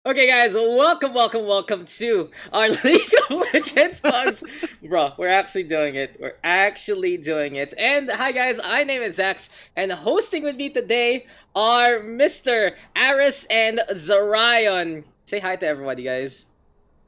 Okay, guys, welcome to our League of Legends PUGS. Bro, we're actually doing it. We're actually doing it. And hi, guys, my name is Daks, and hosting with me today are Mr. Aris and Zoraion. Say hi to everybody, guys.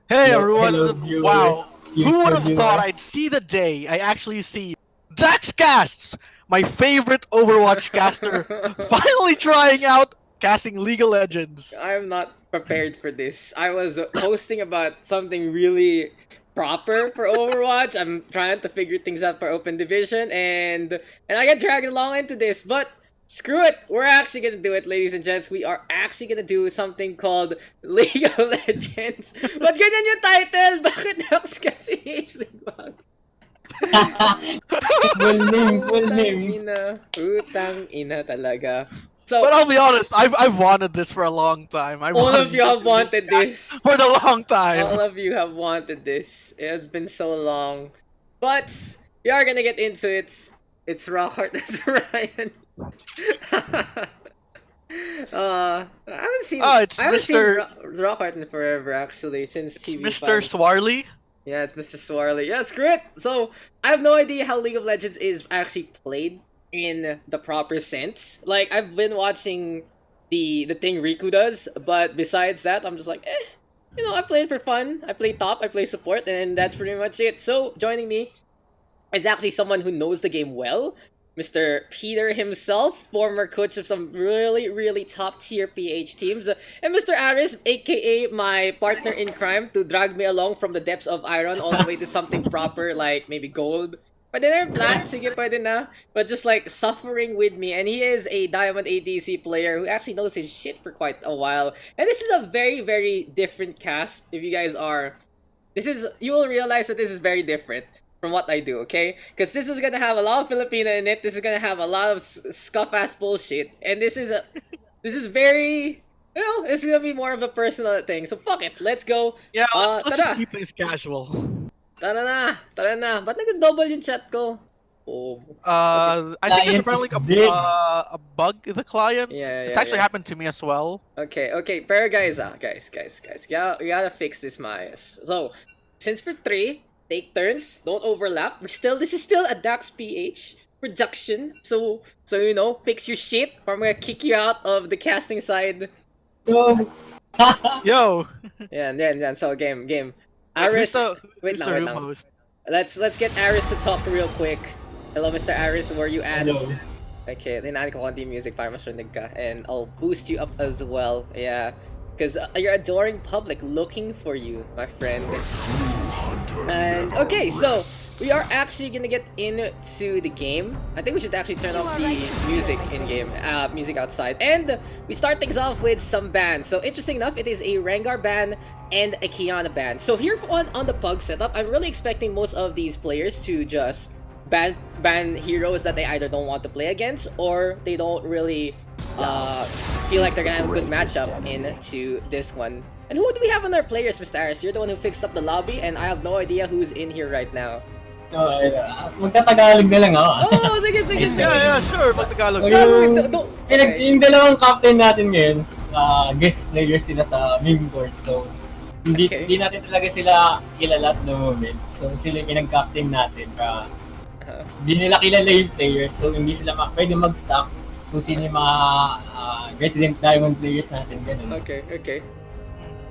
Hey Hello, everyone! hello viewers, Wow, who would future have thought viewers. I'd see the day I actually see Daks casts, my favorite Overwatch caster, finally trying out casting League of Legends. I'm not prepared for this. I was posting about something really proper for Overwatch. I'm trying to figure things out for Open Division, and I get dragged along into this. But screw it, we're actually gonna do it, ladies and gents. We are actually gonna do something called League of Legends. But ganyan yung title. Bakit Daks kasi League Bag? Full name. Utang ina talaga. So, But I'll be honest, I've wanted this for a long time. all of you have wanted this. for the long time. All of you have wanted this. It has been so long. But we are gonna get into it. It's Rockhart as Ryan. I haven't seen It's I haven't seen Mr. Rockhart in forever actually since It's TV. Mr. Swarley. Yeah, it's Mr. Swarley. Yeah, screw it. So I have no idea how League of Legends is actually played in the proper sense. Like I've been watching the thing Riku does, but besides that, I'm just like, I play it for fun. I play top, I play support, and that's pretty much it. So joining me is actually someone who knows the game well. Mr. Peter himself, former coach of some really, really top tier PH teams, and Mr. Aris, aka my partner in crime, to drag me along from the depths of iron all the way to something proper like maybe gold. Pwede na yung plat, sige pwede na. But just like suffering with me, and he is a Diamond ADC player who actually knows his shit for quite a while. And this is a very, very different cast. If you guys are, you will realize that this is very different from what I do, okay? Because this is gonna have a lot of Filipino in it. This is gonna have a lot of scuff ass bullshit, and this is very. This is gonna be more of a personal thing. So fuck it, let's go. Yeah, let's Tara. just keep things casual. Tara na. Ba't nag-double yung chat ko? Oh. I think there's Client apparently is big. a bug in the client. Yeah, It's actually yeah. happened to me as well. Okay. Pero guys, you gotta fix this, Mayas. So, since for 3, take turns, don't overlap. This is still a Dax PH production. So fix your shit, or I'm gonna kick you out of the casting side. So, Yo! Yeah. So game. Aris, wait Mr. lang. Rumos. Let's get Aris to talk real quick. Hello, Mr. Aris, where you at? hello. Okay, tinaan ko konti music para mas rinig ka, and I'll boost you up as well. Yeah, because your adoring public looking for you, my friend. And okay, so we are actually gonna get into the game. I think we should actually turn off the music in game, music outside, and we start things off with some bans. So interesting enough, it is a Rengar ban and a Kiana ban. So here on the Pug setup, I'm really expecting most of these players to just ban heroes that they either don't want to play against, or they don't really feel like they're gonna have a good matchup into this one. And who do we have on our players, Mr. Aris? You're the one who fixed up the lobby, and I have no idea who's in here right now. Magtatagalog na lang ako. Oh, sige. Yeah, sure. Magtagalog. Yung dalawang captain natin ngayon, guest players sila sa Memecord. So, hindi natin talaga sila kilala at the moment. So, sila yung pinag-captain natin. Hindi nila kilala yung players, so hindi sila pwede mag-stock kung sino yung mga resident diamond players natin. Ganun. Okay.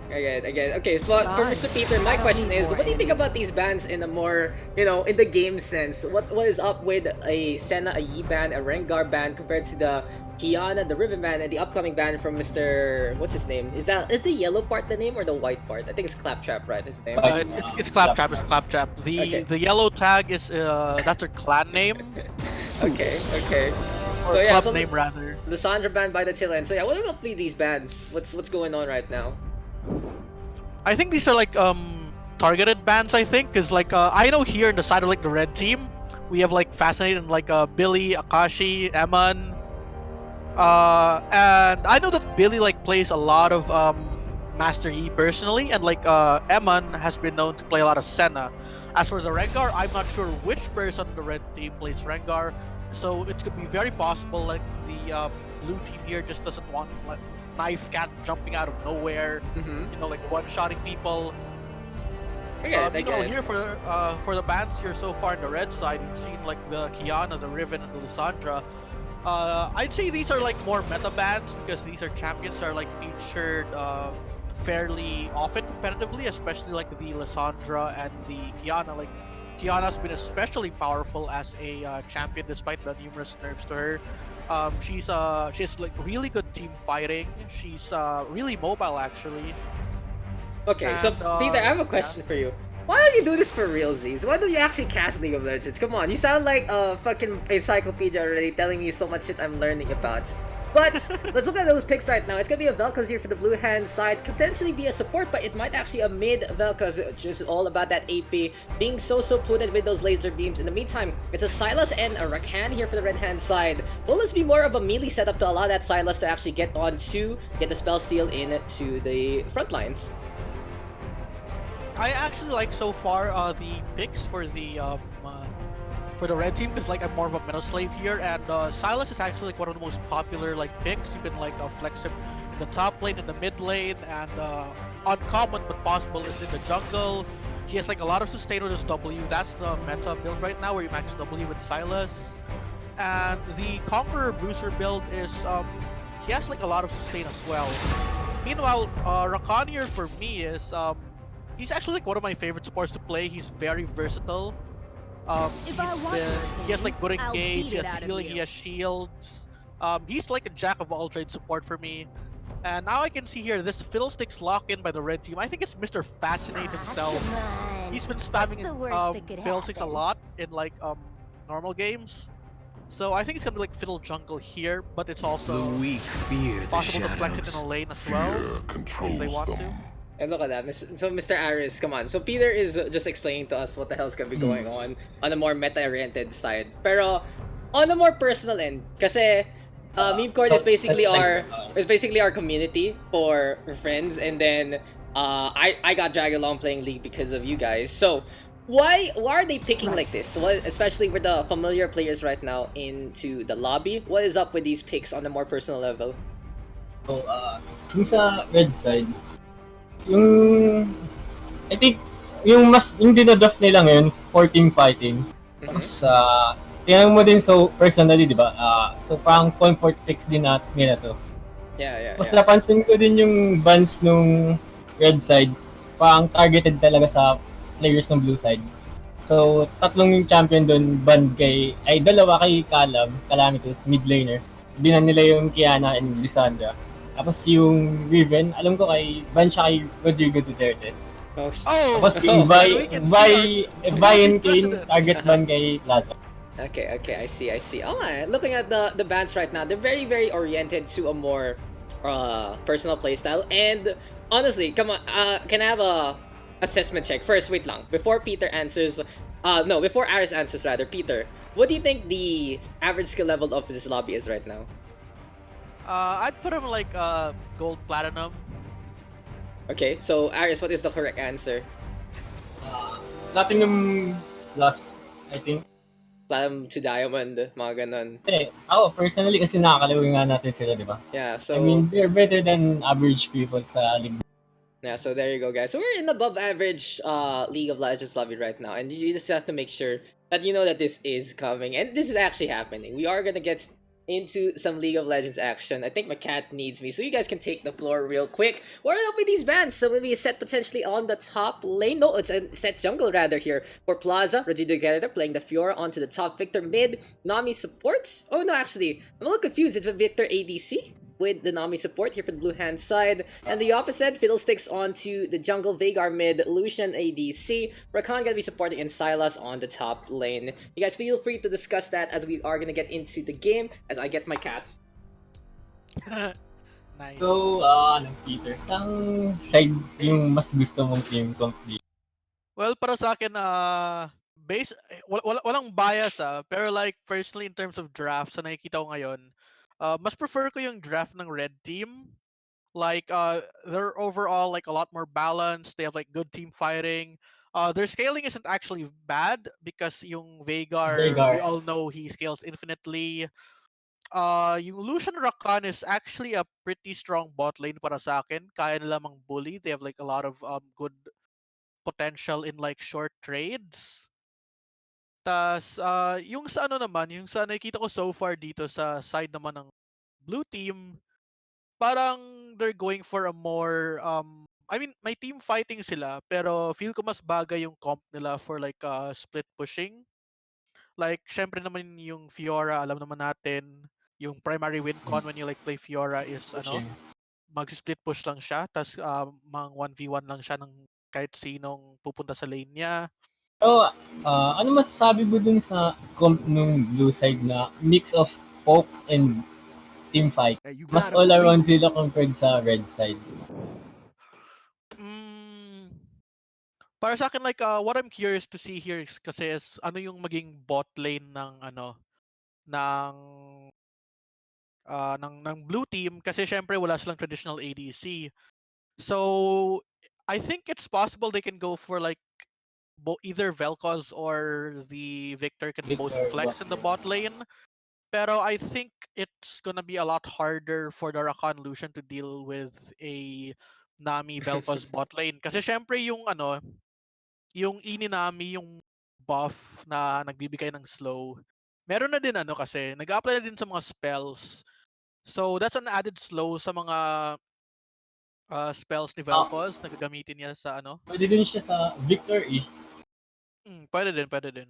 Again. Okay, but for Mr. Peter, my question is, what do you think about these bans in a more, in the game sense? What is up with a Senna, a Yi ban, a Rengar ban compared to the Kiana, the Riven ban, and the upcoming ban from Mr. What's his name? Is the yellow part the name or the white part? I think it's Claptrap, right? His name. It's Claptrap. It's Claptrap. The yellow tag is that's their clan name. Okay. Or club name rather. The Sandra ban by the tail end. So yeah, what about these bans? What's going on right now? I think these are like targeted bans. I think because like I know here in the side of like the red team, we have like Fascinated like Billy, Akashi, Eman, and I know that Billy like plays a lot of Master Yi personally, and like Eman has been known to play a lot of Senna. As for the Rengar, I'm not sure which person on the red team plays Rengar, so it could be very possible like the blue team here just doesn't want knife cat jumping out of nowhere, like one-shotting people. I get it, I Meanwhile, get it. here for the bans here so far on the red side, we've seen like the Kiana, the Riven, and the Lissandra. I'd say these are like more meta bans because these are champions that are like featured fairly often competitively, especially like the Lissandra and the Kiana. Like Kiana's been especially powerful as a champion despite the numerous nerfs to her. She's like really good team fighting. She's really mobile actually. Okay, so And, Peter, I have a question for you. Why don't you do this for realsies? Why don't you actually cast League of Legends? Come on, you sound like a fucking encyclopedia already, telling me so much shit I'm learning about. But let's look at those picks right now. It's gonna be a Vel'Koz here for the blue hand side. Potentially be a support, but it might actually a mid Vel'Koz, which is all about that AP being so potent with those laser beams. In the meantime, it's a Sylas and a Rakan here for the red hand side. Will this be more of a melee setup to allow that Sylas to actually get on to get the spell steal into the front lines? I actually like so far the picks for the red team because like I'm more of a metal slave here, and Sylas is actually like one of the most popular like picks. You can like flex him in the top lane, in the mid lane, and uncommon but possible is in the jungle. He has like a lot of sustain with his W. That's the meta build right now where you max W with Sylas. And the Conqueror Bruiser build is he has like a lot of sustain as well. Meanwhile, Rakan here for me is he's actually like one of my favorite supports to play. He's very versatile. He has like good engage, he has healing, he has shields. He's like a jack of all trades support for me. And now I can see here this Fiddlesticks lock in by the red team. I think it's Mr. Fascinate himself. He's been spamming Fiddlesticks a lot in like normal games. So I think it's gonna be like Fiddle Jungle here, but it's also possible to flex it in a lane as well if they want to. And look at that. So, Mr. Aris, come on. So, Peter is just explaining to us what the hell's gonna be going on a more meta-oriented side. Pero, on a more personal end, kasi Memecord is basically our community for friends, and then I got dragged along playing League because of you guys. So, why are they picking like this? Especially with the familiar players right now into the lobby. What is up with these picks on a more personal level? So, yung sa red side, I think yung dinadraft nila ngayon for team fighting. Tapos tingnan mo din so personally, di ba? So parang comfort picks din nila to. Yeah. Mas napansin ko din yung bans nung red side, parang targeted talaga sa players ng blue side. So tatlong yung champion doon dalawa kay Calamitous, mid laner. Binan nila yung Kiana and Lissandra. Tapos yung Riven, alam ko ban siya kay Rodrigo Duterte. Tapos yung Vi and Kane, target ban kay Plaza. Okay, I see. Oh, looking at the bans right now, they're very oriented to a more personal playstyle. And honestly, come on, can I have a assessment check? First, wait lang. Before Peter answers, before Aris answers rather, Peter, what do you think the average skill level of this lobby is right now? I'd put him like gold platinum. Okay, so Aris, what is the correct answer? Platinum plus, I think. Platinum to diamond, mga ganon. Ako personally kasi nakakalawin nga natin sila, di ba? Yeah, so I mean, they're better than average people sa league. Yeah, so there you go, guys. So we're in above average League of Legends lobby right now, and you just have to make sure that you know that this is coming, and this is actually happening. We are gonna get into some League of Legends action. I think my cat needs me, so you guys can take the floor real quick. What are up with these bans? So maybe a set potentially on the top lane. No, it's a set jungle rather here for Plaza. Rodrigo Guerrero playing the Fiora onto the top. Victor mid. Nami support. Oh no, actually, I'm a little confused. It's with Victor ADC with the Nami support here for the blue hand side. And the opposite, Fiddlesticks onto the jungle, Veigar mid, Lucian ADC, Rakan gonna be supporting, and Sylas on the top lane. You guys feel free to discuss that as we are gonna get into the game as I get my cat. Nice. So, Peter, saan side yung mas gusto mong team complete? Well, para sa akin, walang bias pero like personally in terms of drafts na nakikita ko ngayon, mas prefer ko yung draft ng red team. Like they're overall like a lot more balanced. They have like good team fighting. Their scaling isn't actually bad because yung Veigar, we all know he scales infinitely. yung Lucian Rakan is actually a pretty strong bot lane para sa akin. Kaya nila mang bully. They have like a lot of good potential in like short trades. Tas yung sa ano naman, yung sa nakikita ko so far dito sa side naman ng blue team, parang they're going for a more I mean, may team fighting sila, pero feel ko mas bagay yung comp nila for like split pushing. Like, syempre naman yung Fiora, alam naman natin, yung primary win con when you like play Fiora is Pushing. mag-split push lang siya, tas mang 1v1 lang siya ng kahit sinong pupunta sa lane niya. So, ano masasabi mo dun sa comp nung blue side na mix of poke and team fight? Mas all around sila compared sa red side. Para sa akin, like, what I'm curious to see here is kasi is ano yung maging bot lane ng ng ng blue team, kasi syempre wala silang traditional ADC. So I think it's possible they can go for like either Vel'Koz or the Victor can both Victor, flex in the bot lane. Pero I think it's gonna be a lot harder for the Rakan Lucian to deal with a Nami Vel'Koz bot lane. Kasi syempre yung Ininami, yung buff na nagbibigay ng slow, meron na din kasi, nag-a-apply na din sa mga spells. So that's an added slow sa mga spells ni Vel'Koz na gagamitin niya sa Pwede din siya sa Victor eh. Pwede din.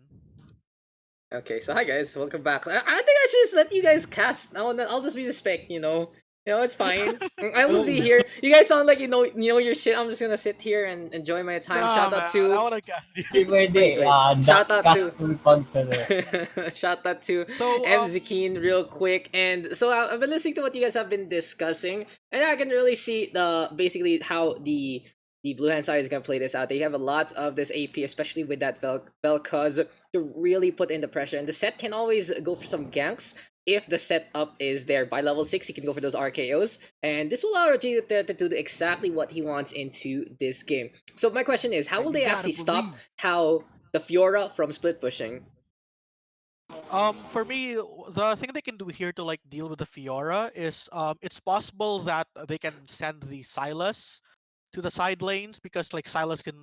Okay, so hi guys, welcome back. I think I should just let you guys cast. I'll just be the spec, you know. It's fine. I'll just be here. You guys sound like you know your shit. I'm just gonna sit here and enjoy my time. Shout out to. I wanna cast you. Pwede, Shout Daks out to. Shout out to So, Keen real quick. And so I've been listening to what you guys have been discussing, and I can really see basically how the blue hand side is gonna play this out. They have a lot of this AP, especially with that Vel'Koz, to really put in the pressure. And the set can always go for some ganks. If the setup is there by level 6, he can go for those RKOs, and this will allow Vegeta to do exactly what he wants into this game. So my question is, how will they actually stop the Fiora from split pushing? For me, the thing they can do here to like deal with the Fiora is it's possible that they can send the Sylas to the side lanes, because like Sylas can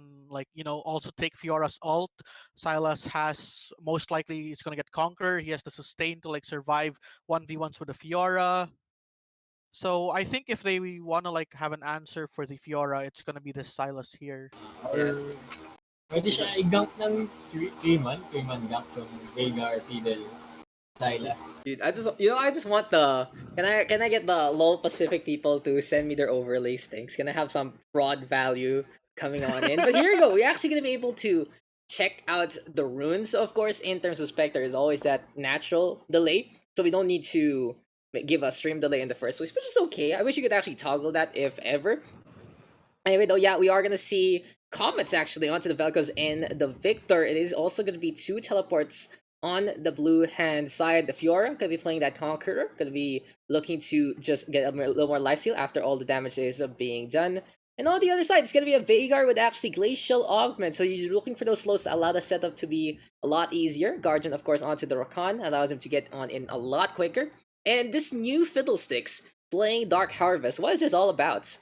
also take Fiora's ult. Sylas has most likely is gonna get Conqueror. He has the sustain to like survive 1v1s with the Fiora. So I think if they wanna like have an answer for the Fiora, it's gonna be this Sylas here. Yes. Pwede siya i-gank ng 3-man gank from Veigar, Fidel, Sylas. Dude, I just want the. Can I get the LOL Pacific people to send me their overlays things? Can I have some fraud value coming on in? But here you go. We're actually gonna be able to check out the runes. Of course, in terms of Spectre, is always that natural delay, so we don't need to give a stream delay in the first place, which is okay. I wish you could actually toggle that if ever. Anyway, though, yeah, we are gonna see comments actually onto the Vel'Koz and the Victor. It is also gonna be 2 teleports on the blue hand side. The Fiora gonna be playing that Conqueror, gonna be looking to just get a little more lifesteal after all the damage is being done. And on the other side, it's gonna be a Veigar with actually Glacial Augment, so you're looking for those slows to allow the setup to be a lot easier. Guardian, of course, onto the Rakan, allows him to get on in a lot quicker. And this new Fiddlesticks playing Dark Harvest, what is this all about?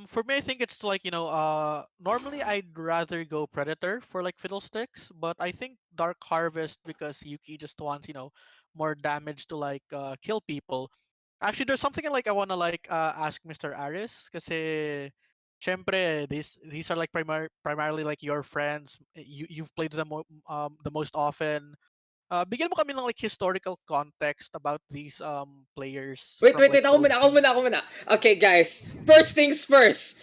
For me, I think it's like, normally I'd rather go Predator for like Fiddlesticks, but I think Dark Harvest, because Yuki just wants, more damage to like kill people. Actually, there's something like I wanna like ask Mr. Aris, kasi syempre these are like primarily like your friends. You've played them the most often. Bigyan mo kami ng like historical context about these players. Wait, from, like, ako muna. Okay, guys. First things first.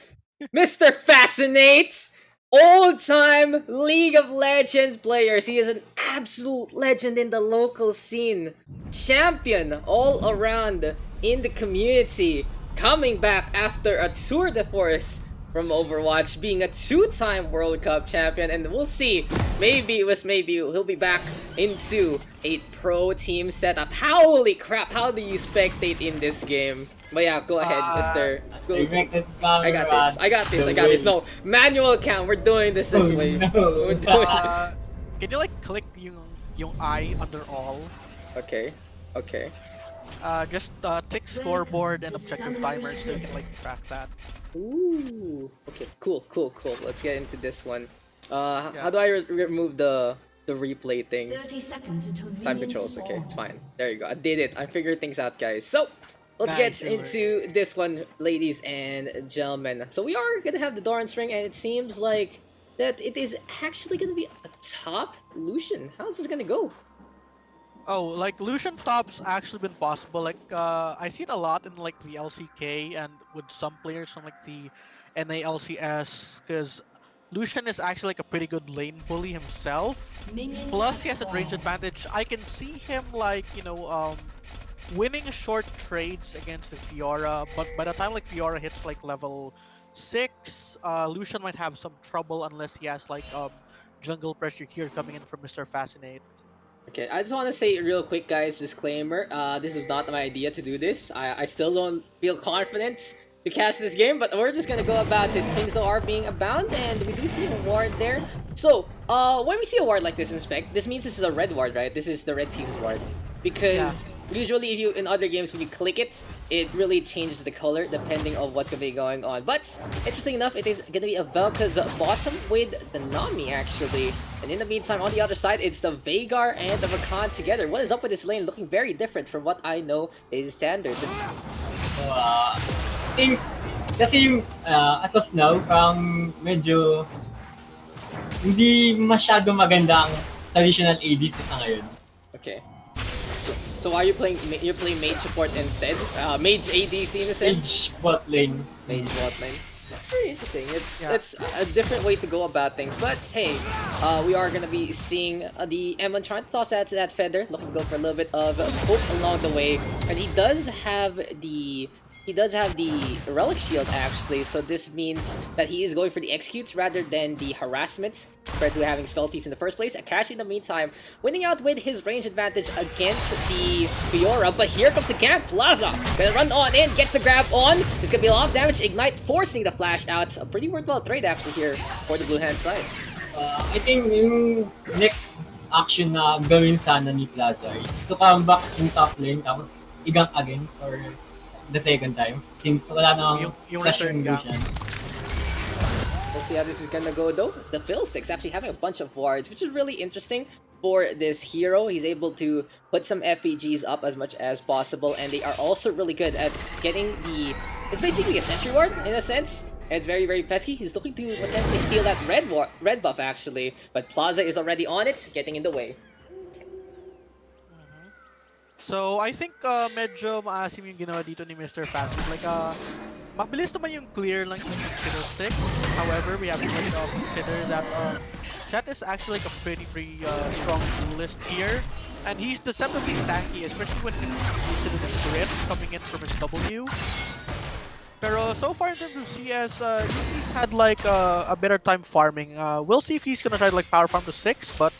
Mr. Fascinates, old-time League of Legends players. He is an absolute legend in the local scene. Champion all around in the community. Coming back after a tour de force from Overwatch, being a 2-time World Cup champion, and we'll see, maybe he'll be back into a pro team setup. Holy crap, how do you spectate in this game? But yeah, go ahead, Mr. I got this. No, manual count, we're doing this way. No. We're doing Can you like click yung eye under all? Okay. Okay. Just tick scoreboard and objective timers so you can like track that. Ooh. Okay. Cool. Let's get into this one. How Yeah. do I remove the replay thing? 30 seconds until Time minions controls. Okay, spawn. it's fine. There you go. I did it. I figured things out, guys. So let's get Nice, it worked. into this one, ladies and gentlemen. So we are gonna have the Doran's ring, and it seems like that it is actually gonna be a top Lucian. How's this gonna go? Oh, like Lucian top's actually been possible. Like I see it a lot in like the LCK and with some players from like the NALCS, because Lucian is actually like a pretty good lane bully himself. Minions Plus he has a spawn. range advantage. I can see him like winning short trades against the Fiora, but by the time like Fiora hits like level 6, Lucian might have some trouble unless he has like jungle pressure here coming in from Mr. Fascinate. Okay, I just want to say real quick, guys, disclaimer, this is not my idea to do this. I still don't feel confident to cast this game, but we're just gonna go about it. Things are being abound, and we do see a ward there. So, when we see a ward like this in Spec, this means this is a red ward, right? This is the red team's ward. Because usually if you, in other games, when you click it, it really changes the color depending on what's gonna be going on. But, interesting enough, it is gonna be a Velka's bottom with the Nami, actually. And in the meantime, on the other side, it's the Veigar and the Rakan together. What is up with this lane? Looking very different from what I know is standard. So, I think, kasi yung, as of now, parang medyo hindi masyado maganda ang traditional AD sa ngayon. Okay. So why are you playing? You're playing mage support instead. Mage ADC in a sense. Mage bot lane. Mage bot lane. Very interesting. Yeah. It's a different way to go about things. But hey, we are gonna be seeing the M1 trying to toss that feather, looking to go for a little bit of hope along the way, and he does have the relic shield actually. So this means that he is going for the executes rather than the harassment, compared to having spell thieves in the first place. Akashi in the meantime winning out with his range advantage against the Fiora, but here comes the gank. Plaza gonna run on in, gets the grab on. It's gonna be a lot of damage. Ignite forcing the flash out. A pretty worthwhile trade actually here for the blue hand side. I think yung next action na gawin sana ni Plaza is to come back in top lane tapos igang again for the second time since wala nang Yung pressure return yung gang. Lucian. We'll see how this is gonna go though. The Fiddlesticks actually having a bunch of wards, which is really interesting for this hero. He's able to put some FEGs up as much as possible, and they are also really good at getting the... It's basically a sentry ward in a sense. And it's very, very pesky. He's looking to potentially steal that red buff actually, but Plaza is already on it, getting in the way. So, I think medyo maasim yung ginawa dito ni Mr. Fascin. Like, mabilis naman yung clear lang ng Fiddlestick. However, we have to consider that Chet is actually like a pretty strong duelist here. And he's deceptively tanky, especially when considered the crit coming in from his W. Pero so far in terms of CS, he's had like a better time farming. We'll see if he's gonna try to like power farm to 6, but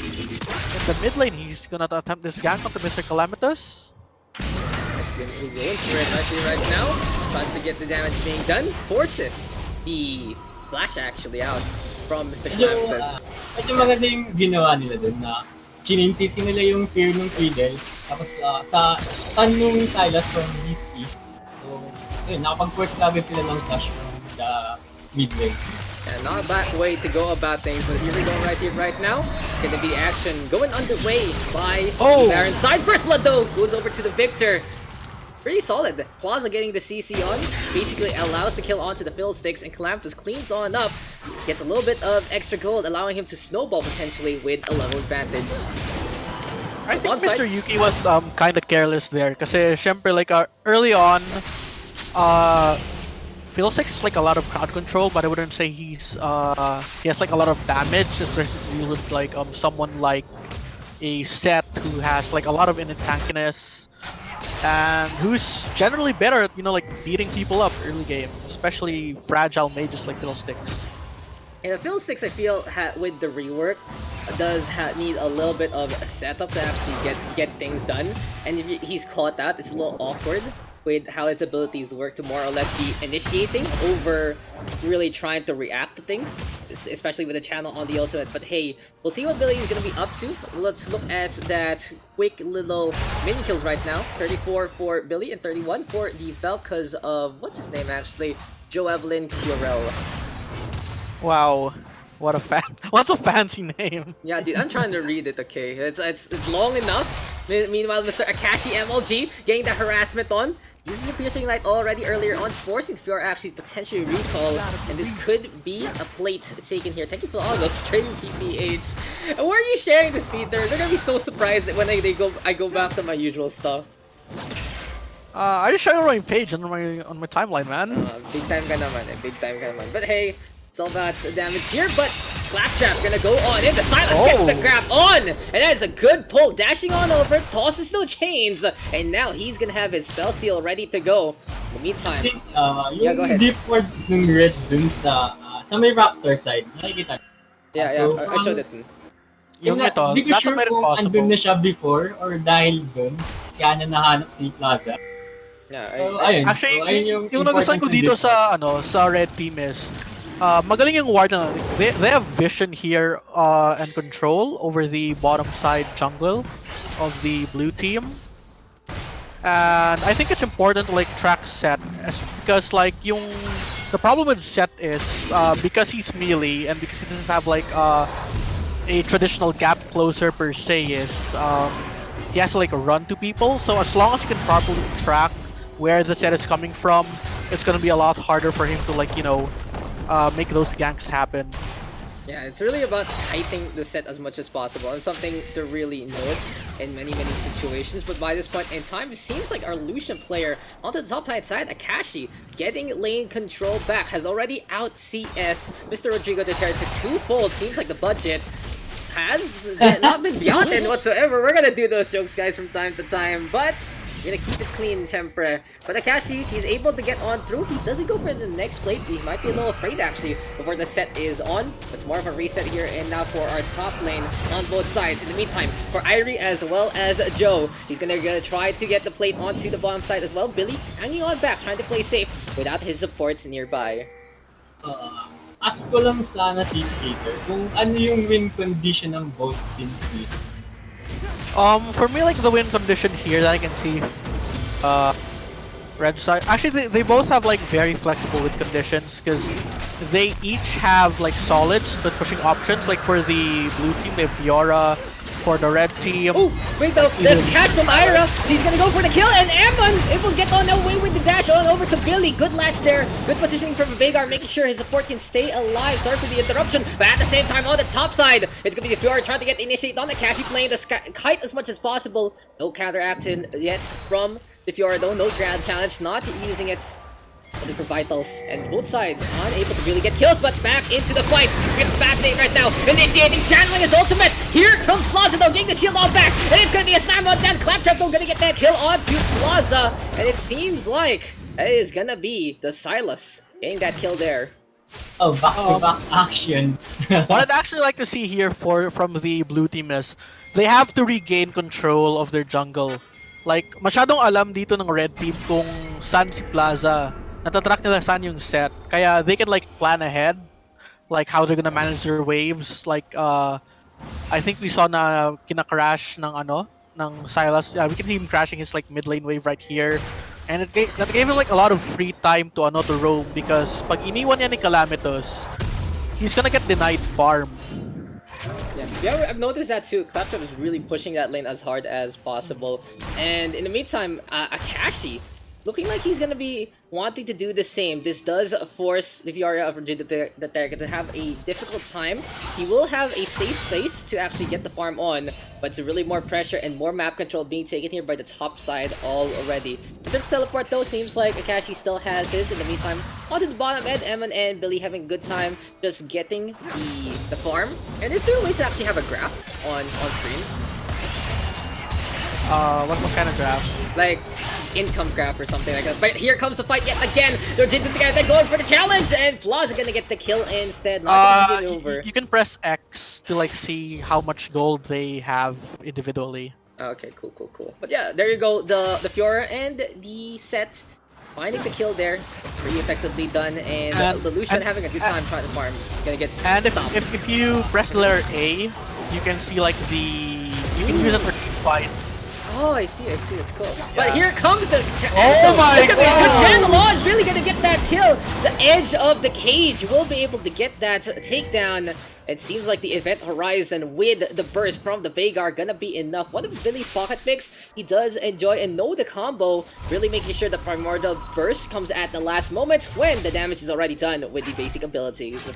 in the mid lane, he's gonna attempt this gank onto Mr. Calamitous. He's gonna be going for it right now. Tries to get the damage being done. Forces the flash actually out from Mr. Calamitous. Medyo maganda yung ginawa nila dun na chininsisi nila yung fear ng Fiddle tapos sa stun nung Silas from Whiskey. So, yun, nakapag-force agad sila ng dash from the mid lane. And not a bad way to go about things, but here we go right here, right now. Gonna be action going underway by Baron side. First blood though goes over to the Victor. Pretty solid. Plaza getting the CC on, basically allows the kill onto the Fiddlesticks, and Calamitous cleans on up, gets a little bit of extra gold, allowing him to snowball potentially with a level advantage. I think Mr. Yuki was kind of careless there, kasi syempre like early on, Fiddlesticks is like a lot of crowd control, but I wouldn't say he has like a lot of damage, especially with like someone like a Set who has like a lot of innate tankiness and who's generally better at like beating people up early game, especially fragile mages like Fiddlesticks. And the Fiddlesticks, I feel, with the rework, does need a little bit of a setup to actually get things done. And if he's caught that, it's a little awkward with how his abilities work to more or less be initiating over really trying to react to things. especially with the channel on the ultimate. But hey, we'll see what Billy is gonna be up to. Let's look at that quick little mini kills right now. 34 for Billy and 31 for the Velkas of, what's his name actually? Joe Evelyn Curel. Wow. What a what's a fancy name? Yeah, dude, I'm trying to read it, okay? It's long enough. Meanwhile, Mr. Akashi MLG getting the harassment on. Using the piercing light already earlier on, forcing Fiora actually potentially recall, and this could be a plate taken here. Thank you for all those trading PPH. And where are you sharing this, Peter? They're gonna be so surprised when I go back to my usual stuff. I just shared it on my page on my timeline, man. Big time ka naman, big time ka naman. But hey, Selvat's damage here, but Claptrap gonna go on in. The Silas gets the grab on, and that is a good pull. Dashing on over, tosses no chains, and now he's gonna have his spell steal ready to go. In the meantime, yeah, go ahead. Deep wards ng red dun sa may Raptor side, nakikita. Yeah, So, I showed it. Yung ito, hindi ko that's sure not kung possible. andun na siya before or dahil dun, kaya na nahanap si Plaza. Yeah, So, ayun. Actually, So, ayun yung nagustuhan ko dito sa sa red team is magaling yung ward na they have vision here and control over the bottom side jungle of the blue team. And I think it's important to like track Set because like the problem with Set is because he's melee and because he doesn't have like a traditional gap closer per se is he has to like run to people. So as long as he can properly track where the set is coming from, it's gonna be a lot harder for him to like make those ganks happen. Yeah, it's really about tightening the set as much as possible, and something to really note in many situations. But by this point in time, it seems like our Lucian player onto the top side, Akashi, getting lane control back, has already out CS Mr. Rodrigo Duterte twofold. Seems like the budget has not been beaten whatsoever. We're gonna do those jokes, guys, from time to time, but we're gonna keep it clean, Tempra. But Akashi, he's able to get on through. He doesn't go for the next plate. He might be a little afraid, actually, before the set is on. It's more of a reset here, and now for our top lane on both sides. In the meantime, for Irie as well as Joe, he's gonna try to get the plate onto the bottom side as well. Billy hanging on back, trying to play safe without his supports nearby. Ask ko lang sana si Peter kung ano yung win condition ng both teams dito. For me, like the win condition here that I can see, red side. Actually, they both have like very flexible win conditions because they each have like solids but pushing options. Like for the blue team, they have Fiora. For the red team. Oh, wait though, there's a catch from Ira. She's gonna go for the kill, and Evan able to get on away with the dash on over to Billy. Good latch there. Good positioning from Veigar, making sure his support can stay alive. Sorry for the interruption, but at the same time, on the top side, it's gonna be the Fiora trying to get the initiate on the Kashi, playing the kite as much as possible. No counteraction yet from the Fiora though. No grand challenge, not using it for vitals, and both sides unable to really get kills, but back into the fight. It's fascinating right now, initiating, channeling his ultimate. Here comes Plaza though, getting the shield all back, and it's gonna be a slam on down. Claptrap though gonna get that kill onto Plaza, and it seems like that is gonna be the Silas getting that kill there. Oh, back-to-back action. What I'd actually like to see here from the blue team is they have to regain control of their jungle. Like, masyadong alam dito ng red team kung saan si Plaza. Natatrack nila saan yung set. Kaya they can like plan ahead. Like how they're gonna manage their waves. Like, I think we saw na kinakarash ng Silas. Yeah, we can see him crashing his like mid lane wave right here. And that gave him like a lot of free time to to roam because pag iniwan niya ni Calamitos, he's gonna get denied farm. Yeah, I've noticed that too. Claptrap is really pushing that lane as hard as possible. And in the meantime, Akashi, looking like he's gonna be wanting to do the same. This does force the Fiora of Rigidity that they're gonna have a difficult time. He will have a safe place to actually get the farm on, but it's really more pressure and more map control being taken here by the top side already. In terms of teleport though, seems like Akashi still has his. In the meantime, onto the bottom end, Eman and Billy having a good time just getting the farm. And is there a way to actually have a graph on screen? What kind of graph? Like income graph or something like that. But here comes the fight yet again. They're going for the challenge, and Plaza gonna get the kill instead. Not gonna get over. You can press X to like see how much gold they have individually. Okay, cool. But yeah, there you go. The Fiora and the set finding the kill there, pretty effectively done, and the Lucian having a good time trying to farm. Gonna get stopped. If you press the letter A, you can see like you can use it for team fights. Oh, I see, it's cool. But here comes the Oh my god! Channelon really gonna get that kill. The edge of the cage will be able to get that takedown. It seems like the Event Horizon with the burst from the Veigar gonna be enough. One of Billy's pocket picks, he does enjoy and know the combo, really making sure the Primordial Burst comes at the last moment when the damage is already done with the basic abilities.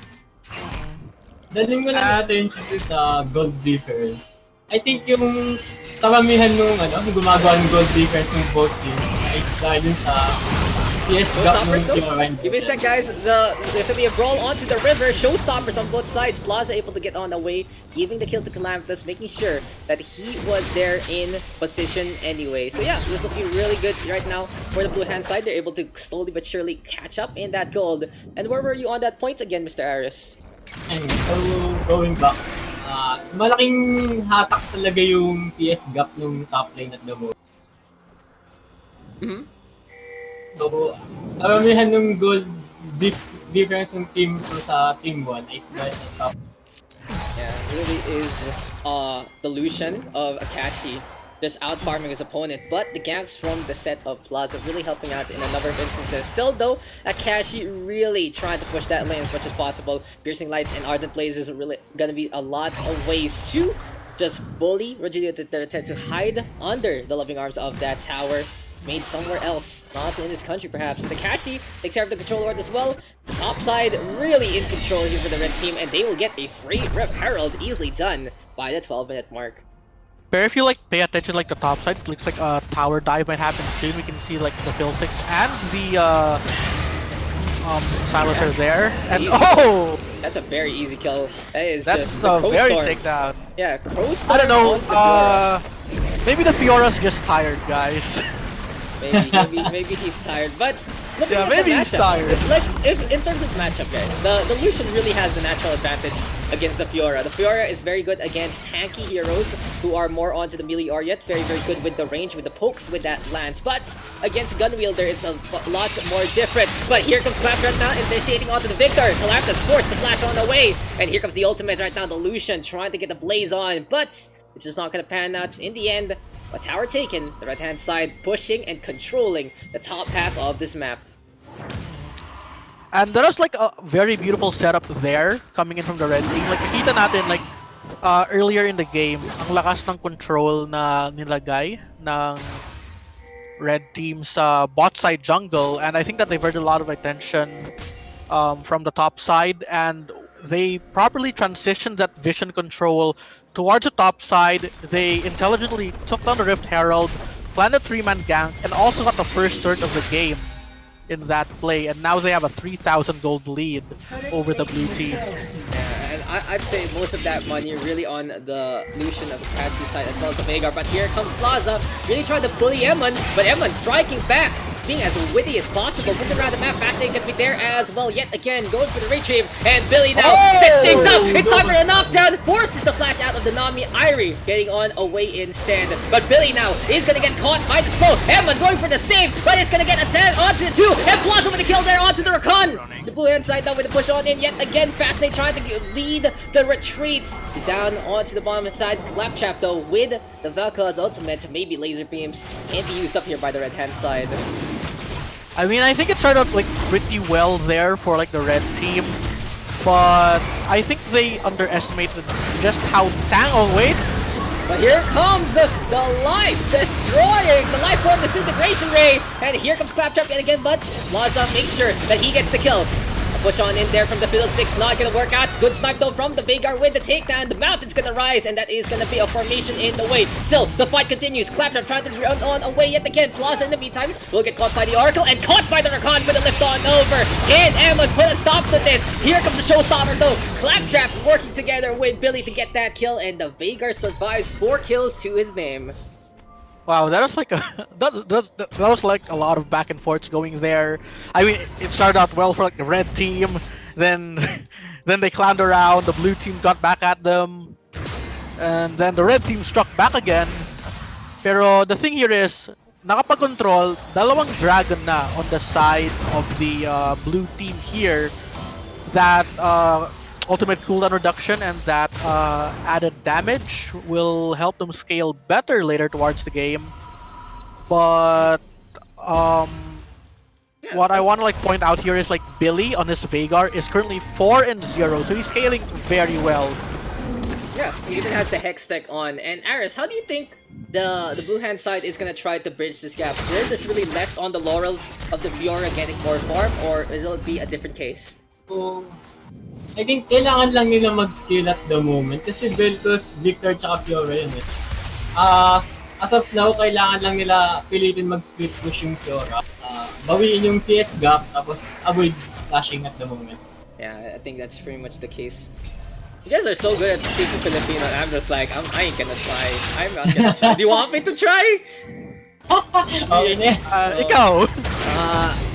Daling mo lang natin sa gold difference. I think yung karamihan nung gumagawa ng gold difference ng both teams ay dahil sa CS gap ng Zoraion. Give me a sec, guys. There's gonna be a brawl onto the river. Showstoppers on both sides. Plaza able to get on the way, giving the kill to Calamitous, making sure that he was there in position anyway. So yeah, this looking really good right now for the blue hand side. They're able to slowly but surely catch up in that gold. And where were you on that point again, Mr. Aris? Anyway, so going back, malaking hatak talaga yung CS gap ng top lane at the moment. So, karamihan ng gold difference ng team 2 sa team 1 is dahil sa top. Yeah, really is the Lucian of Akashi just out-farming his opponent, but the ganks from the set of Plaza really helping out in a number of instances. Still though, Akashi really trying to push that lane as much as possible. Piercing Lights and Ardent Blaze is really gonna be a lot of ways to just bully Rogelio to attempt to hide under the loving arms of that tower. Made somewhere else, not in this country perhaps. But Akashi takes care of the control ward as well. The top side really in control here for the red team, and they will get a free Rev Herald easily done by the 12-minute mark. But if you like pay attention, like the top side, it looks like a tower dive might happen soon. We can see like the Fiddlesticks and the Silencer there. And oh! That's a very easy kill. That's just a very Storm. takedown. Yeah, Crow Storm. I don't know. Maybe the Fiora's just tired, guys. Maybe he's tired, but looking at maybe the he's matchup, tired. like in terms of matchup, guys, the Lucian really has the natural advantage against the Fiora. The Fiora is very good against tanky heroes who are more onto the melee yet. Very good with the range, with the pokes, with that lance. But against Gunwielder, it's a lot more different. But here comes Claptrap now, initiating onto the Victor. Calamitous forced to flash on the way, and here comes the ultimate right now. The Lucian trying to get the blaze on, but it's just not gonna pan out in the end. A tower taken, the right hand side pushing and controlling the top half of this map. And there was like a very beautiful setup there coming in from the red team. Like nakita natin like earlier in the game, ang lakas ng control na nilagay ng red team sa bot side jungle, and I think that diverted a lot of attention from the top side, and they properly transitioned that vision control towards the top side. They intelligently took down the Rift Herald, planned a 3-man gank, and also got the first third of the game in that play. And now they have a 3,000 gold lead over the blue team. Yeah, and I'd say most of that money really on the Lucian of Akashi's side as well as the Veigar. But here comes Plaza, really trying to bully Emon, but Emon striking back, being as witty as possible. Moving around the map, Fascinating gonna be there as well yet again, going for the retrieve, and Billy now sets things up. It's time for the knockdown, forces the flash out of the Nami. Irie getting on away instead, but Billy now is gonna get caught by the slow. Emon going for the save, but it's gonna get a 10 onto the 2, and Plaza with the kill there onto the Rakan. The blue hand side now with the push on in yet again. Fascinating trying to lead the retreat. He's down onto the bottom side. Claptrap though with the Valkyrie's ultimate, maybe laser beams can't be used up here by the red hand side. I mean, I think it started like pretty well there for like the red team, but I think they underestimated just how oh wait. But here comes the life destroying the life form disintegration ray, and here comes Claptrap yet again, but Plaza makes sure that he gets the kill. A push on in there from the Fiddlesticks, not gonna work out. Good snipe though from the Veigar with the takedown. The mountain's gonna rise, and that is gonna be a formation in the way. Still, the fight continues. Claptrap trying to run on away yet again. Plaza in the meantime will get caught by the Oracle and caught by the Rakan with a lift on over. Can Emma put a stop to this? Here comes the showstopper though. Claptrap working together with Billy to get that kill, and the Veigar survives 4 kills to his name. Wow, that was like a that was like a lot of back and forths going there. I mean, it started out well for like the red team, then then they clowned around. The blue team got back at them, and then the red team struck back again. Pero the thing here is, nakapag-control dalawang dragon na on the side of the blue team here. That ultimate cooldown reduction and that added damage will help them scale better later towards the game. But what I want to point out here is Billy on his Veigar is currently 4-0, so he's scaling very well. Yeah, he even has the Hex tech on. And Aris, how do you think the blue hand side is gonna try to bridge this gap? Will this really rest on the laurels of the Fiora getting more farm, or will it be a different case? So, I think kailangan lang nila mag-skill at the moment kasi Beltos, Victor, tsaka Fiora yun eh. As of now, kailangan lang nila pilitin mag-split push yung Fiora. Bawiin yung CS gap, tapos avoid flashing at the moment. Yeah, I think that's pretty much the case. You guys are so good at speaking Filipino, and I'm just like, I ain't gonna try. I'm not gonna try. Do you want me to try? Okay na. Ikaw!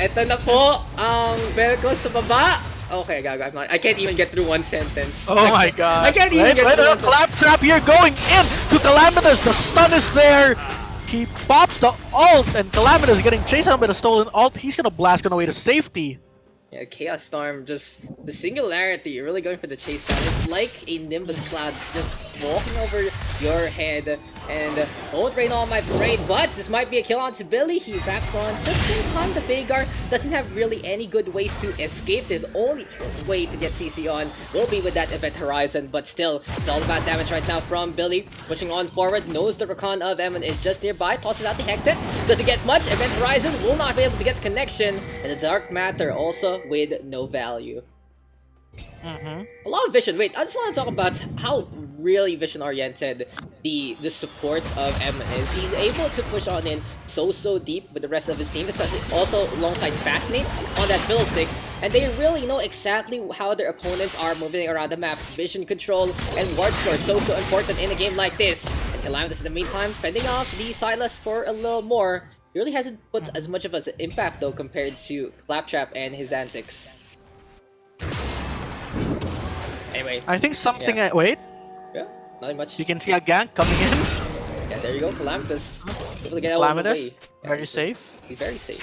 Eto na po ang bell ko sa baba. Okay, gago. I can't even get through one sentence. Oh my god. I can't even get through one sentence. Claptrap here going in to Calamitous. The stun is there. He pops the ult and Calamitous getting chased out by the stolen ult. He's gonna blast on away to safety. Yeah, Chaos Storm, just the singularity, really going for the chase down. It's like a Nimbus Cloud just walking over your head and won't rain on my parade, but this might be a kill onto Billy. He wraps on just in time. The Veigar doesn't have really any good ways to escape. His only way to get CC on will be with that Event Horizon, but still, it's all about damage right now from Billy. Pushing on forward, knows the Rakan of Emin is just nearby, tosses out the Hectic. Doesn't get much. Event Horizon will not be able to get connection, and the Dark Matter also with no value. A lot of vision. Wait, I just want to talk about how really vision-oriented the support of M is. He's able to push on in so deep with the rest of his team, especially also alongside Fascinate on that Fiddlesticks, and they really know exactly how their opponents are moving around the map. Vision control and ward score so important in a game like this. And Calamitous in the meantime fending off the Silas for a little more. He really hasn't put as much of an impact though compared to Claptrap and his antics. Anyway, I think something. Yeah. Wait, yeah, nothing much. you can see a gank coming in. Yeah, there you go, Calamitous. Able to get out of the way. Calamitous, Yeah, very safe. He's very safe.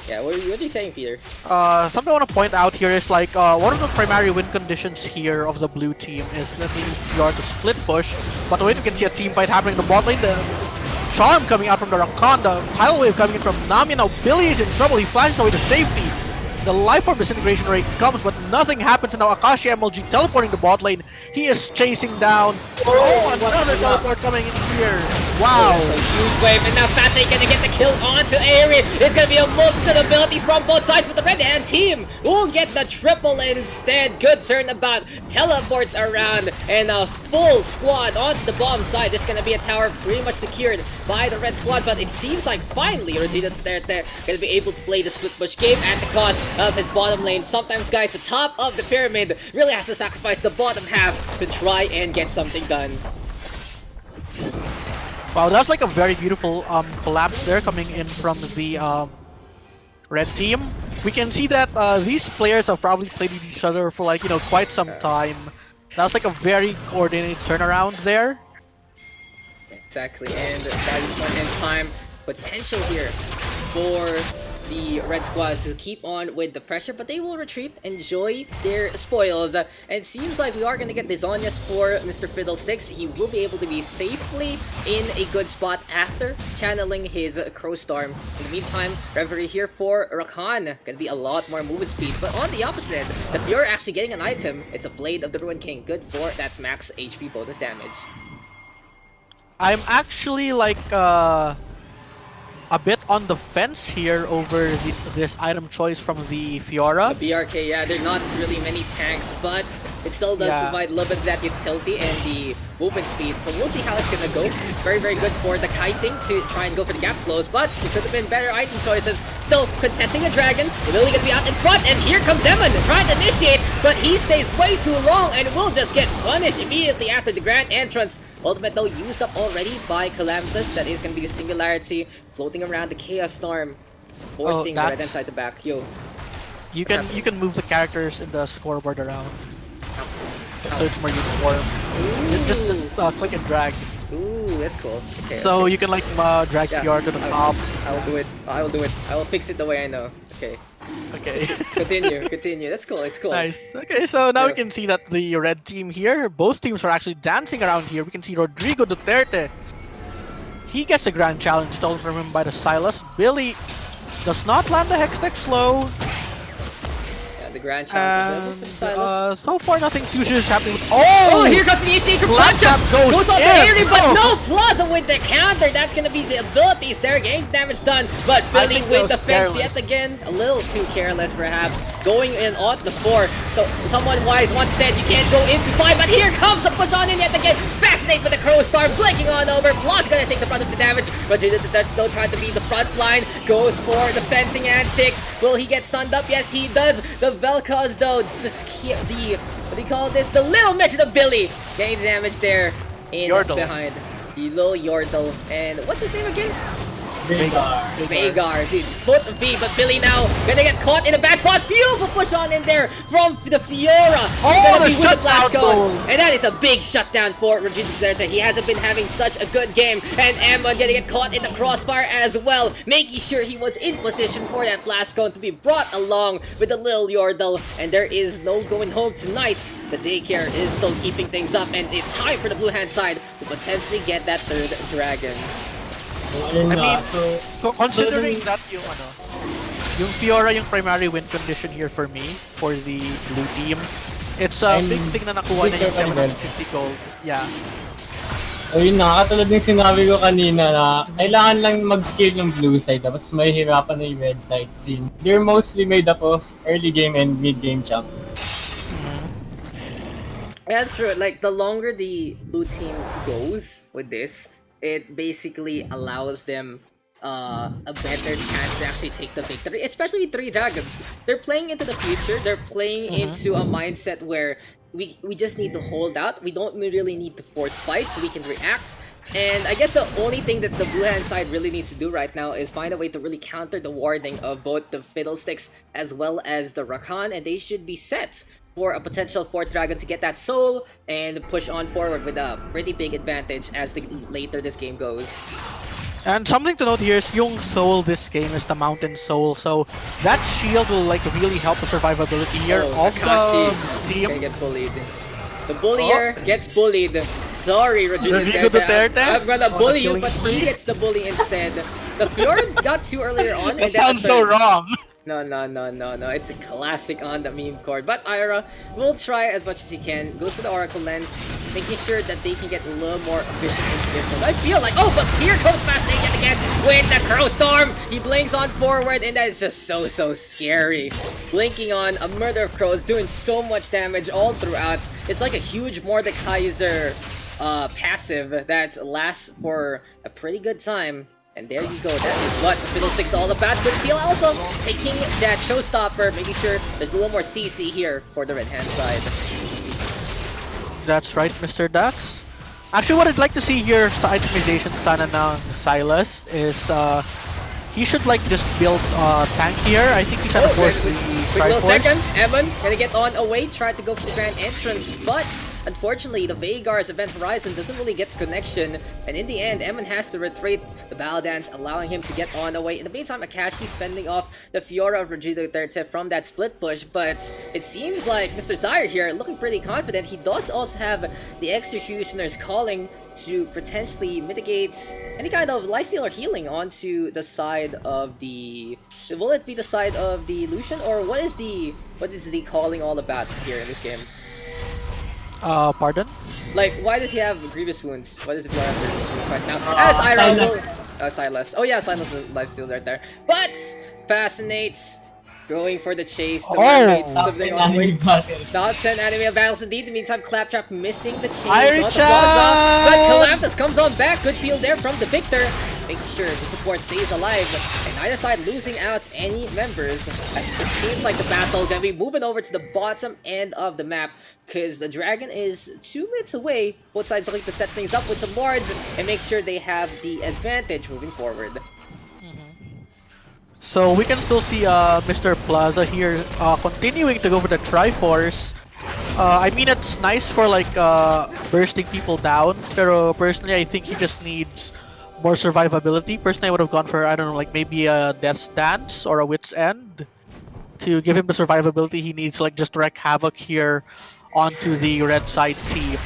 Yeah, what are you saying, Peter? Something I want to point out here is one of the primary win conditions here of the blue team is letting Fiora to split push. But wait, you can see a team fight happening in the bot lane. The Charm coming out from the Rakan, the Tidal Wave coming in from Nami. Now Billy is in trouble. He flashes away to safety. The life form disintegration rate comes, but nothing happens. Now Akashi MLG teleporting to bot lane. He is chasing down. Oh, another teleport coming in here. Wow. Oh, a huge wave, and now Fascinate gonna get the kill onto Aerith. It's gonna be a multitude of abilities from both sides, but the red hand team will get the triple instead. Good turnabout, teleports around, and a full squad onto the bottom side. This is gonna be a tower pretty much secured by the red squad, but it seems like finally they're gonna be able to play the split push game at the cost of his bottom lane. Sometimes, guys, the top of the pyramid really has to sacrifice the bottom half to try and get something done. Wow, that's a very beautiful collapse there coming in from the red team. We can see that these players have probably played with each other for quite some time. That's a very coordinated turnaround there. Exactly, and that is one in time potential here for the red squads to keep on with the pressure, but they will retreat, enjoy their spoils, and it seems like we are going to get the Zonias for Mr. Fiddlesticks. He will be able to be safely in a good spot after channeling his Crow Storm. In the meantime, Reverie here for Rakan. Gonna be a lot more movement speed, but on the opposite end, the Fiora actually getting an item. It's a Blade of the Ruined King, good for that max HP bonus damage. I'm actually a bit on the fence here over this item choice from the Fiora. The BRK, yeah, they're not really many tanks, but it still does provide a little bit of that utility and the movement speed. So we'll see how it's gonna go. Very good for the kiting to try and go for the gap close, but it could have been better item choices. Still contesting the dragon, really gonna be out in front, and here comes Emin trying to initiate, but he stays way too long and will just get punished immediately after the grand entrance. Ultimate though used up already by Calamitous. That is gonna be the singularity floating around the Chaos Storm, forcing the red hand side to back. Yo, you can move the characters in the scoreboard around, so it's more uniform. Just click and drag. Ooh, that's cool. Okay, So okay. you can like drag Yeah, Fiora to the top. I will do it. I will do it. I will fix it the way I know. Okay. Okay. Continue, continue. That's cool. It's cool. Nice. Okay, so now we Yeah. can see that the red team here, both teams are actually dancing around here. We can see Rodrigo Duterte. He gets a grand challenge stolen from him by the Silas. Billy does not land the Hextech slow. Yeah, the grand challenge available for And Silas. so far nothing huge is happening with Oh, here comes the initiate from Claptrap Claptrap! Goes on the in. area, but Oh. no Plaza with the counter! That's gonna be the abilities there, getting damage done. But Billy think that with was the fence careless. yet again, a little too careless perhaps. Going in on the 4. So someone wise once said you can't go into 5, but here comes the push on in yet again. Fascinate with the Crow Star, blinking on over. Plaza gonna take the front of the damage, but don't try to be the front line. Goes for the fencing at 6. Will he get stunned up? Yes, he does. The Vel'Koz though, just keep the what do you call this? The little midget of Billy getting the damage there in Yordle. behind. The little Yordle. And what's his name again? Veigar. Veigar, dude, it's supposed to be, but Billy now gonna get caught in a bad spot. Beautiful push on in there from the Fiora. Oh, Gonna the be with shutdown blast cone. goal. And that is a big shutdown for Rodrigo Duterte. He hasn't been having such a good game. And Emma gonna get caught in the crossfire as well, making sure he was in position for that blast cone to be brought along with the little Yordle. And there is no going home tonight. The daycare is still keeping things up, and it's time for the blue hand side to potentially get that third dragon. So, ayun I nga. mean, So, considering that yung Fiora yung primary win condition here for me, for the blue team, it's a And big thing na nakuha na yung Victor 750 gold. Yeah. so yun na, katulad ng sinabi ko kanina na kailangan lang mag-scale ng blue side tapos may hirapan na yung red side since they're mostly made up of early game and mid game champs. That's true. Like, the longer the blue team goes with this, it basically allows them a better chance to actually take the victory, especially with 3 dragons. They're playing into the future. They're playing into a mindset where we just need to hold out. We don't really need to force fights. We can react. And I guess the only thing that the blue hand side really needs to do right now is find a way to really counter the warding of both the Fiddlesticks as well as the Rakan, and they should be set for a potential 4th dragon to get that soul and push on forward with a pretty big advantage as the later this game goes. And something to note here is yung soul this game is the mountain soul, so that shield will like really help the survivability here of Kakashi the team. gonna get bullied. The bullier gets bullied. Sorry, Rodrigo Rodrigo Duterte. Duterte? I'm gonna On the bully you, killing but spree? he gets the bully instead. The Fjord got 2 earlier on. That and then sounds the so third. wrong. No. It's a classic on the Memecord. But Ira will try as much as he can. Goes for the Oracle Lens, making sure that they can get a little more efficient into this one. I feel like, oh, but here comes Fascinate yet again with the Crow Storm. He blinks on forward, and that is just so scary. Blinking on a murder of crows, doing so much damage all throughout. It's like a huge Mordekaiser passive that lasts for a pretty good time. And there you go, that is what the Fiddlesticks all about. But still also taking that showstopper, making sure there's a little more CC here for the red hand side. That's right, Mr. Daks. Actually, what I'd like to see here sa itemization sana ng Silas is he should like just build tank here. I think he's trying to force the Quick little Triforce. second, Evan gonna get on away, tried to go for the grand entrance, but unfortunately the Veigar's Event Horizon doesn't really get the connection, and in the end, Evan has to retreat the Battle Dance, allowing him to get on away. In the meantime, Akashi fending off the Fiora of Rodrigo Duterte from that split push, but it seems like Mr. Zaire here looking pretty confident. He does also have the Executioner's Calling to potentially mitigate any kind of lifesteal or healing onto the side of the... Will it be the side of the Lucian, or what is the calling all about here in this game? Pardon? Like, why does he have grievous wounds? Why does the player have grievous wounds right now? As Ira will... Silas. Oh yeah, Silas is lifesteal right there. But Fascinates going for the chase. The mermaids Top slipping 10 on anime way. battle. Top 10 anime battles indeed. In the meantime, Claptrap missing the chains Iron on the Plaza. But Chan! Calamthus comes on back. Good peel there from the Victor, making sure the support stays alive. And neither side losing out any members, as it seems like the battle gonna be moving over to the bottom end of the map, because the dragon is 2 minutes away. Both sides looking to set things up with some wards and make sure they have the advantage moving forward. So we can still see Mr. Plaza here continuing to go for the Triforce. I mean, it's nice for like bursting people down, pero personally, I think he just needs more survivability. Personally, I would have gone for, I don't know, like maybe a Death's Dance or a Wit's End to give him the survivability he needs, like just wreak havoc here onto the red side team.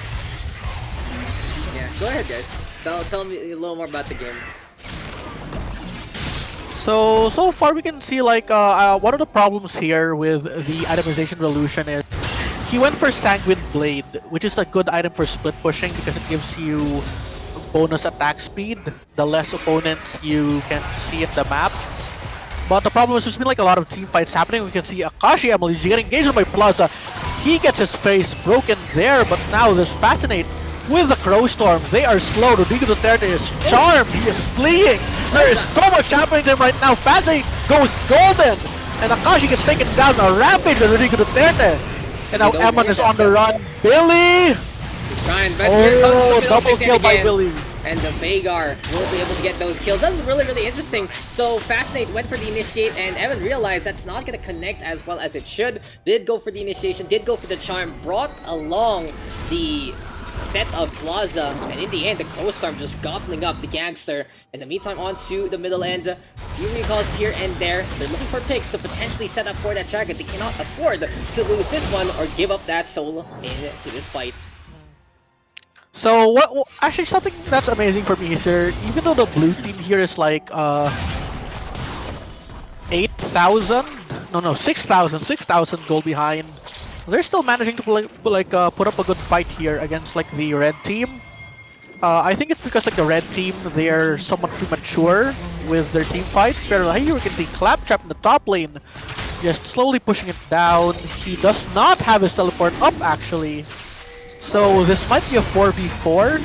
Yeah, go ahead, guys. Tell me a little more about the game. So far we can see like one of the problems here with the itemization revolution is he went for Sanguine Blade, which is a good item for split pushing because it gives you bonus attack speed the less opponents you can see in the map. But the problem is there's been like a lot of team fights happening. We can see Akashi Emily getting engaged by Plaza. He gets his face broken there, but now there's Fascinate with the Crow Storm. They are slow. Rodrigo Duterte is charmed. He is fleeing. There is so much happening to him right now. Fascinate goes golden. And Akashi gets taken down. A rampage with Rodrigo Duterte. And now Eman is on the run. Billy! He's trying, but here comes the double kill by Billy. And the Veigar will be able to get those kills. That was really, really interesting. So Fascinate went for the initiate, and Evan realized that's not going to connect as well as it should. Did go for the initiation, did go for the charm, brought along the set of Plaza, and in the end, the Crow Storm just gobbling up the Gangster. In the meantime, on to the middle end. Few recalls here and there. They're looking for picks to potentially set up for that dragon. They cannot afford to lose this one or give up that soul into this fight. So what actually something that's amazing for me is here, even though the blue team here is like 8,000, no 6,000 gold behind, they're still managing to put up a good fight here against like the red team. I think it's because like the red team, they're somewhat too mature with their team fight. Pero here we can see Claptrap in the top lane, just slowly pushing it down. He does not have his teleport up actually. So this might be a 4v4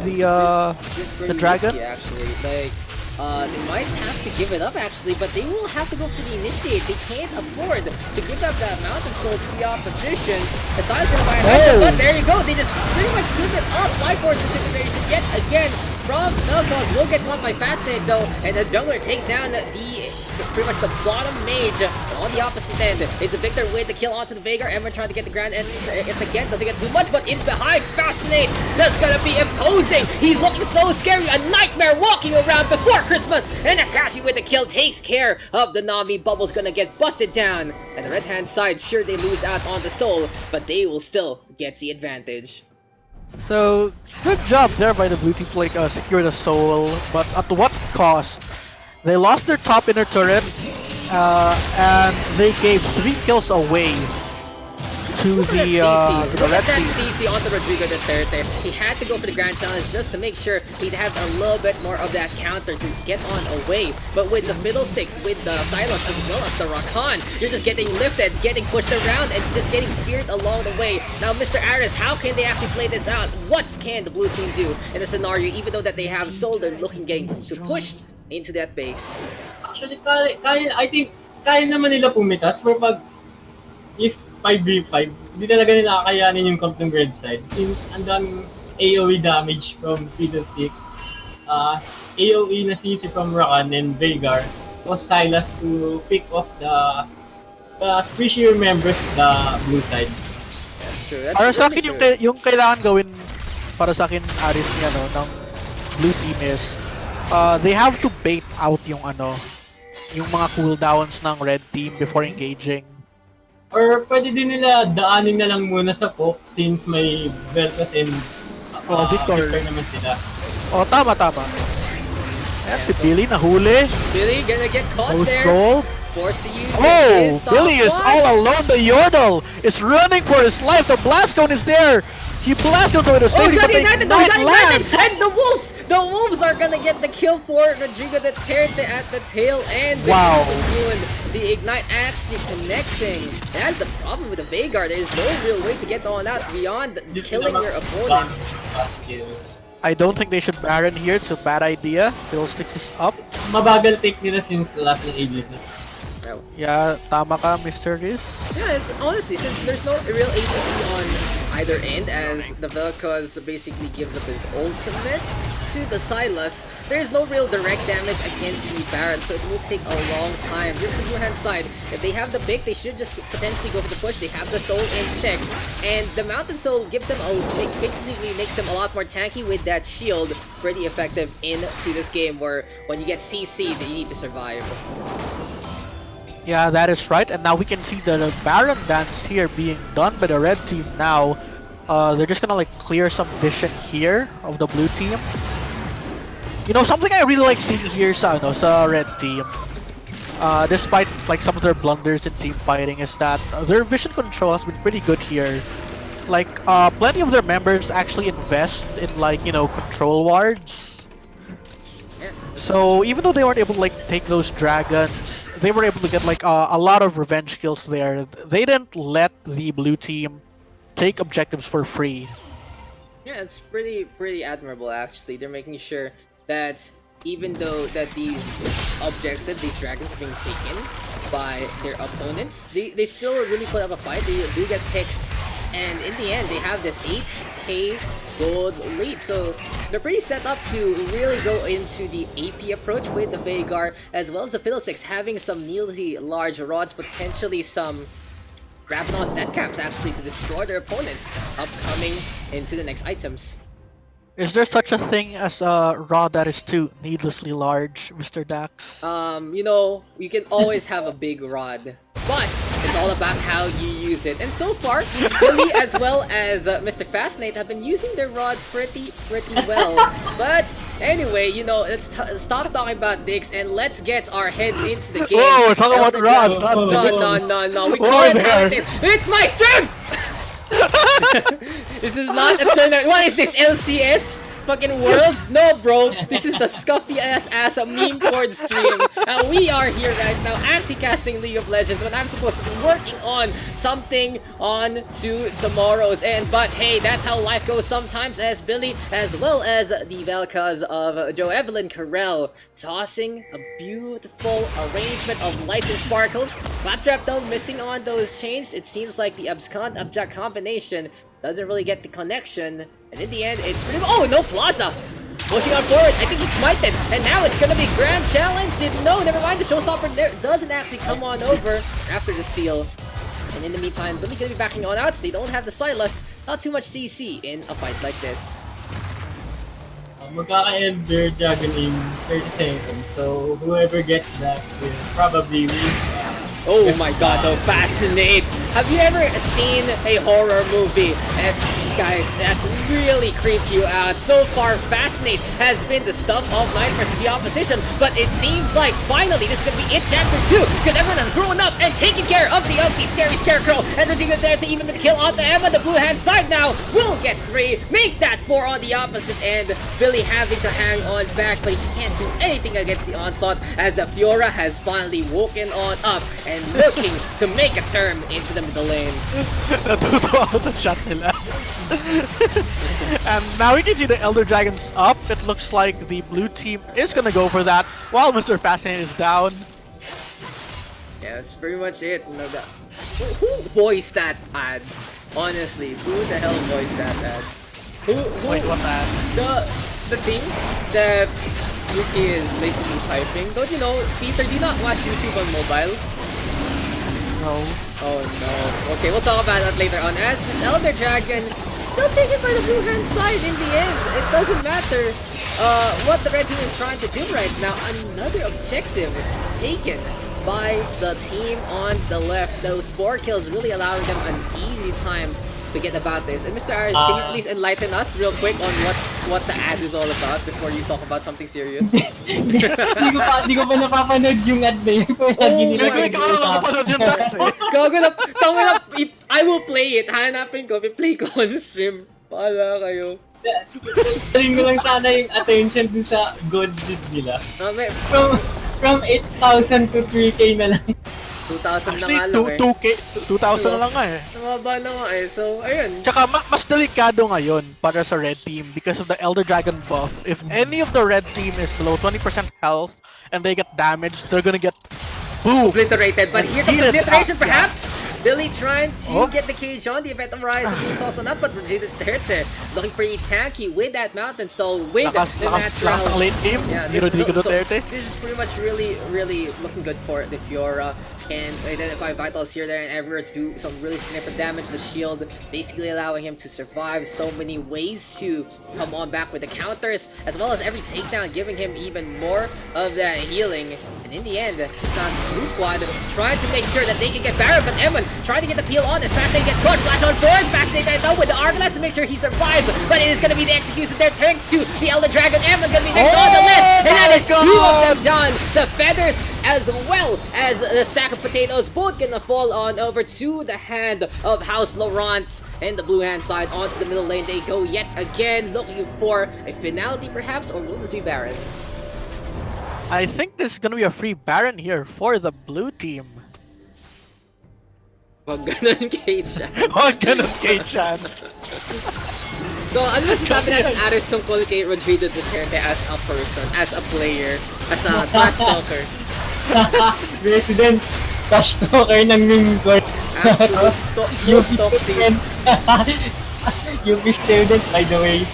in the dragon. Risky, actually, like they might have to give it up actually, but they will have to go for the initiate. They can't afford to give up that mountain soul to the opposition. Aside from but there you go. They just pretty much give it up. Life Force disintegration yet again from Memecord will get caught by Fascinate. So and the jungler takes down pretty much the bottom mage on the opposite end. It's a Victor with the kill onto the Veigar. Emma trying to get the ground and it again doesn't get too much, but in behind Fascinate, that's gonna be imposing. He's looking so scary, a nightmare walking around before Christmas, and Akashi with the kill takes care of the Nami. Bubble's gonna get busted down, and the red hand side, sure they lose out on the soul, but they will still get the advantage. So good job there by the blue team to like secure the soul, but at what cost? They lost their top inner turret, and they gave 3 kills away to the red that team. CC onto Rodrigo Duterte. He had to go for the grand challenge just to make sure he'd have a little bit more of that counter to get on away. But with the Fiddlesticks, with the Silos, as well as the Rakan, you're just getting lifted, getting pushed around, and just getting feared along the way. Now, Mr. Aris, how can they actually play this out? What can the blue team do in a scenario, even though that they have Soul, they're getting to push into that base? Actually, I think kaya naman nila pumitas, pero if 5v5, hindi talaga nila kakayanin yung comp ng red side since ang daming AoE damage from Fiddlesticks, AoE na CC from Rakan and Veigar, was Silas to pick off the squishier members of the blue side. That's true. That's Para sa akin, true. yung kailangan gawin para sa akin, Aris, ng blue team is they have to bait out yung mga cooldowns ng red team before engaging. Or pwede din nila daanin na lang muna sa poke since may Veltas and Victor naman sila. Tama. Ayan, si Billy nahuli. Billy gonna get caught there. Gold. Forced to use Oh, Billy is all alone. The Yordle is running for his life. The Blast Cone is there. He blast goes over to safety, but they not land. And the Wolves are gonna get the kill for Rodrigo Duterte at the tail end. Wow. The Ignite actually connecting. That's the problem with the Veigar. There is no real way to get on out beyond killing your opponents. I don't think they should Baron here. It's a bad idea. Fiddlesticks is up. Mabagal take nila since last ng Aegis. Oh. Yeah, tama ka, Mr. Riz. Yeah, it's honestly, since there's no real agency on either end, as the Vel'Koz basically gives up his ultimates to the Sylas, there's no real direct damage against the Baron, so it will take a long time. Here's the Blue Hand side. If they have the pick, they should just potentially go for the push. They have the Soul in check, and the Mountain Soul gives them basically makes them a lot more tanky with that shield. Pretty effective into this game, where when you get CC'd, you need to survive. Yeah, that is right. And now we can see the Baron dance here being done by the red team now. They're just gonna like clear some vision here of the blue team. You know, something I really like seeing here sa red team, despite like some of their blunders in team fighting, is that their vision control has been pretty good here. Like, plenty of their members actually invest in like, you know, control wards. So even though they weren't able to like take those dragons, they were able to get like a lot of revenge kills there. They didn't let the blue team take objectives for free. Yeah, it's pretty admirable actually. They're making sure that even though that these objectives, these dragons are being taken by their opponents, they still really put up a fight. They do get picks, and in the end, they have this 8k gold lead. So they're pretty set up to really go into the AP approach with the Veigar, as well as the Fiddlesticks having some nearly large rods, potentially some Rabadon's net caps actually to destroy their opponents upcoming into the next items. Is there such a thing as a rod that is too needlessly large, Mr. Daks? You know, you can always have a big rod, but it's all about how you use it. And so far, Billy as well as Mr. Fascinate have been using their rods pretty well. But anyway, you know, let's stop talking about dicks and let's get our heads into the game. Whoa, we're talking about rods, not No. We call it how it is. It's my stream! This is not a tournament. What is this, LCS? Fucking Worlds? No, bro. This is the scuffy ass Memecord stream. And we are here right now actually casting League of Legends when I'm supposed to be working on something on to tomorrow's end. But hey, that's how life goes sometimes, as Billy as well as the Vel'Koz of Joe Evelyn Carell tossing a beautiful arrangement of lights and sparkles. Claptrap though missing on those chains. It seems like the Abscond Abjack combination doesn't really get the connection, and in the end, it's pretty. Oh no, Plaza! Pushing on forward, I think he's smited, and now it's gonna be Grand Challenge. No, never mind, the showstopper there doesn't actually come on over after the steal. And in the meantime, Billy gonna be backing on outs. They don't have the Sylas, not too much CC in a fight like this. Magkaka-end their dragon in 30 seconds, so whoever gets that will probably win. Oh my god, though, Fascinate! Have you ever seen a horror movie? And guys, that's really creeped you out. So far, Fascinate has been the stuff of nightmares to the opposition, but it seems like finally this is gonna be it, Chapter 2, because everyone has grown up and taken care of the ugly, scary Scarecrow, and Rodrigo there to even the kill on the Emma. The blue hand side now will get 3, make that 4 on the opposite end. Billy having to hang on back, but he can't do anything against the onslaught, as the Fiora has finally woken on up and looking to make a turn into the middle lane. Natutuwa ako sa chat nila. And now we can see the Elder Dragons up. It looks like the blue team is gonna go for that, while Mr. Fascinate is down. Yeah, that's pretty much it. Who voiced that ad? Honestly, who the hell voiced that ad? Who Wait, what ad? The thing that Yuki is basically typing. Don't you know, Peter, do you not watch YouTube on mobile? No. Oh no. Okay, we'll talk about that later on. As this Elder Dragon still taken by the blue hand side in the end. It doesn't matter what the red team is trying to do right now. Another objective taken by the team on the left. Those 4 kills really allowing them an easy time to get about this. And Mr. Aris, can you please enlighten us real quick on what the ad is all about before you talk about something serious? Hindi ko pa napapanood yung ad na yun. Gago na, tama na, I will play it. Hanapin ko, play ko on stream. Paala kayo. Saling ko lang sana yung attention dun sa god deed nila. From 8,000 to 3K na lang. 2,000 na Actually, nga lang eh. 2K, 2,000 na lang nga eh. Tumaba na nga eh. So, ayun. Tsaka mas delikado ngayon para sa red team because of the Elder Dragon buff. If any of the red team is below 20% health and they get damaged, they're gonna get Boom! obliterated. But here comes Heated obliteration, up, yeah. perhaps. Billy trying to Oh. get the cage on the event of Rise. It's also not, but Vegeta Terce looking pretty tanky with that Mountain Stone, with the Lakas ang natural. late game. Yeah, Ni Rodrigo Duterte. this is pretty much really looking good for the Fiora. Can identify vitals here, there, and everywhere to do some really significant damage. The shield basically allowing him to survive so many ways to come on back with the counters, as well as every takedown giving him even more of that healing. And in the end, it's not Blue Squad trying to make sure that they can get Baron, but Evan trying to get the peel on as Fascinating gets caught. Flash on board, Fascinating right now with the Arbalest to make sure he survives, but it is going to be the execution there thanks to the Elder Dragon. Evan going to be next on the list, and that is 2 of them done. The feathers as well as the sack of potatoes both gonna fall on over to the hand of House Laurent, and the blue hand side onto the middle lane they go yet again, looking for a finality perhaps, or will this be Baron? I think this is gonna be a free Baron here for the blue team. Wag ganun, Kate. Huwag ganun, Kate-chan. So ano masasabi natin Aris tungkol kay Rodrigo Duterte as a person, as a player, as a trash talker? Resident trash talker ng Memecord. Most toxic. UP student, by the way.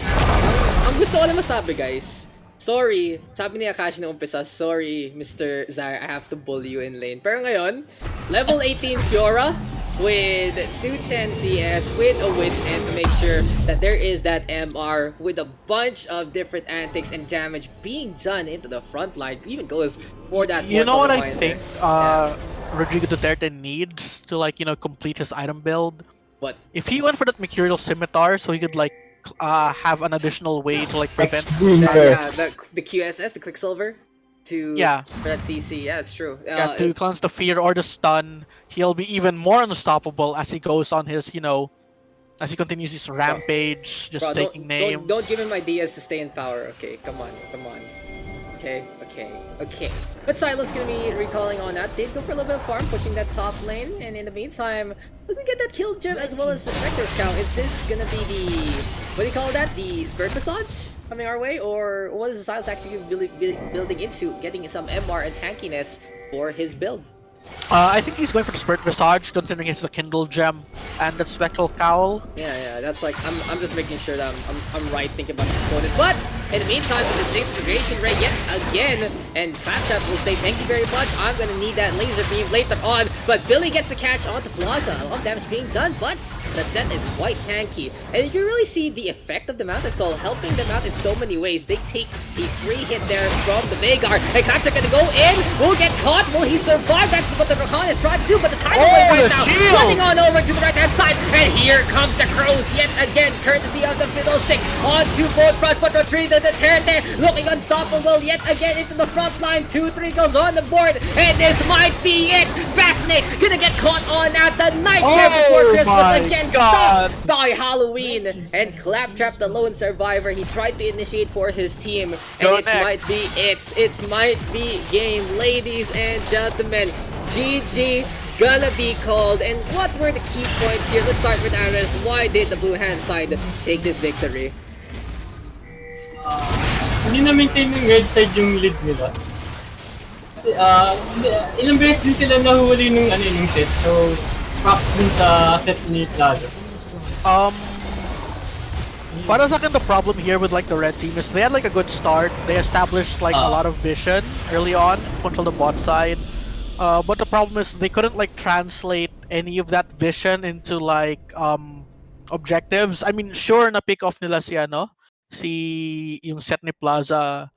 Ang gusto ko lang masabi, guys, sorry, sabi ni Akashi nung umpisa, sorry, Mr. Zara, I have to bully you in lane. Pero ngayon, level 18 Fiora with 210 CS, with a Wits End to make sure that there is that MR with a bunch of different antics and damage being done into the front line. Even goes for that. You know what I Mortal think Reminder. Rodrigo Duterte needs to, like, you know, complete his item build? What? If he went for that Mercurial Scimitar so he could, like, have an additional way to, like, prevent... Yeah, the QSS, the Quicksilver, to Yeah. for that CC. Yeah, it's true. Yeah, to cleanse the fear or the stun, he'll be even more unstoppable as he goes on his, you know, as he continues his rampage, just Bro, taking names. Don't give him ideas to stay in power. Okay, come on. Okay. But Silas gonna be recalling on that. Did go for a little bit of farm, pushing that top lane, and in the meantime, looking at that kill gem as well as the Spectre Scout. Is this gonna be the, what do you call that? The Spirit Massage coming our way, or what is the Silas actually building into, getting some MR and tankiness for his build? I think he's going for the Spirit Visage, considering it's the Kindle Gem and the Spectral Cowl. Yeah, that's like, I'm just making sure that I'm right thinking about the components. But in the meantime, with the same integration rate yet again, and Claptrap will say thank you very much. I'm gonna need that laser beam later on. But Billy gets the catch onto Plaza. A lot of damage being done, but the set is quite tanky. And you can really see the effect of the Mountain Soul helping them out in so many ways. They take a free hit there from the Veigar. And Claptrap gonna go in, will get caught, will he survive? That's what the Rakan is trying to do, but the time away right now, shield! running on over to the right-hand side, and here comes the Crows yet again, courtesy of the Fiddlesticks, onto both fronts, but Rodrigo Duterte looking unstoppable yet again into the front line. 2-3 goes on the board, and this might be it. Fascinate gonna get caught on at the nightmare before Christmas again, stopped by Halloween, and Claptrap, the lone survivor, he tried to initiate for his team, and Go it next. might be it. It might be game, ladies and gentlemen. GG gonna be called. And what were the key points here? Let's start with Aris. Why did the blue hand side take this victory? Hindi na-maintain ng red side yung lead nila. Kasi ilang beses din sila nahuli nung set. So, props din sa set ni Plaza. Para sa akin, the problem here with, like, the red team is they had, like, a good start. They established, like, a lot of vision early on, control the bot side. But the problem is they couldn't, like, translate any of that vision into, like, objectives. I mean, sure na pick off nila si yung set ni Plaza.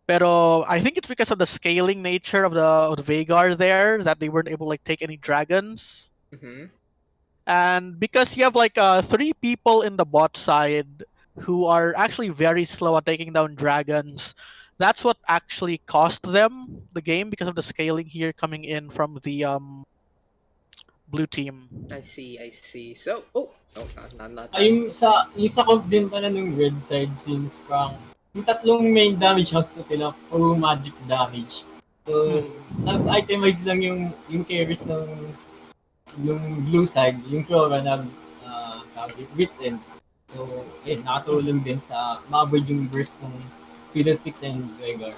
Pero I think it's because of the scaling nature of the Veigar there that they weren't able to, like, take any dragons. And because you have, like, 3 people in the bot side who are actually very slow at taking down dragons, that's what actually cost them the game, because of the scaling here coming in from the blue team. I see. So, not that. Yung sa comp din pala ng red side, since yung tatlong main damage output nila, puro magic damage. So, nag-itemize lang yung carries ng blue side, yung Flora Wits End. So, nakatulong din sa ma-avoid yung burst ng Fiddlesticks and Veigar.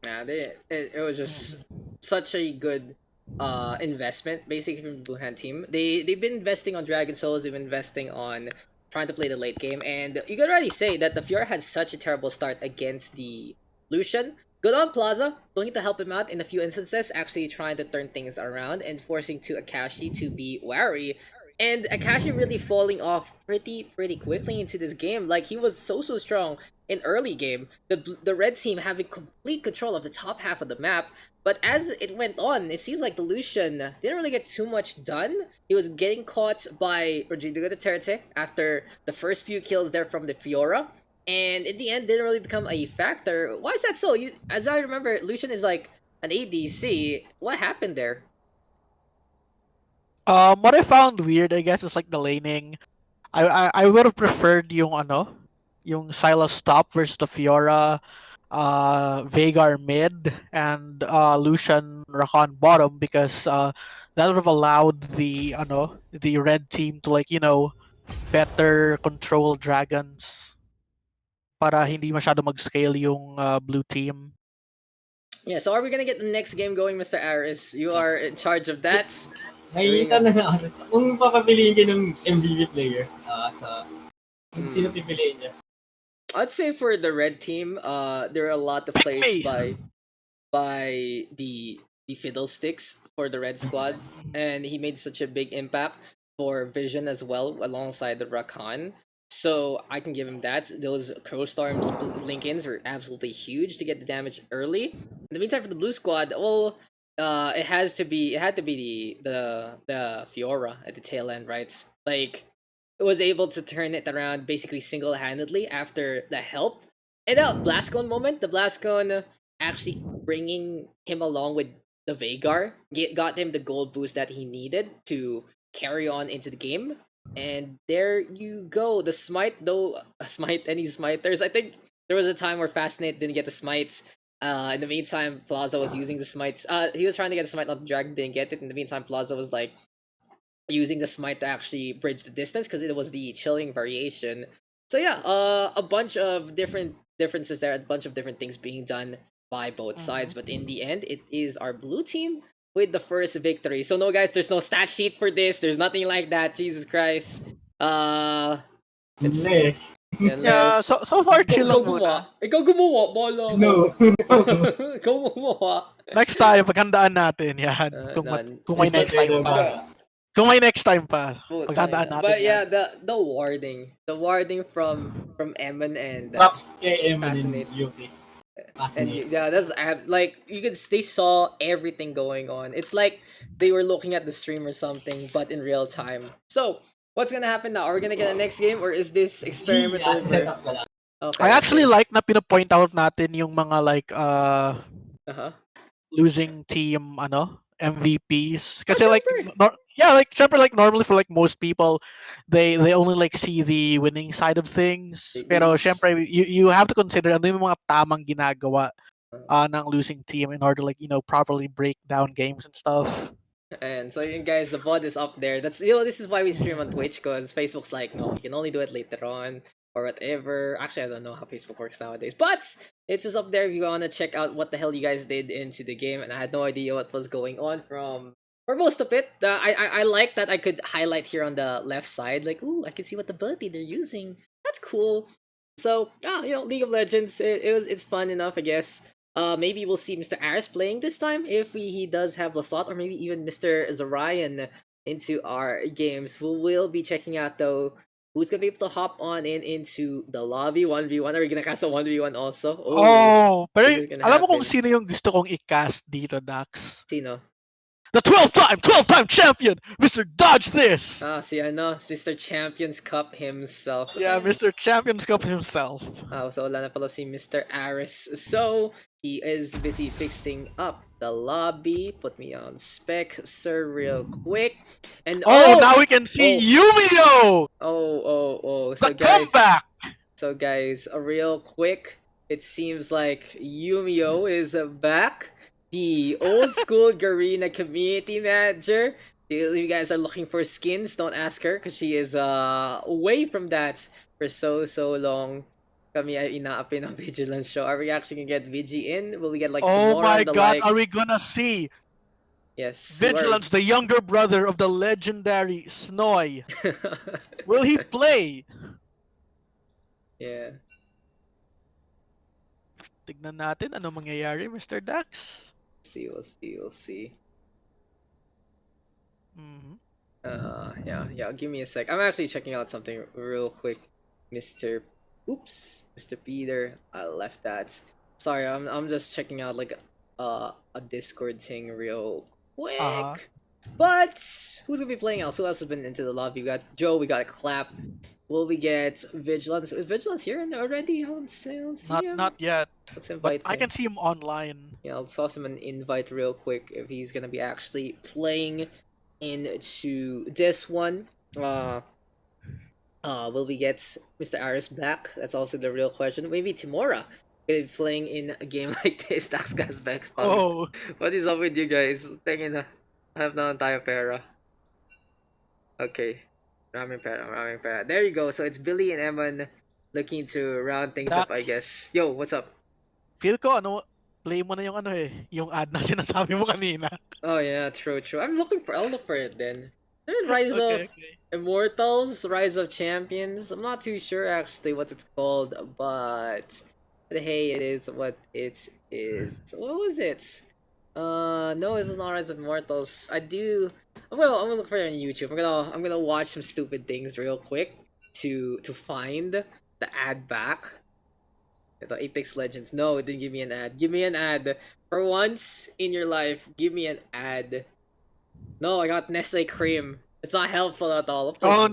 Yeah, it was just such a good investment basically from the Blue Hand team. They've been investing on Dragon Souls, they've been investing on trying to play the late game, and you can already say that the Fiora had such a terrible start against the Lucian. Good on Plaza, going to help him out in a few instances, actually trying to turn things around and forcing to Akashi to be wary. And Akashi really falling off pretty quickly into this game. Like, he was so strong in early game. The red team having complete control of the top half of the map, but as it went on, it seems like the Lucian didn't really get too much done. He was getting caught by Rodrigo Duterte after the first few kills there from the Fiora, and in the end didn't really become a factor. Why is that so? As I remember, Lucian is like an ADC. What happened there? What I found weird, I guess, is like the laning. I would have preferred yung Silas top versus the Fiora, Veigar mid, and Lucian Rakan bottom, because that would have allowed the red team to, like, better control dragons para hindi masyado mag-scale yung blue team. Yeah, so are we gonna get the next game going, Mr. Aris? You are in charge of that. May tanong na ako. Kung papapiliin kayo ng MVP players, sino pipiliin niya? I'd say for the red team, there are a lot of plays by the Fiddlesticks for the red squad, and he made such a big impact for Vision as well, alongside the Rakan. So I can give him that. Those Crow Storms link-ins were absolutely huge to get the damage early. In the meantime, for the blue squad, well, it had to be the Fiora at the tail end, right? Like, it was able to turn it around basically single-handedly after the help. And the Blastcone moment, the Blastcone actually bringing him along with the Veigar got him the gold boost that he needed to carry on into the game. And there you go. The smite, though, smite any smiters. I think there was a time where Fascinate didn't get the smites. In the meantime, Plaza was using the smites. He was trying to get the smite, not the dragon didn't get it. In the meantime, Plaza was like using the smite to actually bridge the distance because it was the chilling variation. So yeah, a bunch of different differences there, a bunch of different things being done by both sides. But in the end, it is our blue team with the first victory. So no, guys, there's no stat sheet for this. There's nothing like that. Jesus Christ. It's Unless. Yeah, so far chill lang muna. Ikaw gumawa, bala mo. No. Ikaw gumawa. Next time, paghandaan natin yan. Kung may next time pa. Kung may next time pa, paghandaan natin. But yeah, the warding from Emin and Props kay Emin Fascinate. and Yuki. And yeah, that's like they saw everything going on. It's like they were looking at the stream or something, but in real time. So what's gonna happen now? Are we gonna get a next game, or is this experiment over? Okay, I actually like na pinapoint out natin yung mga like losing team MVPs kasi like syempre like normally for like most people they only like see the winning side of things, pero syempre you have to consider ano yung mga tamang ginagawa ng losing team in order to like properly break down games and stuff. And so you guys, the VOD is up there. That's this is why we stream on Twitch, because Facebook's like, no, you can only do it later on or whatever. Actually, I don't know how Facebook works nowadays, but it's just up there if you wanna check out what the hell you guys did into the game. And I had no idea what was going on for most of it. I like that I could highlight here on the left side, like, ooh, I can see what ability they're using. That's cool. So League of Legends, it's fun enough, I guess. Maybe we'll see Mr. Aris playing this time if he does have the slot, or maybe even Mr. Zoraion into our games. We will be checking out though who's gonna be able to hop on into the lobby 1v1. Are we gonna cast a 1v1 also? Pero alam mo kung sino yung gusto kong i-cast dito, Daks? Sino? The 12-time champion, Mr. Dodge This! Si Mr. Champions Cup himself. Yeah, Mr. Champions Cup himself. So wala na pala si Mr. Aris. So, he is busy fixing up the lobby. Put me on spec, sir, real quick. And now we can see Yumio! So the comeback! So guys, real quick, it seems like Yumio is back. The old school Garena community manager. If you guys are looking for skins, don't ask her because she is away from that for so long. Kami ay inaapi ng Vigilance show. Are we actually gonna get Vigi in? Will we get like some more on the God, like? are we gonna see Yes. Vigilance, the younger brother of the legendary Snoy. Will he play? Yeah. Tignan natin ano mangyayari, Mr. Dax. See, we'll see, we'll see. Mhm. Yeah. Give me a sec. I'm actually checking out something real quick, Mr. Oops, Mr. Peter. I left that. Sorry, I'm just checking out like a Discord thing real quick. Uh-huh. But who's gonna be playing else? Who else has been into the lobby? We got Joe. We got Clap. Will we get Vigilance? Is Vigilance here already? I don't see him. Not yet. Let's But invite I him. can see him online. Yeah, I'll toss him an invite real quick if he's gonna be actually playing into this one. Will we get Mr. Aris back? That's also the real question. Maybe Timora will be playing in a game like this. Daks guys back. Oh, What is up with you guys? Tingin na. Hanap na lang tayo pera. Okay. Maraming pera. There you go. So it's Billy and Evan looking to round things up, I Daks. guess. Yo, what's up? feel ko ano, play mo na yung ano yung ad na sinasabi mo kanina. Oh yeah, true. I'll look for it then. There's Rise of Okay. Immortals, Rise of Champions. I'm not too sure actually what it's called, but hey, it is what it is. What was it? No, it's not Rise of Immortals. I'm gonna look for it on YouTube. I'm gonna watch some stupid things real quick to find the ad back. Ito, Apex Legends. No, it didn't give me an ad. Give me an ad. For once in your life, give me an ad. No, I got Nestle Cream. It's not helpful at all. Oh I'll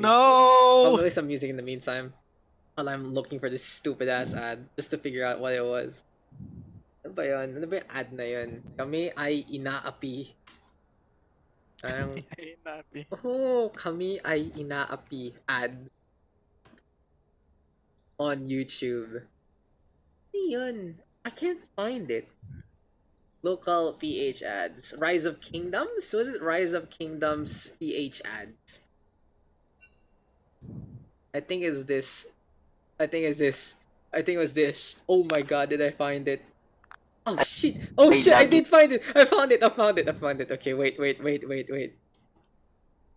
no! play some music in the meantime. While I'm looking for this stupid ass ad. Just to figure out what it was. Ano ba yun? Ano ba yung ad na yun? Kami ay inaapi. Parang, Ay, napi. oh, kami ay inaapi. Ad. On YouTube. Ano yun? I can't find it. Local PH ads. Rise of Kingdoms? Was it Rise of Kingdoms PH ads? I think it's this. I think it was this. Oh my god, did I find it? Oh shit! Oh shit! I did find it! I found it! Okay, wait.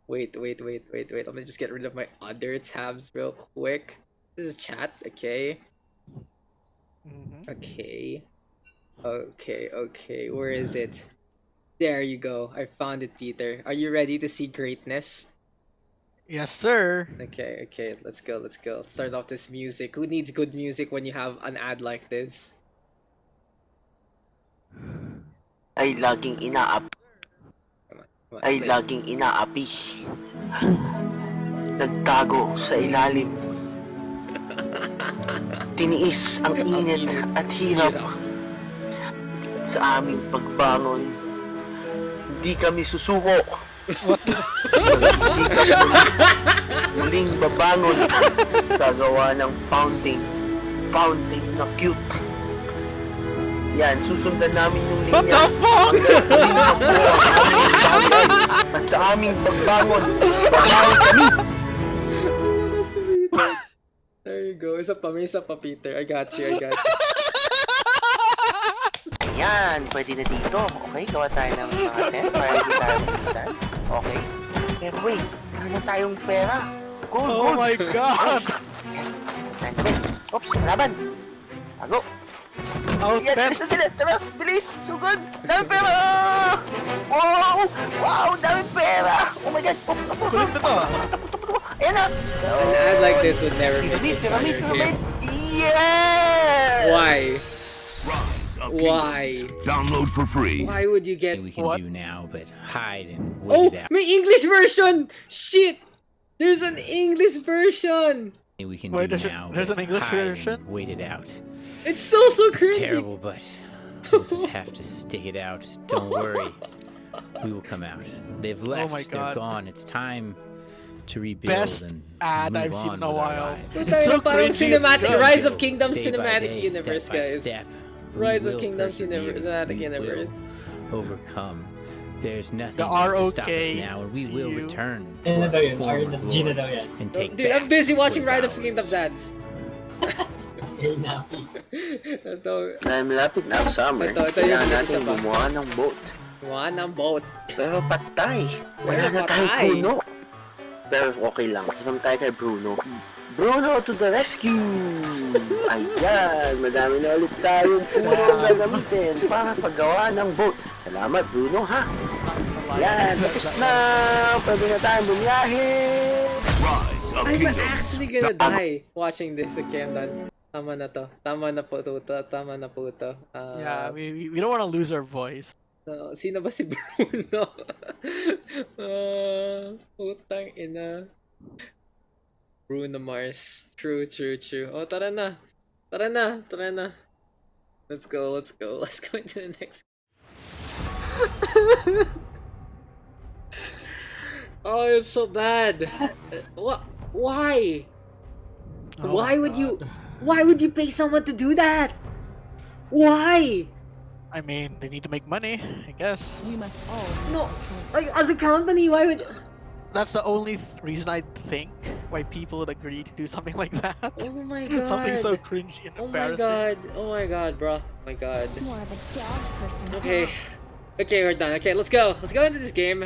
Let me just get rid of my other tabs real quick. This is chat, okay? Mhm. Okay. Where is it? There you go. I found it, Peter. Are you ready to see greatness? Yes, sir. Okay. Let's go. Let's start off this music. Who needs good music when you have an ad like this? Ay laging inaapi. Come on, Ay play. laging inaapi. Nagtago sa ilalim. Tiniis ang init at hirap. At sa aming pagbangon, hindi kami susuko. Magsisikap muling babangon. Gagawa ng fountain na cute. Yan, susundan namin yung What linya. the fuck? At sa aming pagbangon, babangon kami. There you go. Isa pa, Peter. I got you. Ayan, pwede na dito. Okay, gawa tayo ng mga test para hindi tayo makitan. Okay. Pero wait, wala tayong pera. Gold, Oh gold. my god! Nandun. Oops, laban. Tago. Yan, Outfit! bilis na sila. Tara, bilis. Sugod. Dami pera. Wow, dami pera. Oh my god. Kulit na to. Ayan na. An ad like this would never make me try Pyramid, your pyramid. game. Yes. Why? Rise of Why? Kingdoms. Download for free. Why would you get? we can What? do now, but hide and Oh, wait it out. my English version. Shit. There's an English version. We can Wait, do there's now, an but English hide version? and wait it out. It's so It's cringy. terrible, but we'll just have to stick it out. Don't worry, we will come out. They've left. my They're God. gone. It's time to rebuild Best and ad move I've seen on in a with our while. lives. We're talking So about parang cringy, cinematic it's good. Rise of Kingdoms Day by cinematic day, universe, step by guys. step, we Rise of will Kingdoms persevere. cinematic We universe. will overcome. There's nothing The to stop us ROK now, and we will CU. return Ano to daw our yun? former G na glory daw yan. and take Dude, I'm back busy watching what Rise is of ours. Kingdoms ads. Ay, napi. Ito. Dahil malapit na ang summer, Ito yung kailangan isa natin pa. gumawa ng boat. One ng boat. Pero patay. Wala Pero na tayong patay. Bruno. Pero okay lang. Hiram tayo kay Bruno. Bruno to the rescue! Ayan, madami na ulit tayong punong gagamitin para paggawa ng boat. Salamat, Bruno, ha? Yan, tapos na! Pwede na tayong bumiyahe! Rise of I'm kingdoms. actually gonna die watching this. Okay, I'm done. Tama na to. Tama na po to. Tama na po to. Yeah, we don't want to lose our voice. Sino ba si Bruno? Putang ina. Bruno Mars. True. Oh, tara na. Let's go. Let's go into the next. Oh, it's so bad. What? Why? Oh Why my would you? God. Why would you pay someone to do that? Why? I mean, they need to make money, I guess. We must all make No, a choice. like as a company, why would? That's the only reason I think why people would agree to do something like that. Oh my god. Something so cringy and Oh my embarrassing. god. Oh my god, bro. Oh my god. More of a dog person. Okay. Okay, we're done. Okay, let's go. Let's go into this game.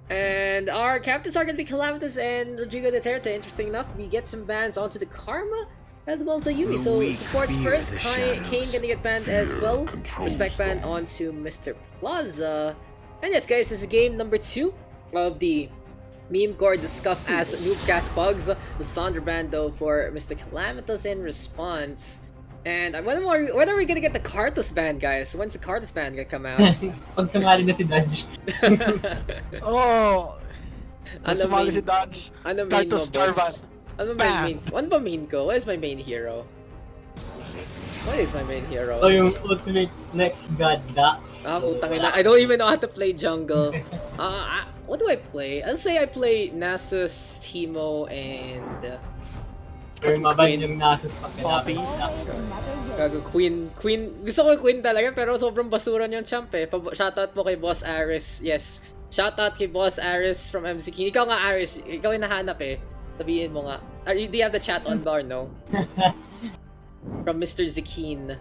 And our captains are gonna be Calamitous and Rodrigo Duterte. Interesting enough, we get some bans onto the Karma as well as the Yumi. The So weak supports fear first, the Kane shadows. gonna get banned as Fear well. controls Respect ban them. onto Mr. Plaza. And yes, guys, this is game number 2 of the Memecord, the Scuff Ass Noobcast Pugs. The Sandra ban though for Mr. Calamitous in response. And when are we gonna get the Cartus ban, guys? When's the Cartus ban gonna come out? Pag sumali na si Dodge. Oh! Ano Sumali main- si Dodge. Ano main mo, Titus Jarvan. boss? Ano ba main ko? What is my main hero? What is my main hero? O yung ultimate next god, Daks. Putang ina. I don't even know how to play jungle. What do I play? I'll say I play Nasus, Teemo, and Pero Queen. mabait yung Nasus pag Coffee. kailangan ng Daks. Always another way. Gago Queen. Gusto ko yung Queen talaga pero sobrang basuran yung champ eh. Shoutout po kay Boss Aris. Yes. Shoutout kay Boss Aris from MC King. Ikaw nga Aris, ikaw yung nahanap eh. Sabihin mo nga. Do you have the chat on bar, no? From Mr. Zakeen.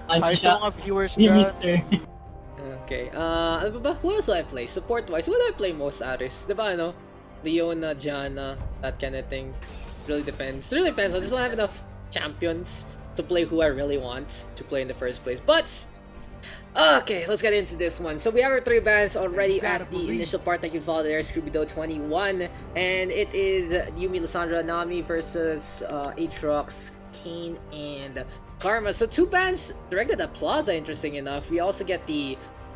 Hi Anti sa mga viewers ni dyan. Mister. Okay. Ano ba? Who else do I play? Support-wise, who do I play most, Aris? Diba, ano? Leona, Janna, that kind of thing. Really depends. It really depends. I just don't have enough champions to play who I really want to play in the first place. But, okay, let's get into this one. So we have our 3 bans already at the initial part that you follow there, Scooby-Doo 21. And it is Yumi, Lissandra, Nami versus Aatrox, Kane, and Karma. So 2 bans directed at Plaza, interesting enough. We also get the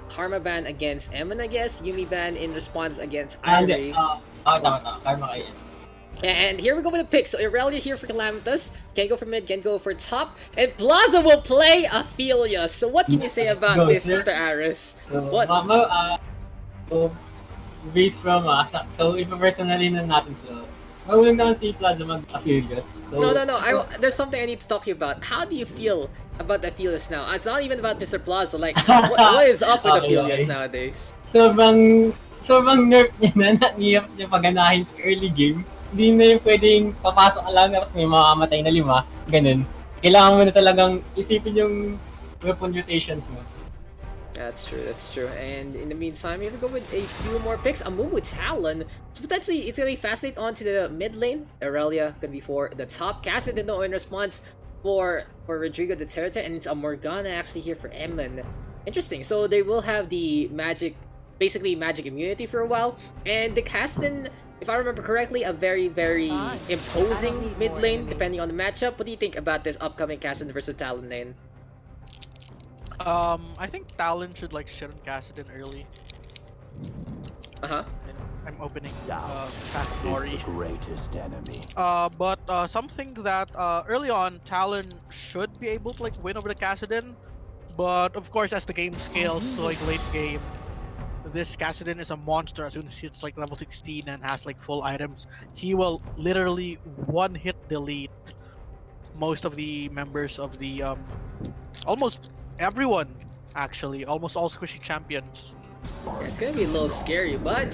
Karma ban against Emin, I guess. Yumi ban in response against Hindi. Irie. Tama. Karma kayo. And here we go with the picks. So Irelia here for Calamitous. Can go for mid, can go for top. And Plaza will play Ophelia. So what can you say about Go, this, sir. Mr. Aris? So, What? so, based from so ipa-personally na natin so, mahulang naman si Plaza mag-Affiliates. So, No. There's something I need to talk to you about. How do you feel about the Aphelios now? It's not even about Mr. Plaza. Like, what is up with Okay, Aphelios okay. nowadays? sobrang nerf niya na nahihirap niya paganahin sa early game. Hindi na yung pwedeng papasok ka lang tapos may makamatay na 5, ganun. Kailangan mo na talagang isipin yung weapon mutations mo. That's true. And in the meantime, here we go with a few more picks. Amumu Talon. So potentially, it's gonna be fascinate onto the mid lane. Aurelia gonna be for the top. Cassie did no in response for Rodrigo Duterte, and it's a Morgana actually here for Emin. Interesting. So they will have the magic, basically magic immunity for a while. And the Caston, if I remember correctly, a very, very imposing mid lane, depending on the matchup. What do you think about this upcoming Caston versus Talon lane? I think Talon should like shit on Kassadin early. Uh-huh. I'm opening Fast Glory. greatest enemy. But something that early on Talon should be able to like win over the Kassadin, but of course as the game scales to like late game, this Kassadin is a monster. As soon as it's like level 16 and has like full items, he will literally one-hit delete most of the members of the almost everyone actually, almost all squishy champions. Yeah, it's gonna be a little scary, but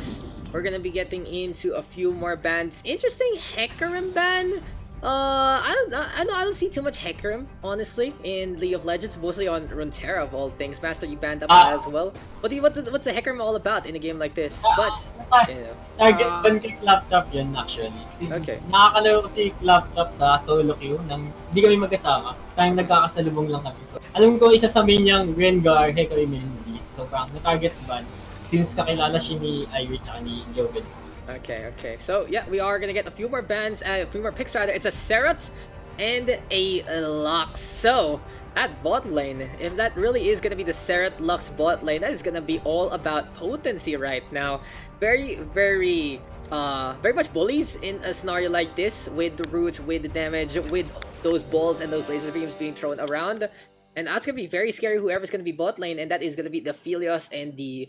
we're gonna be getting into a few more bans. Interesting Hecarim ban I don't see too much Hecarim, honestly, in League of Legends, mostly on Runeterra of all things. Master, you banned up Ah, as well. What's the Hecarim all about in a game like this? But, you know, target Uh, ban kay Claptrap yun actually. okay. Since nakakalaro ko si Claptrap sa solo queue nang hindi kami magkasama, tayong nagkakasalubong lang kami. So, alam ko isa sa main niyang Rengar, Hecarim, Mendy. So parang na-target ban since kakilala siya ni Irie tsaka ni Joven. Okay. So yeah, we are gonna get a few more bans, a few more picks rather. It's a Serrat and a Lux. So at bot lane, if that really is gonna be the Serrat Lux bot lane, that is gonna be all about potency right now. Very much bullies in a scenario like this with the roots, with the damage, with those balls and those laser beams being thrown around. And that's gonna be very scary, whoever's gonna be bot lane, and that is gonna be the Philios and the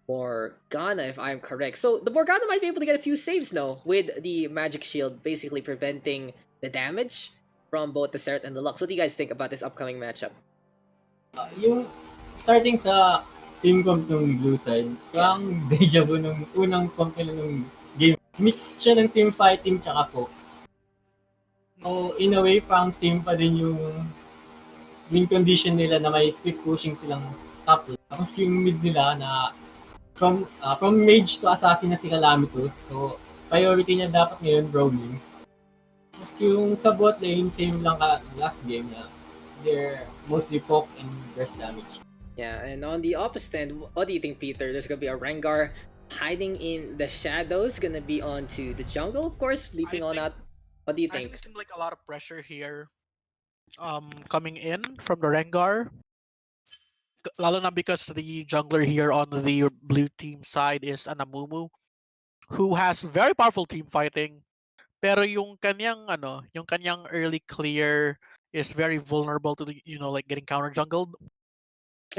Morgana, if I'm correct. So the Morgana might be able to get a few saves now with the magic shield, basically preventing the damage from both the Seret and the Lux. What do you guys think about this upcoming matchup? Yung starting sa team comp ng blue side, parang deja vu nung unang comp nila nung game. Mix siya ng team fighting tsaka po. So in a way, parang same pa din yung win condition nila na may split pushing silang top lane. Tapos yung mid nila na from mage to assassin na si Calamitus. So priority niya dapat ngayon brawling. Tapos yung sa bot lane, same lang ka last game na they're mostly poke and burst damage. Yeah, and on the opposite end, what do you think, Peter? There's gonna be a Rengar hiding in the shadows, gonna be onto the jungle, of course, leaping on think- out. What do you I think? think it seemed like a lot of pressure here coming in from the Rengar. Lalo na because the jungler here on the blue team side is Anamumu, who has very powerful team fighting. Pero yung kanyang early clear is very vulnerable to the, like getting counter jungled.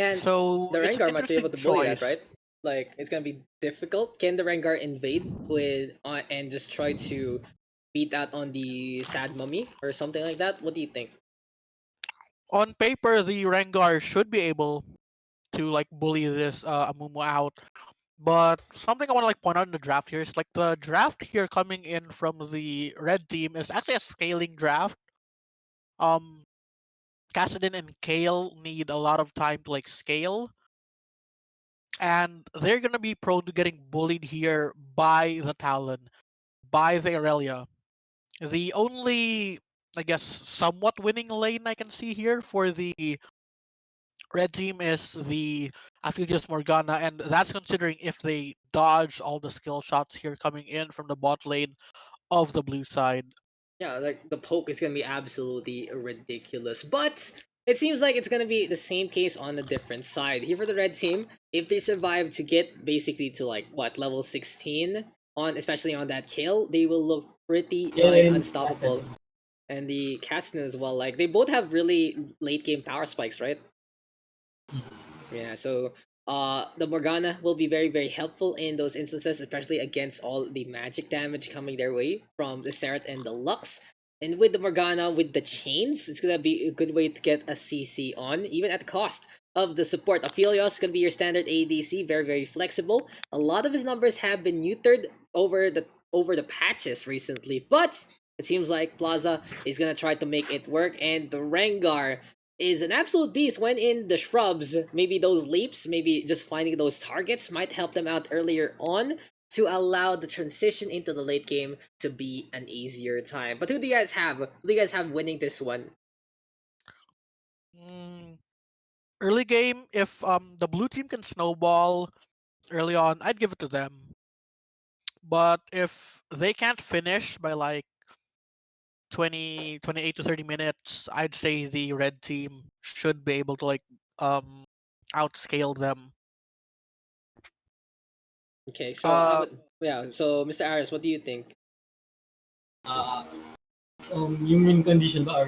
And So the it's an Rengar might be interesting able to bully that, choice. right? Like, it's gonna be difficult. Can the Rengar invade with and just try to beat that on the sad mummy or something like that? What do you think? On paper, the Rengar should be able to like bully this Amumu out. But something I want to like point out in the draft here is like the draft here coming in from the red team is actually a scaling draft. Um, Kassadin and Kale need a lot of time to like scale, and they're gonna be prone to getting bullied here by the Talon, by the Aurelia. The only, I guess, somewhat winning lane I can see here for the red team is the Aphelios Morgana, and that's considering if they dodge all the skill shots here coming in from the bot lane of the blue side. Yeah, like the poke is gonna be absolutely ridiculous. But it seems like it's gonna be the same case on a different side. Here for the red team, if they survive to get basically to like what level 16 on especially on that kill, they will look pretty unstoppable. And the Castan as well, like they both have really late game power spikes, right? Yeah, so the Morgana will be very helpful in those instances, especially against all the magic damage coming their way from the Seret and the Lux. And with the Morgana, with the chains, it's gonna be a good way to get a CC on, even at the cost of the support. Aphelios is gonna be your standard ADC, very flexible. A lot of his numbers have been neutered over the patches recently, but it seems like Plaza is gonna try to make it work, and the Rengar is an absolute beast when in the shrubs. Maybe those leaps, maybe just finding those targets might help them out earlier on to allow the transition into the late game to be an easier time. But who do you guys have? Who do you guys have winning this one? Mm, early game, if the blue team can snowball early on, I'd give it to them. But if they can't finish by like 28 to 30 minutes, I'd say the red team should be able to like outscale them. Okay, so Uh, yeah, so Mr. Aris, what do you think? Yung win condition ba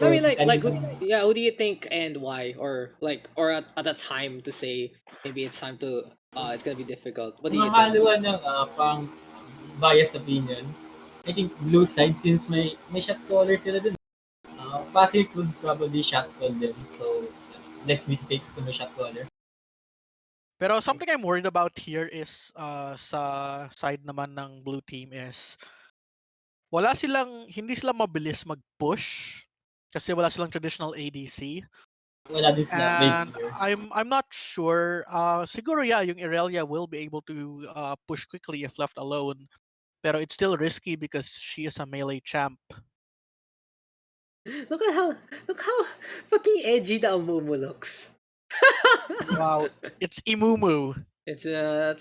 I mean, like who, kanina- yeah, who do you think and why, or like, or at a time to say maybe it's time to it's gonna be difficult. What do you think? Makakaluwa ng pang bias opinion. I think blue side since may shot caller sila dun. Fácil could probably shot call them. So less mistakes kung may shot caller. pero something I'm worried about here is sa side naman ng blue team is hindi sila mabilis mag-push kasi wala silang traditional ADC. Wala din sila And rapier. I'm not sure. Siguro yeah, yung Irelia will be able to push quickly if left alone. Pero it's still risky because she is a melee champ. Look how fucking edgy the Amumu looks. Wow, it's Imumu. It's a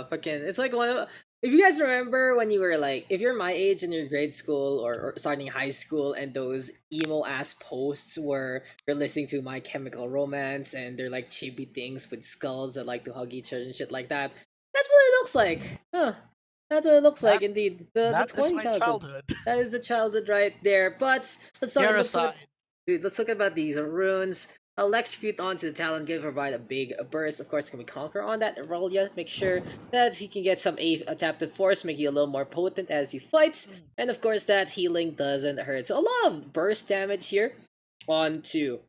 fucking, it's like one of, if you guys remember when you were like, if you're my age in your grade school or starting high school, and those emo ass posts where you're listening to My Chemical Romance and they're like chibi things with skulls that like to hug each other and shit like that. That's what it looks like. Huh. That's what it looks like That indeed. The that is my 20,000s. childhood. That is the childhood right there. But let's talk, Here let's look at, aside. dude, let's look about these runes. Electrocute onto the Talon, give provide a big burst. Of course, can we conquer on that? Aurelia, make sure that he can get some adaptive force, make you a little more potent as he fights. And of course, that healing doesn't hurt. So a lot of burst damage here onto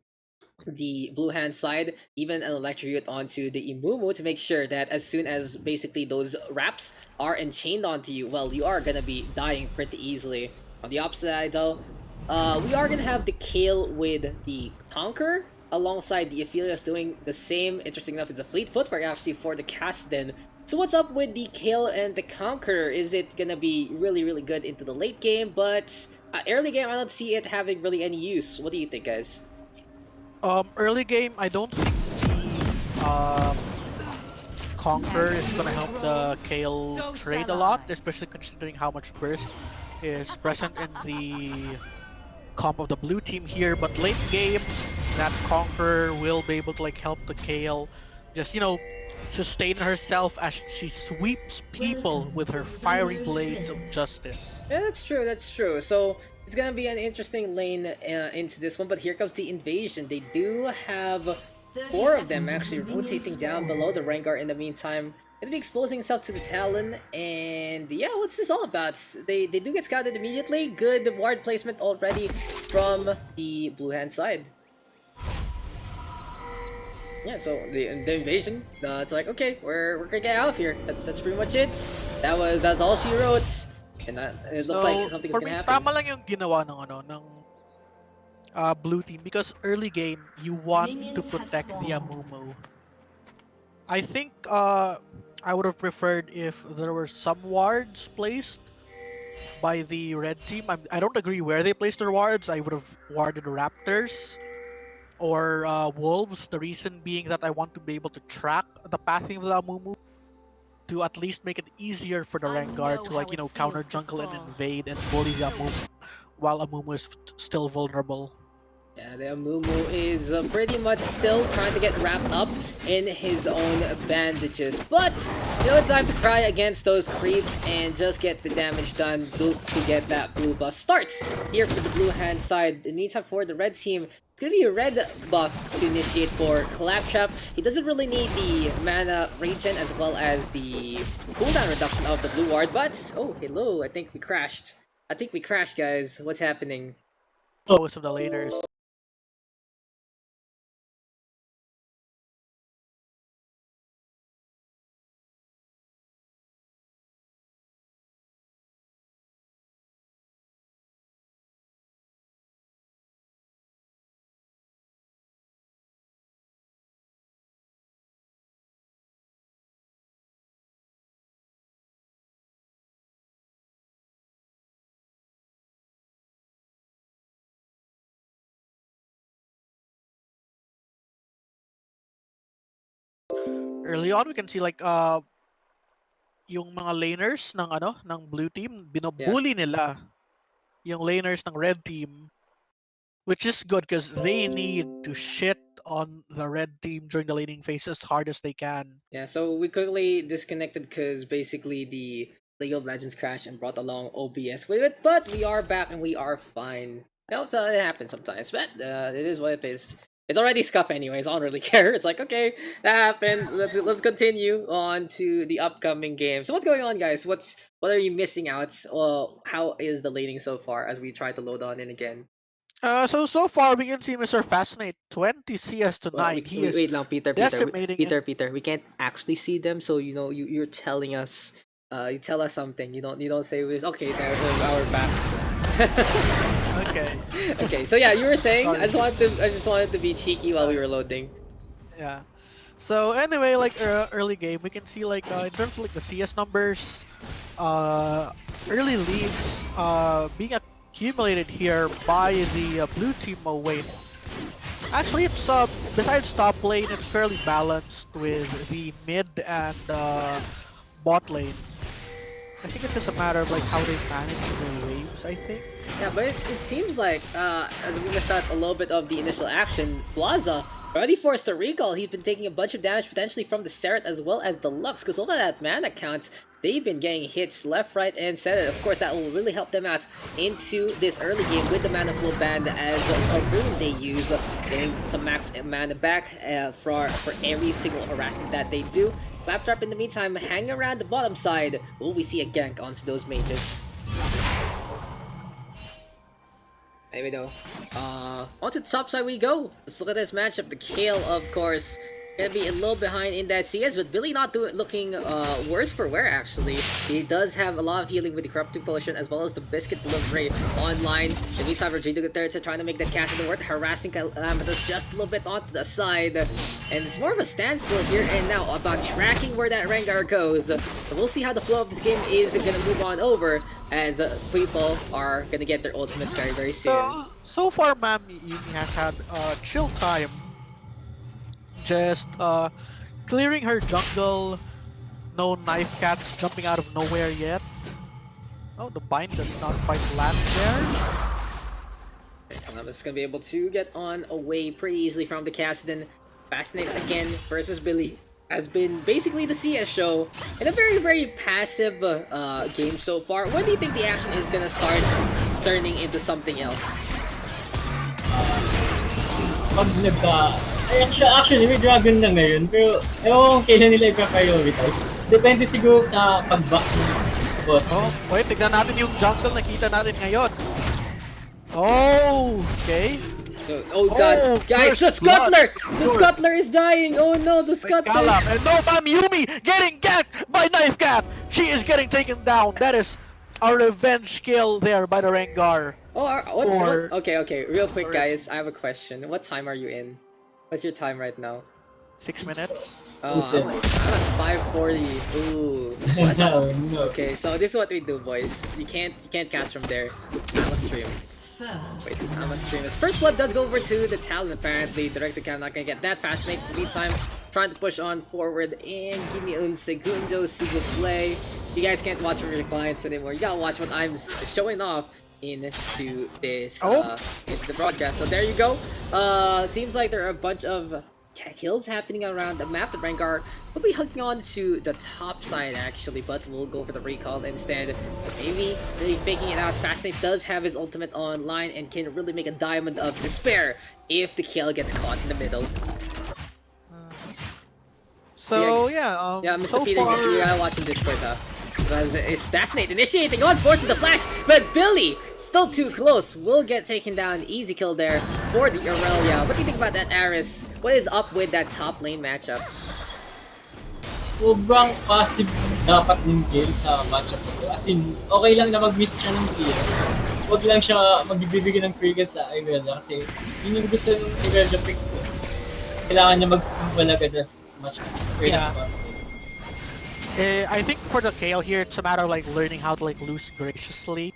the blue hand side, even an electrocute onto the Imumu to make sure that as soon as basically those wraps are enchained onto you, well, you are gonna be dying pretty easily. On the opposite side though, we are gonna have the Kale with the Conquer alongside the Aphelios doing the same. Interesting enough, it's a fleet foot for actually for the cast then. So what's up with the Kale and the Conqueror? Is it gonna be really good into the late game? But early game, I don't see it having really any use. What do you think, guys? Early game, I don't think the Conquer is gonna help the Kale trade a lot, especially considering how much burst is present in the comp of the blue team here. But late game, that Conquer will be able to like help the Kale just sustain herself as she sweeps people with her fiery blades of justice. Yeah, that's true. That's true. So it's gonna be an interesting lane into this one. But here comes the invasion. They do have 4 of them actually rotating down below the Rengar in the meantime. Gonna be exposing himself to the Talon, and yeah, what's this all about? They do get scouted immediately. Good ward placement already from the blue hand side. Yeah, so the invasion, it's like, okay, we're gonna get out of here. That's pretty much it. That's all she wrote, and it looked like something's for gonna me, happen. tama lang yung ginawa ng blue team because early game you want to protect the Amumu. I think I would have preferred if there were some wards placed by the red team. I don't agree where they placed their wards. I would have warded raptors or wolves. The reason being that I want to be able to track the pathing of the Amumu to at least make it easier for the Rengar to counter jungle and invade and bully the Amumu while Amumu is still vulnerable. Yeah, the Amumu is pretty much still trying to get wrapped up in his own bandages. But, it's time to cry against those creeps and just get the damage done to get that blue buff. Starts here for the blue hand side. In the meantime, for the red team, it's gonna be a red buff to initiate for Claptrap. He doesn't really need the mana regen as well as the cooldown reduction of the blue ward. But, oh, hello, I think we crashed. Guys. What's happening? Most of the laners. Early on, we can see yung mga laners ng blue team, binubully nila yung laners ng red team, which is good because they need to shit on the red team during the laning phase as hard as they can. Yeah, so we quickly disconnected because basically the League of Legends crashed and brought along OBS with it, but we are back and we are fine. It happens sometimes, but it is what it is. It's already scuff anyways. I don't really care. It's like, okay, that happened. Let's continue on to the upcoming game. So what's going on, guys? What are you missing out? How is the laning so far as we try to load on in again? So far we can see Mr. Fascinate 20 CS to 9. He is wait, now, Peter. decimating Peter. We can't actually see them, so you're telling us You tell us something. You don't say this. Okay, there we're back. Okay. Okay, so yeah, you were saying. Sorry. I just wanted to be cheeky while we were loading. Yeah. So anyway, like early game, we can see like in terms of like the CS numbers, early leads being accumulated here by the blue team away. Actually, it's besides top lane, it's fairly balanced with the mid and bot lane. I think it's just a matter of like how they manage their waves, I think. Yeah, but it seems like as we missed out a little bit of the initial action, Plaza already forced a recall. He's been taking a bunch of damage potentially from the Seret as well as the Lux, because look at that mana count. They've been getting hits left, right, and center. Of course, that will really help them out into this early game with the mana flow band as a rune they use, getting some max mana back for every single harassment that they do. Claptrap in the meantime, hanging around the bottom side. Will we see a gank onto those mages? Maybe though. Onto the top side we go. Let's look at this matchup. The Kale, of course, gonna be a little behind in that CS, but Billy not looking worse for wear actually. He does have a lot of healing with the Corrupting Potion as well as the Biscuit Delivery online. The meantime, Rodrigo Gutierrez trying to make that cast in the work, harassing Calamitous just a little bit onto the side. And it's more of a standstill here and now about tracking where that Rengar goes. So we'll see how the flow of this game is gonna move on as people are gonna get their ultimates very, very soon. So far, Yumi has had chill time. Just clearing her jungle. No knife cats jumping out of nowhere yet. Oh, the bind does not quite land there. Calamitous gonna be able to get on away pretty easily from the Kassadin. Fascinate again versus Billy has been basically the CS show in a very, very passive game so far. When do you think the action is gonna start turning into something else? Actually, may dragon na ngayon, pero ewan kung kailan nila ipa-prioritize. Depende siguro sa pag-back ng bot. Oh, wait, tignan natin yung jungle nakita natin ngayon. Oh, okay. Oh god, guys, the Scuttler! The Scuttler is dying! Oh no, the Scuttler! And no, Yumi getting ganked by Knife Cat! She is getting taken down. That is a revenge kill there by the Rengar. Oh, okay, real quick guys, I have a question. What time are you in? What's your time right now? 6 minutes. Oh, I'm at 5:40. Ooh. No. Okay, so this is what we do, boys. You can't cast from there. I'm a stream. Wait, I'm a stream. His first blood does go over to the Talon apparently. Director Cam not gonna get that fascinated. In the meantime, trying to push on forward and give me un segundo to play. You guys can't watch from your clients anymore. You gotta watch what I'm showing off into this into the broadcast. So there you go. Seems like there are a bunch of kills happening around the map. The Rengar will be hooking on to the top side actually, but we'll go for the recall instead. Maybe really faking it out. Fascinate does have his ultimate online and can really make a diamond of despair if the kill gets caught in the middle. So Mr. so Peter, far... you gotta watch in Discord, huh? Because it's Fascinate initiating on, forces the flash, but Billy still too close. Will get taken down. Easy kill there for the Aurelia. What do you think about that, Aris? What is up with that top lane matchup? Sobrang passive dapat ng game sa matchup ko. As in, okay lang na mag-miss siya ng CS. Huwag lang siya magbibigay ng free kills sa Aurelia kasi yun yung gusto ng Aurelia pick. Kailangan niya mag-stable agad as much as possible. I think for the Kale here, it's a matter of like learning how to like lose graciously.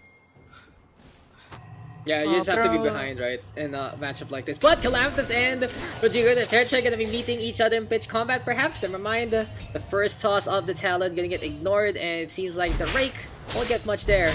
Yeah, you just have to be behind, right, in a matchup like this. But Calamitous and Rodrigo Gutierrez are gonna be meeting each other in pitch combat, perhaps. Never mind, the first toss of the Talon gonna get ignored, and it seems like the Rake won't get much there.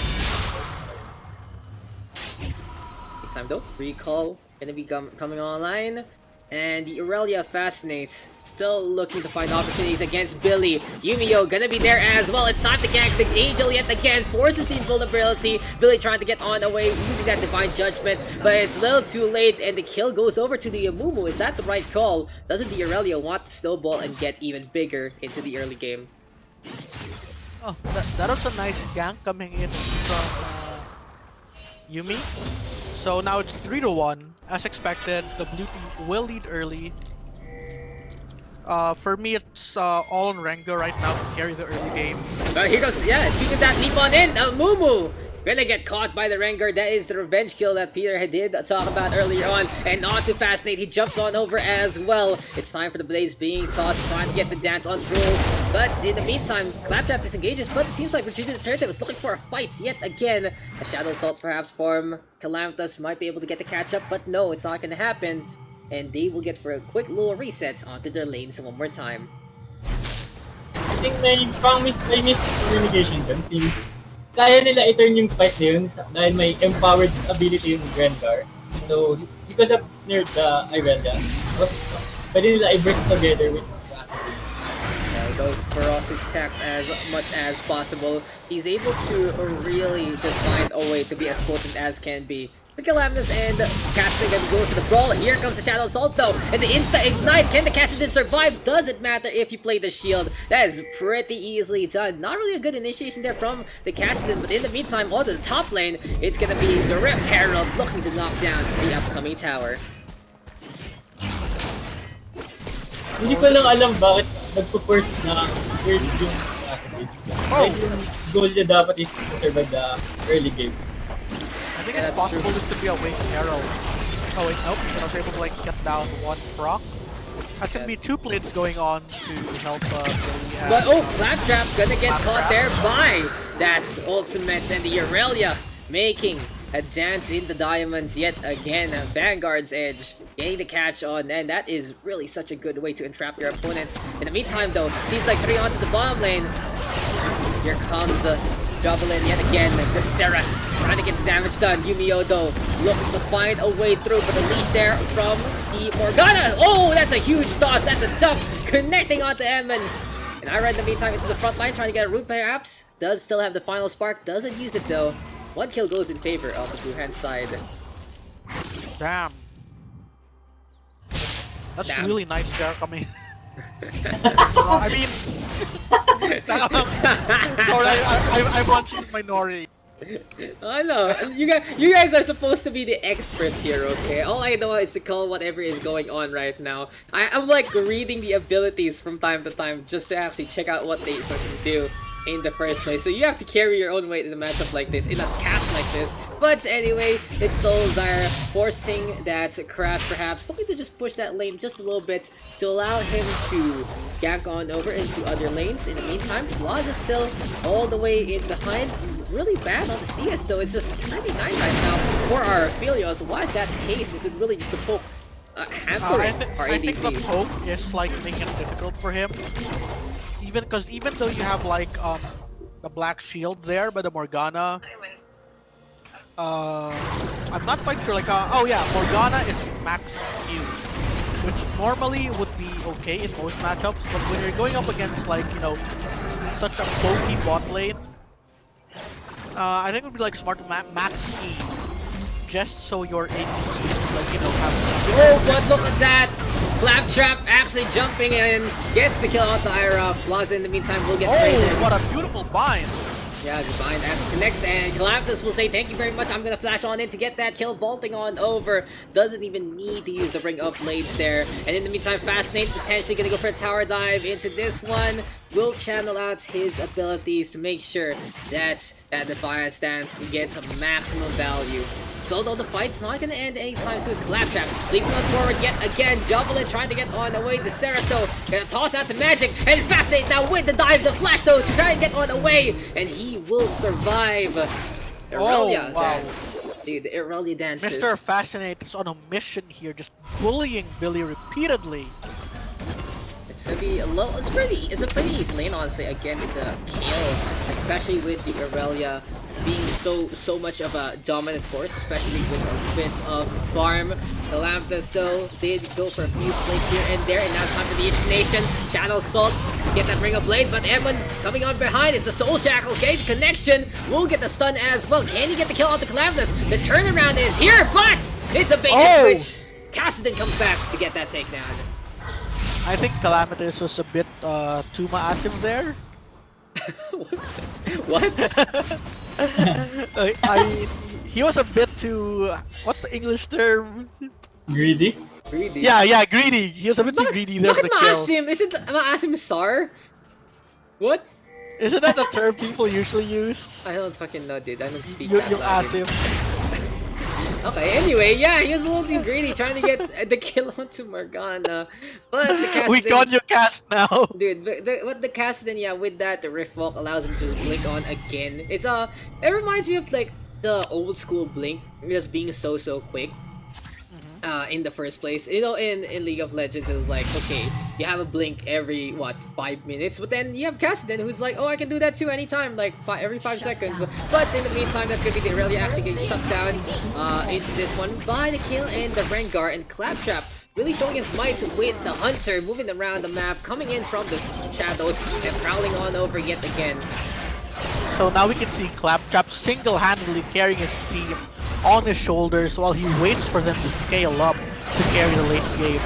Good time though. Recall gonna be coming online. And the Aurelia Fascinates, still looking to find opportunities against Billy. Yumio gonna be there as well. It's time to gank the Angel yet again. Forces the invulnerability. Billy trying to get on away using that Divine Judgment, but it's a little too late and the kill goes over to the Amumu. Is that the right call? Doesn't the Aurelia want to snowball and get even bigger into the early game? Oh, that was a nice gank coming in from Yumi. So now it's 3-1. As expected, the blue team will lead early. For me, it's all on Rengar right now to carry the early game. But here goes, yeah, speaking of that, leap on in, Mumu! Gonna get caught by the Rengar. That is the revenge kill that Peter did talk about earlier on. And on to Fascinate, he jumps on over as well. It's time for the blades being tossed, trying to get the dance on through. But in the meantime, Claptrap disengages, but it seems like Virginia the was looking for a fight yet again. A Shadow Assault perhaps from Calamitous might be able to get the catch up, but no, it's not gonna happen. And they will get for a quick little reset onto their lanes one more time. I think may miscommunication dun. Since kaya nila i-turn yung fight na yun dahil may empowered ability yung Rengar. So, he could have snared the Irelia. Pwede nila i-burst together with Those ferocity attacks as much as possible. He's able to really just find a way to be as potent as can be. The Calamitous and Cassidy gonna go for the brawl. Here comes the Shadow Assault though, and the Insta Ignite. Can the Cassidy survive? Doesn't matter if you play the shield. That is pretty easily done. Not really a good initiation there from the Cassidy, but in the meantime, onto the top lane, it's gonna be the Rift Herald looking to knock down the upcoming tower. Hindi ko lang alam bakit nagpo-first na early game Cassidy. Like yung goal niya dapat is to survive the early game. I think it's possible this could be a waste arrow. Oh wait, nope. I was able to like get down one proc. That's gonna be two plates going on to help Billy. But oh, Claptrap gonna get caught there by that's Ultimates and the Aurelia making a dance in the diamonds yet again. Vanguard's Edge getting the catch on, and that is really such a good way to entrap your opponents. In the meantime though, seems like 3 onto the bottom lane. Here comes double in yet again. The Serats trying to get the damage done. Yumio though looking to find a way through, but the leash there from the Morgana. Oh, that's a huge toss. That's a dump connecting onto Edmund. And Ira in the meantime into the front line trying to get a root perhaps. Does still have the final spark. Doesn't use it though. One kill goes in favor of the blue hand side. Damn. That's really nice there coming. I mean, sorry, I'm watching Minority. I know, you guys are supposed to be the experts here, okay? All I know is to call whatever is going on right now. I'm like reading the abilities from time to time just to actually check out what they fucking do in the first place. So you have to carry your own weight in a matchup like this, in a cast like this. But anyway, it's still Zyra forcing that Crash perhaps, looking to just push that lane just a little bit to allow him to gank on over into other lanes. In the meantime, Laws is still all the way in behind. Really bad on the CS though. It's just 39 right now for our Aphelios. Why is that the case? Is it really just a poke hampering our ADC? I think the poke is like making it difficult for him. Even though you have like the black shield there by the Morgana, I'm not quite sure. Like oh yeah, Morgana is max Q, which normally would be okay in most matchups, but when you're going up against like such a pokey bot lane, I think it would be like smart to max E, just so your ADC like have. Oh, but look at that! Claptrap actually jumping in, gets the kill on the Ira. Plaza in the meantime will get traded. Oh, what a beautiful bind! Yeah, the bind actually connects, and Calamitous will say thank you very much. I'm gonna flash on in to get that kill, vaulting on over. Doesn't even need to use the ring of blades there. And in the meantime, Fascinate potentially gonna go for a tower dive into this one. Will channel out his abilities to make sure that that Defiant stance gets a maximum value. So though the fight's not gonna end anytime soon, Claptrap leaping on forward yet again. Jumbling trying to get on the way. The Cerato gonna toss out the magic, and Fascinate now with the dive, the flash though to try and get on the way, and he will survive. Aurelia dance. Dude, the Aurelia dances. Mr. Fascinate is on a mission here, just bullying Billy repeatedly. It's gonna be a little. It's a pretty easy lane honestly against the kill, especially with the Aurelia being so much of a dominant force, especially with a bit of farm. Calamitous though did go for a few plays here and there, and now it's time for the Initiation. Shadow Assault to get that Ring of Blades, but Edmund coming on behind. It's the Soul Shackles getting the connection. Will get the stun as well. Can he get the kill on the Calamitous? The turnaround is here, but it's a bait and switch. Cassidy comes back to get that takedown. I think Calamitous was a bit too massive there. What? He was a bit too. What's the English term? Greedy? Greedy. Yeah, greedy. He was a bit too greedy there for Bakit the kills. maasim? Isn't maasim Sar? What? Isn't that the term people usually use? I don't fucking know, dude. I don't speak You, that you ask language. him. Okay, anyway, yeah, he was a little too greedy trying to get the kill onto Morgana. But the cast We got you cast now. dude, what the Cassidon, yeah, with that, the Rift Walk allows him to just blink on again. It's it reminds me of like the old school blink, just being so quick. In the first place, you know, in League of Legends, it was like, okay, you have a blink every 5 minutes, but then you have Cassidon who's like, oh, I can do that too anytime, like every 5 seconds. But in the meantime, that's gonna be the Irelia actually getting shut down into this one by the kill and the Rengar and Claptrap. Really showing his might with the Hunter, moving around the map, coming in from the shadows and prowling on over yet again. So now we can see Claptrap single-handedly carrying his team on his shoulders while he waits for them to scale up to carry the late game.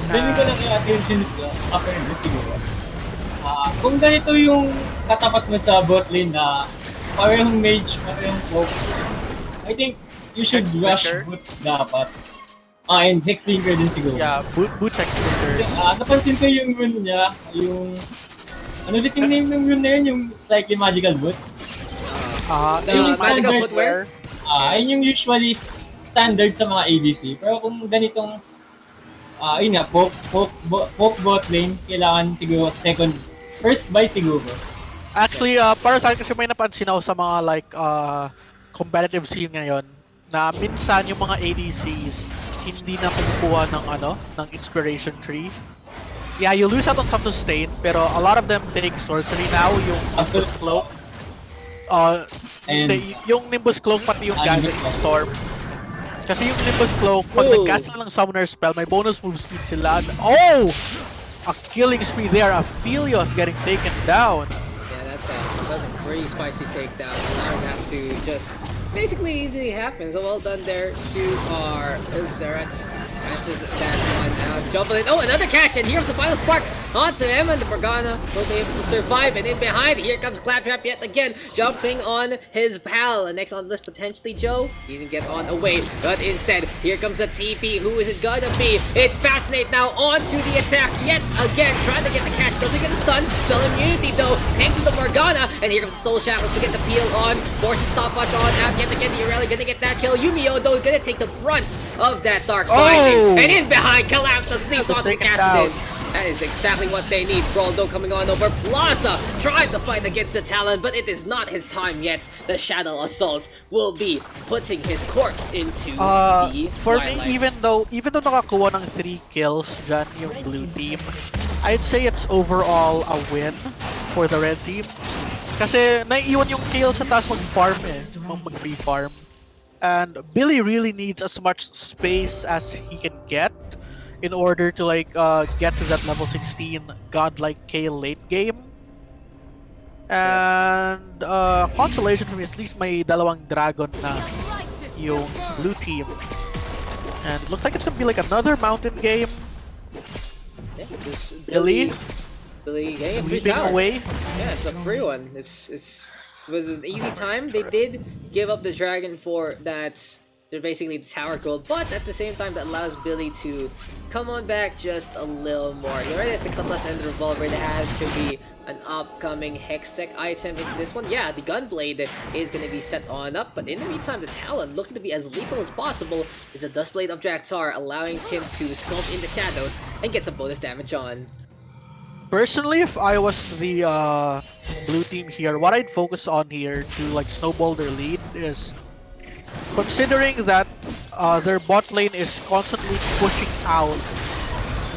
Dali ko lang natin since after this siguro. Kung ganito yung katapat mo sa bot lane na parehong mage, parehong poke, I think you should rush boot dapat. And Hexblinker din siguro. Yeah, boot Hexblinker. Napansin ko yung rune niya, yung... Ano ulit yung name ng rune na yun? Yung slightly magical boots? The magical footwear? Yun yung usually standard sa mga ADC. Pero kung ganitong, yun nga, poke bot lane, kailangan siguro first buy siguro. Actually, para sa akin kasi may napansin ako sa mga like competitive scene ngayon na minsan yung mga ADCs hindi na kumukuha ng inspiration tree. Yeah, you lose out on some sustain, pero a lot of them take sorcery now, yung Nimbus Cloak. Yung Nimbus Cloak pati yung Gathering Storm. Kasi yung Nimbus Cloak, pag nag-cast sila ng Summoner Spell, may bonus move speed sila. Oh! A killing spree there. Aphelios getting taken down. Yeah, that's a pretty spicy takedown. Allowing that to just basically easily happen. So well done there to our Zerats. Answers that one now. It's jumping in. Oh, another catch, and here's the final spark onto him, and the Morgana will be able to survive. And in behind, here comes Claptrap yet again, jumping on his pal. And next on the list, potentially Joe. He didn't get on away, but instead, here comes the TP. Who is it gonna be? It's Fascinate now onto the attack yet again, trying to get the catch. Doesn't get a stun. Spell immunity though. Takes to the Morgana, and here comes the Soul Shackles to get the peel on. Forces stopwatch on out yet again. The Irelia gonna get that kill. Yumio though gonna take the brunt of that dark binding. And in behind, Kalapta sleeps onto the Cassidon. That is exactly what they need. Broldo coming on over. Plaza tried to fight against the Talon, but it is not his time yet. The Shadow Assault will be putting his corpse into the for me, twilight. even though nakakuha ng 3 kills dyan yung blue team, I'd say it's overall a win for the red team. Kasi naiiwan yung kills sa taas mag-farm mag-free farm. And Billy really needs as much space as he can get in order to like get to that level 16 godlike Kayle late game. And consolation for me, at least may dalawang dragon na yung blue team. And it looks like it's gonna be like another mountain game. Yeah, just Billy getting a free sweeping tower. away. Yeah, it's a free one. It was an easy time. They did give up the dragon for that. They're basically the tower gold, but at the same time, that allows Billy to come on back just a little more. He already has the cutlass and the revolver. That has to be an upcoming Hextech item into this one. Yeah, the Gunblade is going to be set on up, but in the meantime, the Talon, looking to be as lethal as possible, is a Dustblade of Draktar, allowing him to sculpt in the shadows and get some bonus damage on. Personally, if I was the blue team here, what I'd focus on here to like snowball their lead is considering that their bot lane is constantly pushing out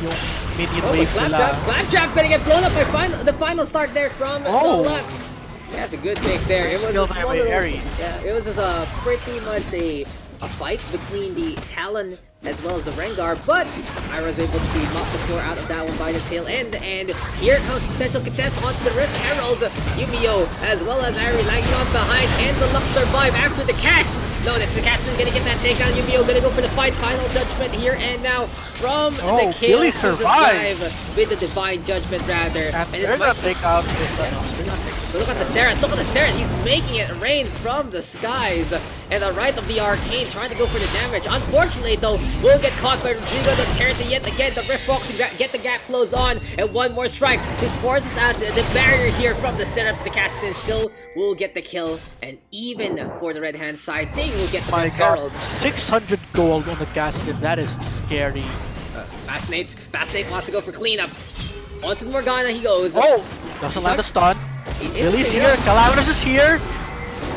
yung minion wave nila. Claptrap gonna get blown up by the final start there from the Lux. That's a good pick there. It was a small little, it was just a pretty much a fight between the Talon as well as the Rengar, but I was able to mop the floor out of that one by the tail end, and here comes potential contest onto the Rift Herald. Yumio as well as Ari lagging on behind, and the Lux survive after the catch. No, that's the Cassidon gonna get that takedown. Yumio gonna go for the fight. Final judgment here and now from the kill to survive with the divine judgment rather. And they're gonna take out this Look at the Serath, look at the Serath, he's making it rain from the skies. And the right of the Arcane trying to go for the damage. Unfortunately though, will get caught by Rodrigo the Serath yet again. The Riftbox to get the gap close on. And one more strike. This forces out the barrier here from the Serath. The Cassidin still will get the kill. And even for the red hand side, they will get the My Herald. god, 600 gold on the Cassidin, that is scary. Fascinate wants to go for cleanup. Onto the Morgana he goes. Oh! Doesn't land a stun. Billy's Interesting, here, Calamitous is here.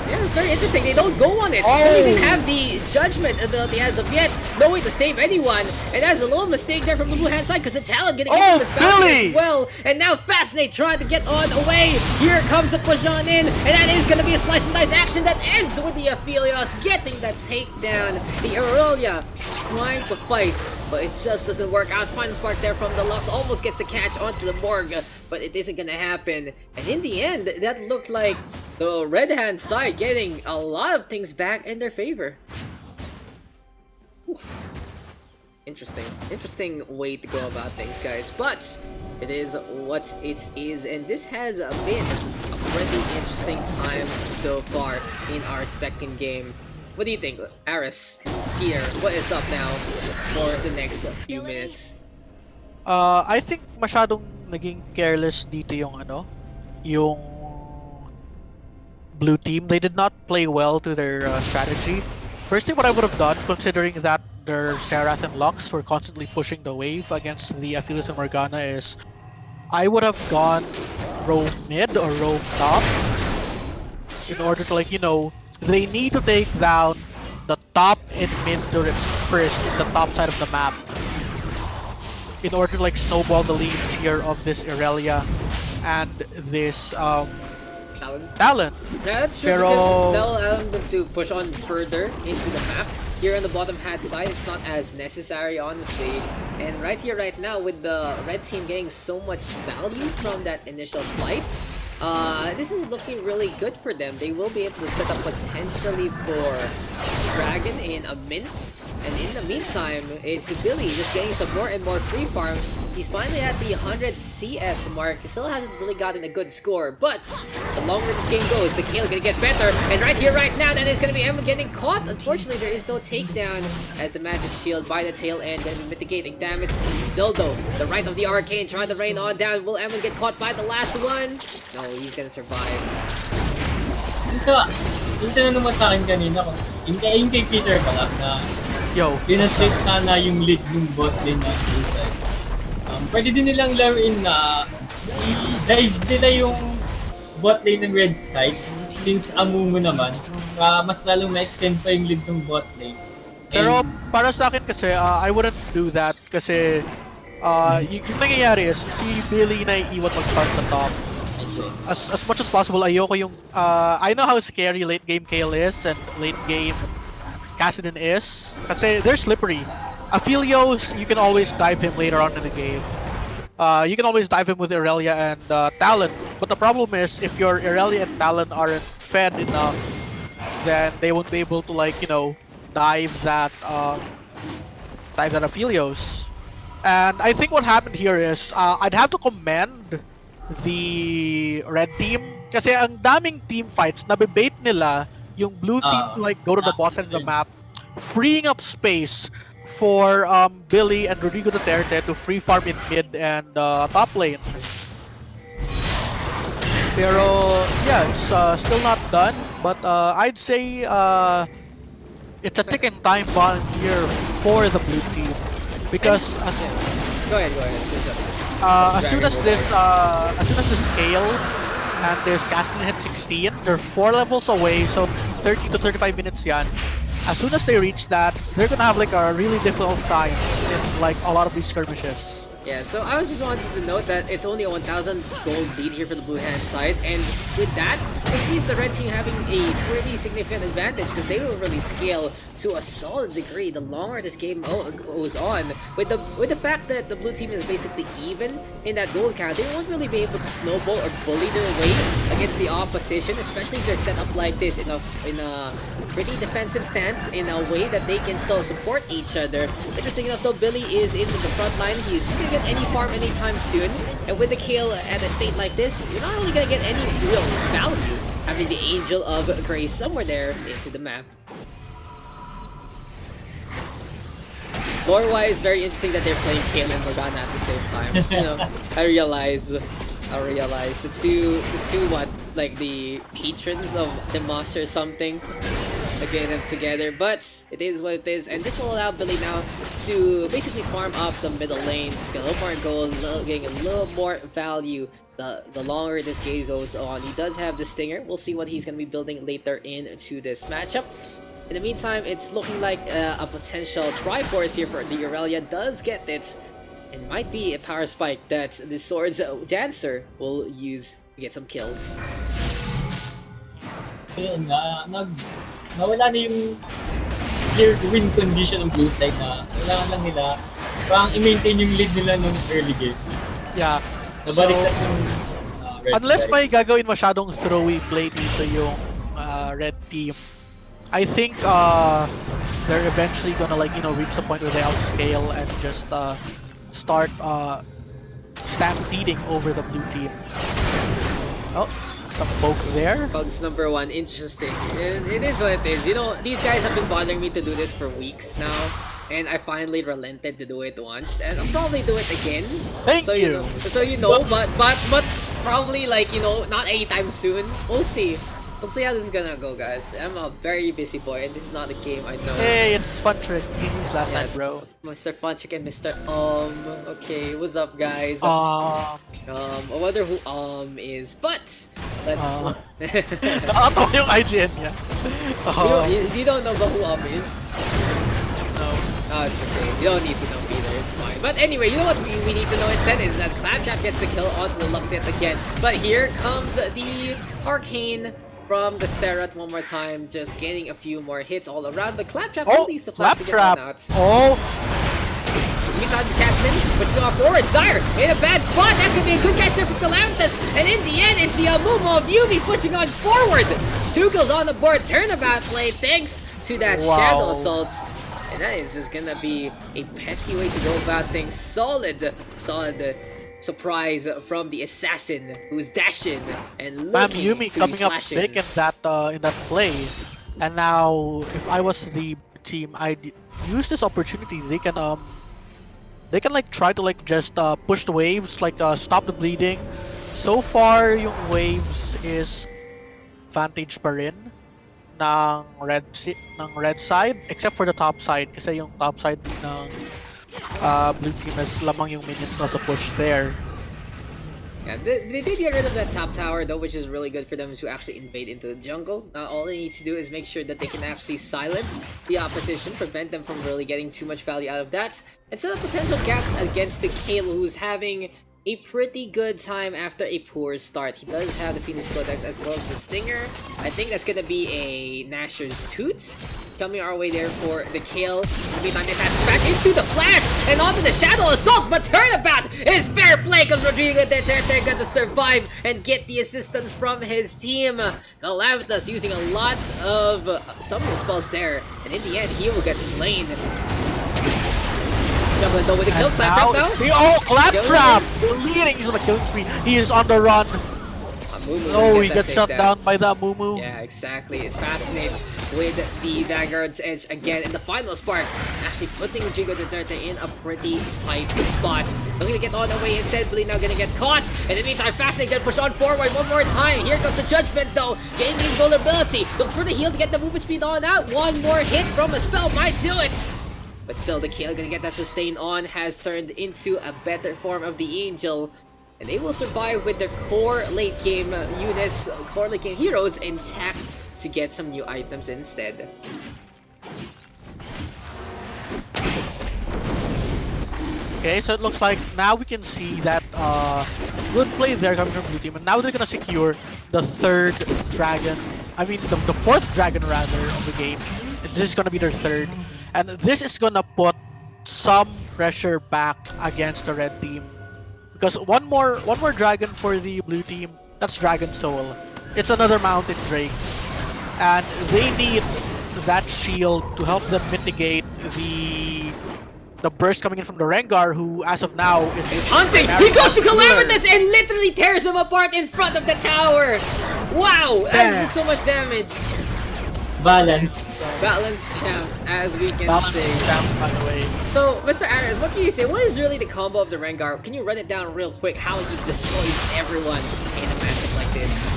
Yeah, it's very interesting. They don't go on it. Oh. They didn't have the judgment ability as of yet. No way to save anyone. And that's a little mistake there from the blue hand side because the talent getting into his bounty Billy! as well. And now Fascinate trying to get on away. Here comes the push on in. And that is going to be a slice and dice action that ends with the Aphelios getting that takedown. The Aurelia trying to fight, but it just doesn't work out. Final spark there from the Lux almost gets the catch onto the Morg, but it isn't going to happen. And in the end, that looked like the red hand side getting a lot of things back in their favor. Whew. Interesting way to go about things, guys. But it is what it is, and this has been a pretty interesting time so far in our second game. What do you think, Aris? Here, what is up now for the next few minutes? I think masyadong naging careless dito yung blue team. They did not play well to their strategy. First thing what I would have done, considering that their Serath and Lux were constantly pushing the wave against the Aphelios and Morgana, is I would have gone roam mid or roam top in order to they need to take down the top and mid turrets first in the top side of the map in order to snowball the leads here of this Aurelia and this Talon. Yeah, that's true, Pero because that'll allow them to push on further into the map. Here on the bottom hand side, it's not as necessary, honestly. And right here, right now, with the red team getting so much value from that initial flight, this is looking really good for them. They will be able to set up potentially for Dragon in a mint. And in the meantime, it's Billy just getting some more and more free farm. He's finally at the 100 CS mark. He still hasn't really gotten a good score, but the longer this game goes, the kill is gonna get better. And right here, right now, that is gonna be Emma getting caught. Unfortunately, there is no takedown as the magic shield by the tail end gonna be mitigating damage. Zoldo, the right of the Arcane, trying to rain on down. Will Emma get caught by the last one? No, he's gonna survive. Yung tinanong mo sa akin kanina, yung kay Peter pala na pinastate sana yung lead ng bot lane na inside. Pwede din nilang laruin na i-dive nila yung bot lane ng red side since Amumu naman, mas lalong na-extend pa yung lead ng bot lane. Pero para sa akin kasi, I wouldn't do that kasi yung nangyayari is si Billy na iiwan mag-start sa top. As much as possible, ayoko yung I know how scary late game Kayle is and late game Cassidin is kasi they're slippery. Aphelios, you can always dive him later on in the game. You can always dive him with Aurelia and Talon, but the problem is if your Aurelia and Talon aren't fed enough, then they won't be able to dive that Aphelios. And I think what happened here is I'd have to commend the red team kasi ang daming team fights nabibait nila yung blue team to go to the bottom side of the map, freeing up space for Billy and Rodrigo Duterte to free farm in mid and top lane. Pero yeah, it's still not done, but I'd say it's a ticking time bomb here for the blue team because Go ahead. as soon as this scale and this Castle hit 16, they're 4 levels away, so 30 to 35 minutes yan. As soon as they reach that, they're gonna have a really difficult time in a lot of these skirmishes. Yeah, so I was just wanted to note that it's only a 1,000 gold lead here for the blue hand side, and with that, this means the red team having a pretty significant advantage because they will really scale to a solid degree the longer this game goes on. With the fact that the blue team is basically even in that gold count, they won't really be able to snowball or bully their way against the opposition, especially if they're set up like this in a pretty defensive stance in a way that they can still support each other. Interesting enough though, Billy is into the front line. He's not gonna get any farm anytime soon, And with the kill at a state like this, you're not really gonna get any real value having the Angel of Grace somewhere there into the map. Lore-wise, very interesting that they're playing Kale and Morgana at the same time. You know, I realize the two what, like the patrons of the monster or something, getting them together, but it is what it is, and this will allow Billy now to basically farm up the middle lane, just get a little more gold, getting a little more value the longer this game goes on. He does have the Stinger. We'll see what he's going to be building later into this matchup. In the meantime, it's looking like a potential Triforce here for the Aurelia does get it. It might be a power spike that the Swords Dancer will use to get some kills. Ayun nga, nawala na yung clear win condition ng blue side na kailangan lang nila parang i-maintain yung lead nila nung early game. Yeah. Nabalik na yung red Unless side. may gagawin masyadong throwy play dito yung red team, I think they're eventually gonna reach the point where they outscale and just start stampeding over the blue team. Oh, some folk there. PUGS number 1, interesting. It is what it is. You know, these guys have been bothering me to do this for weeks now, and I finally relented to do it once, and I'll probably do it again. Thank you. But probably not anytime soon. We'll see. We'll see how this is gonna go, guys. I'm a very busy boy, and this is not a game I know. Hey, it's Fun Trick. GG's last night, Yes, bro. Mr. Funchick and Mr. Okay, what's up, guys? Uh, I wonder who is, but let's. Nakakatawa yung IGN niya. You don't know about who is? No. Oh, it's okay. You don't need to know either. It's fine. But anyway, you know what we need to know instead is that Claptrap gets the kill onto the Lux yet again. But here comes the Arcane from the Seraph one more time, just getting a few more hits all around. But Claptrap will use the flash to get one out. Oh, Meantime, Cassidy, which is on forward. Zyre in a bad spot. That's gonna be a good catch there from Calamithus. And in the end, it's the Amumu of Yumi pushing on forward. 2 kills on the board. Turnabout play thanks to that Shadow Assault. And that is just gonna be a pesky way to go about things. Solid surprise from the assassin who's dashing and man, looking Yumi to be coming up slashing. big in that play. And now, if I was the team, I'd use this opportunity. They can try to just push the waves, stop the bleeding. So far, yung waves is advantage pa rin ng red side, except for the top side, kasi yung top side ng blue team is lamang yung minions na sa push there. Yeah, they did get rid of that top tower though, which is really good for them to actually invade into the jungle. Now all they need to do is make sure that they can actually silence the opposition, prevent them from really getting too much value out of that, and set up potential gaps against the Kale, who's having a pretty good time after a poor start. He does have the Phoenix Codex as well as the Stinger. I think that's gonna be a Nashor's Toot coming our way there for the kill. Meantime, this has back into the flash and onto the Shadow Assault, but Turnabout is fair play because Rodrigo Duterte got to survive and get the assistance from his team. Calamithus using a lot of summoner spells there, and in the end, he will get slain. Though with the kill, Claptrap now. Claptrap! Leading, he's on the killing spree. He is on the run. No, he gets shut down by the Amumu. Yeah, exactly. It fascinates with the Vanguard's edge again. And the final spark actually putting Rodrigo Duterte in a pretty tight spot. Looking to get on the way instead, Billy now gonna get caught. And in the meantime, Fascinate gonna push on forward one more time. Here comes the Judgment though, gaining vulnerability. Looks for the heal to get the movement speed on out. One more hit from a spell might do it. But still, the kill gonna get that sustain on, has turned into a better form of the Angel. And they will survive with their core late game units, core late game heroes intact to get some new items instead. Okay, so it looks like now we can see that good play there coming from blue team, and now they're gonna secure the third dragon. I mean, the fourth dragon rather of the game. And this is gonna be their third, and this is gonna put some pressure back against the red team, because one more dragon for the blue team. That's Dragon Soul. It's another Mountain Drake, and they need that shield to help them mitigate the the burst coming in from the Rengar, who as of now is He's hunting! He goes to Calamitous and literally tears him apart in front of the tower! Wow! That's just so much damage. Balance. Balance champ, as we can Balance say. champ, by the way. So, Mr. Aris, what can you say? What is really the combo of the Rengar? Can you run it down real quick? How he destroys everyone in a matchup like this?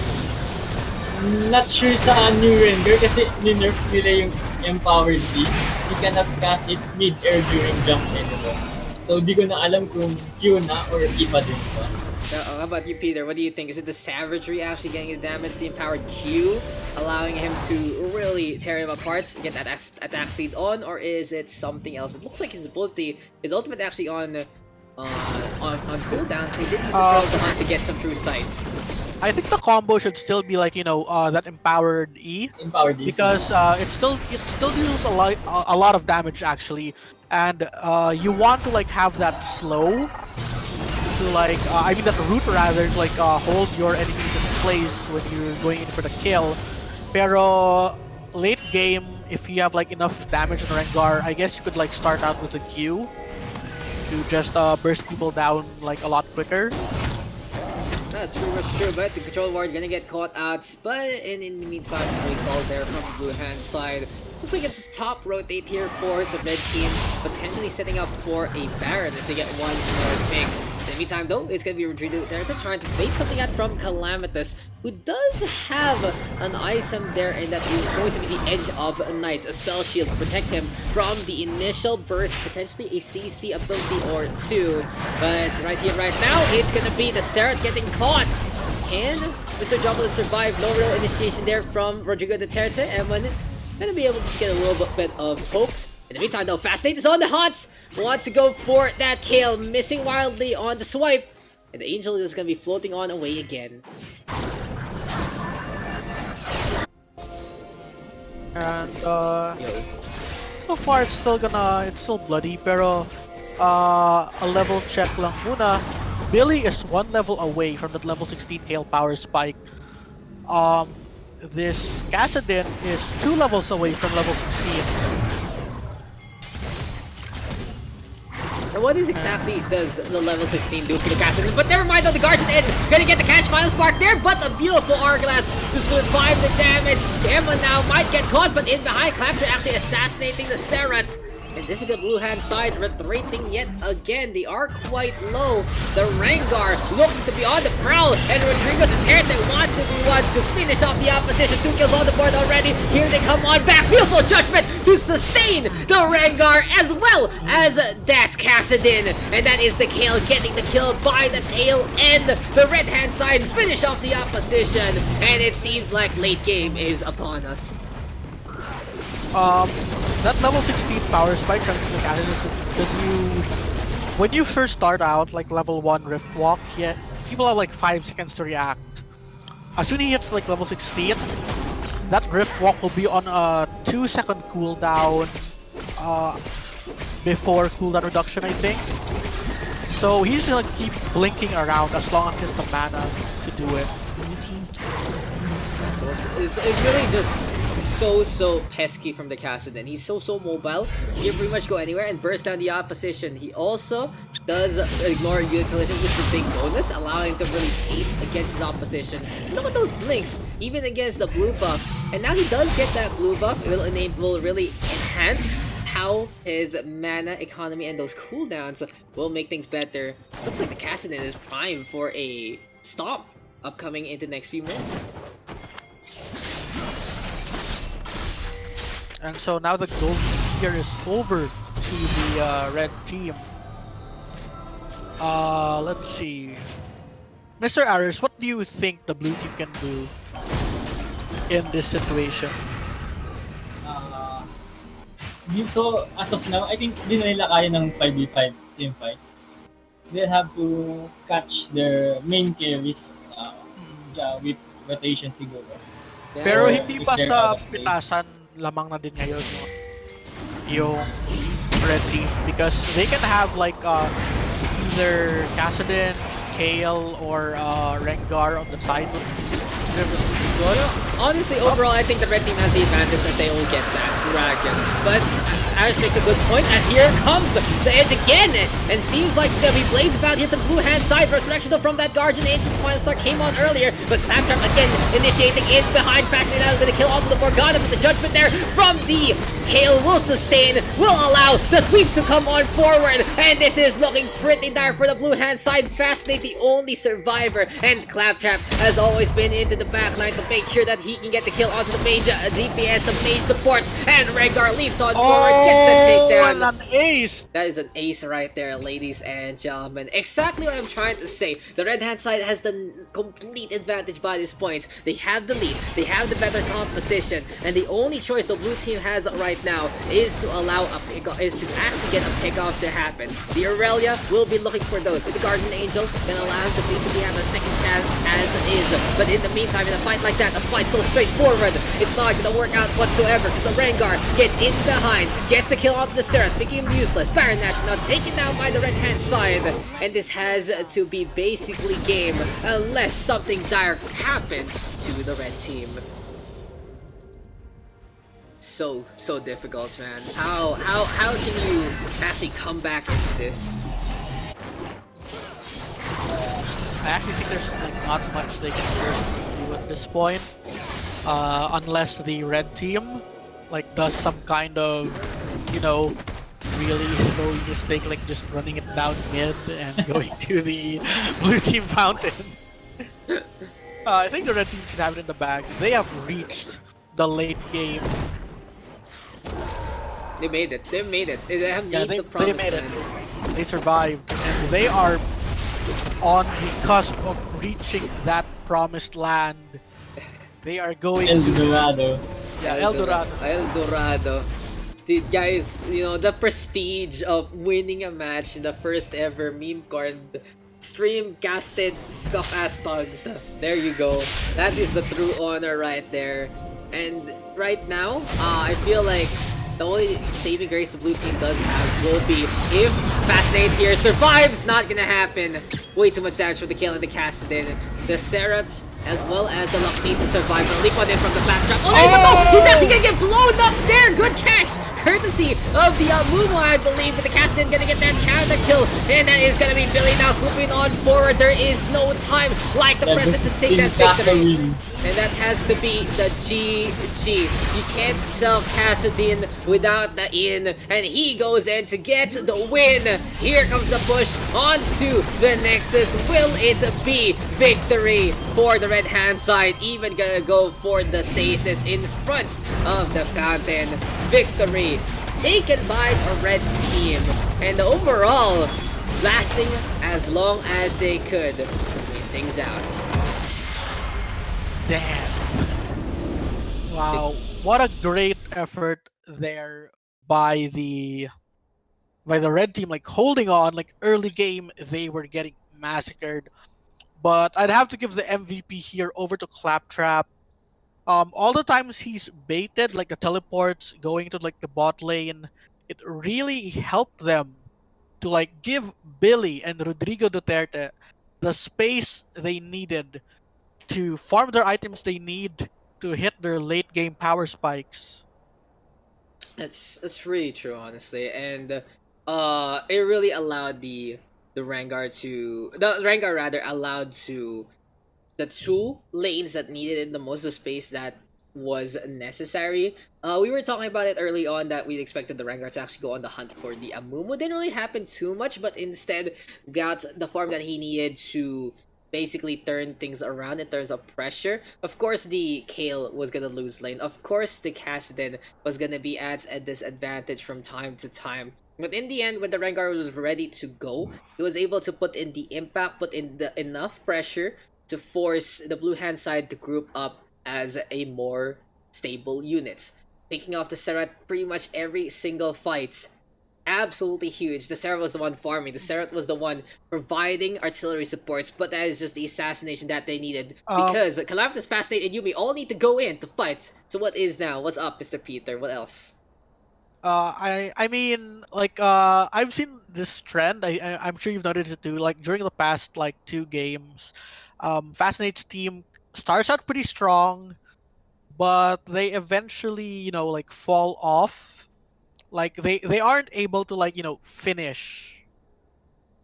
Not sure sa new Rengar kasi ninerf nila yung Empowered D. You cannot cast it mid-air during jump anymore. So di ko na alam kung Q na or iba din ba. How about you, Peter? What do you think? Is it the savagery actually getting the damage, the empowered Q, allowing him to really tear him apart, get that attack speed on, or is it something else? It looks like his ability, his ultimate actually on cooldown, so he did use the Trail of the Hunt to get some true sights. I think the combo should still be like, you know, that empowered E, Empowered D. because it still deals a lot of damage actually, and you want to like have that slow to like I mean that root rather to like hold your enemies in place when you're going in for the kill. Pero late game, if you have like enough damage on Rengar, I guess you could like start out with a Q to just burst people down like a lot quicker. That's pretty much true, but the control ward gonna get caught out. But in the meantime, recall there from the blue hand side. Looks like it's top rotate here for the red team, potentially setting up for a Baron if they get one more thing. In the meantime, though, it's gonna be retreated there to trying to bait something out from Calamitous, who does have an item there, and that is going to be the Edge of Night, a spell shield to protect him from the initial burst, potentially a CC ability or two. But right here, right now, it's gonna be the Serath getting caught. Can Mr. Jumble survive? No real initiation there from Rodrigo Duterte, and when gonna be able to just get a little bit of hope. In the meantime, though, Fascinate is on the hunt, wants to go for that kill, missing wildly on the swipe, and the Angel is gonna be floating on away again. And so far it's still bloody, pero a level check lang muna. Billy is one level away from that level 16 Gale Power Spike. This Kassadin is 2 levels away from level 16. And what is exactly does the level 16 do for the Kassadin? But never mind, though, the Guardian Edge gonna get the catch final spark there, but a beautiful Hourglass to survive the damage. Emma now might get caught, but in behind, Claptrap actually assassinating the Serats. And this is the blue hand side retreating yet again. They are quite low. The Rengar looking to be on the prowl, and Rodrigo Duterte wants to be one to finish off the opposition. 2 kills on the board already. Here they come on back. Beautiful judgment to sustain the Rengar as well as that Kassadin. And that is the kill, getting the kill by the tail end. The red hand side finish off the opposition, and it seems like late game is upon us. That level 16 power spike comes to because when you first start out like level 1 Rift Walk, yeah, people have like 5 seconds to react. As soon as he hits like level 16, that Rift Walk will be on a 2-second cooldown before cooldown reduction, I think. So he's gonna keep blinking around as long as he has the mana to do it. So it's really just so pesky from the Kassadin. He's so mobile. He can pretty much go anywhere and burst down the opposition. He also does ignore unit collisions, which is a big bonus, allowing him to really chase against his opposition. Look at those blinks, even against the blue buff. And now he does get that blue buff. It will really enhance how his mana economy and those cooldowns will make things better. This looks like the Kassadin is prime for a stomp upcoming into the next few minutes. And so now the gold here is over to the red team. Let's see. Mr. Aris, what do you think the blue team can do in this situation? So, as of now, I think di na nila kaya ng 5v5 team fights. They'll have to catch their main carries with rotation siguro. Yeah. Pero Or hindi if ba they're sa out of place. pitasan lamang na din ngayon yung red team? Because they can have like either Kassadin, Kale, or Rengar on the side. honestly, overall, I think the red team has the advantage that they will get that dragon. But Ash makes a good point, as here comes the edge again, and seems like it's gonna be Blaze about here for the blue hand side. Resurrection though from that Guardian Angel Final Star came on earlier, but Claptrap again initiating in behind, Fascinating out, gonna kill onto the Morgana, but the judgment there from the Kale will sustain, will allow the sweeps to come on forward, and this is looking pretty dire for the blue hand side. Fascinate the only survivor, and Claptrap has always been into the backline to make sure that he can get the kill onto the mage DPS, the mage support, and Rengar leaps on forward, gets the takedown. And an ace! That is an ace right there, ladies and gentlemen. Exactly what I'm trying to say. The red hand side has the complete advantage by this point. They have the lead, they have the better composition, and the only choice the blue team has right now is to allow a pick, is to actually get a pick off to happen. The Aurelia will be looking for those, but the Guardian Angel can allow him to basically have a second chance as is. But in the meantime, in a fight like that, a fight so straightforward, it's not gonna work out whatsoever because the Rengar gets in behind, gets the kill onto the Seraph, making him useless. Baron Nash now taken down by the red hand side, and this has to be basically game unless something dire happens to the red team. So difficult, man. How can you actually come back into this? I actually think there's like not much they can do at this point, unless the red team like does some kind of, you know, really throwing mistake, like just running it down mid and going to the blue team fountain. I think the red team should have it in the bag. They have reached the late game. They made it. They made it. They have made the they promised made it. land. They survived, and they are on the cusp of reaching that promised land. They are going El to Dorado. El Dorado. El Dorado. Dude, guys, you know, the prestige of winning a match in the first ever Memecord stream casted scuff ass pugs. There you go. That is the true honor right there. And right now, I feel like the only saving grace the blue team does have will be if Fascinate here survives. Not gonna happen. Way too much damage for the kill and the Kassadin. The Serats as well as the Lux need to survive. But leap on in from the backdrop. Oh, there you go! He's actually gonna get blown up there! Good catch! Courtesy of the Mumu, I believe. But the Kassadin gonna get that counter kill. And that is gonna be Billy now swooping on forward. There is no time like the present to take that victory. And that has to be the GG. You can't sell Kassadin without the in. And he goes in to get the win. Here comes the push onto the Nexus. Will it be victory for the red hand side? Even gonna go for the stasis in front of the fountain. Victory taken by the red team. And overall, lasting as long as they could. Win things out. Damn. Wow, what a great effort there by the red team, like holding on. Like early game they were getting massacred, but I'd have to give the MVP here over to Claptrap. All the times he's baited, like the teleports going to like the bot lane, it really helped them to like give Billy and Rodrigo Duterte the space they needed to farm their items they need to hit their late game power spikes. That's really true, honestly, and it really allowed the Rengar rather allowed to the two lanes that needed the most of space that was necessary. We were talking about it early on that we expected the Rengar to actually go on the hunt for the Amumu. Didn't really happen too much, but instead got the farm that he needed to basically turn things around in terms of pressure. Of course, the Kale was gonna lose lane. Of course, the Kassadin was gonna be at a disadvantage from time to time. But in the end, when the Rengar was ready to go, he was able to put in the impact, put in the enough pressure to force the blue hand side to group up as a more stable unit. Picking off the Seraph pretty much every single fight. Absolutely huge. The Seraph was the one farming. The Seraph was the one providing artillery supports, but that is just the assassination that they needed. Because Calamitous, Fascinate, and Yumi all need to go in to fight. So what is now? What's up, Mr. Peter? What else? I mean, like, I've seen this trend. I'm sure you've noticed it too. Like during the past like 2 games, Fascinate's team starts out pretty strong, but they eventually, like fall off. Like they aren't able to like finish.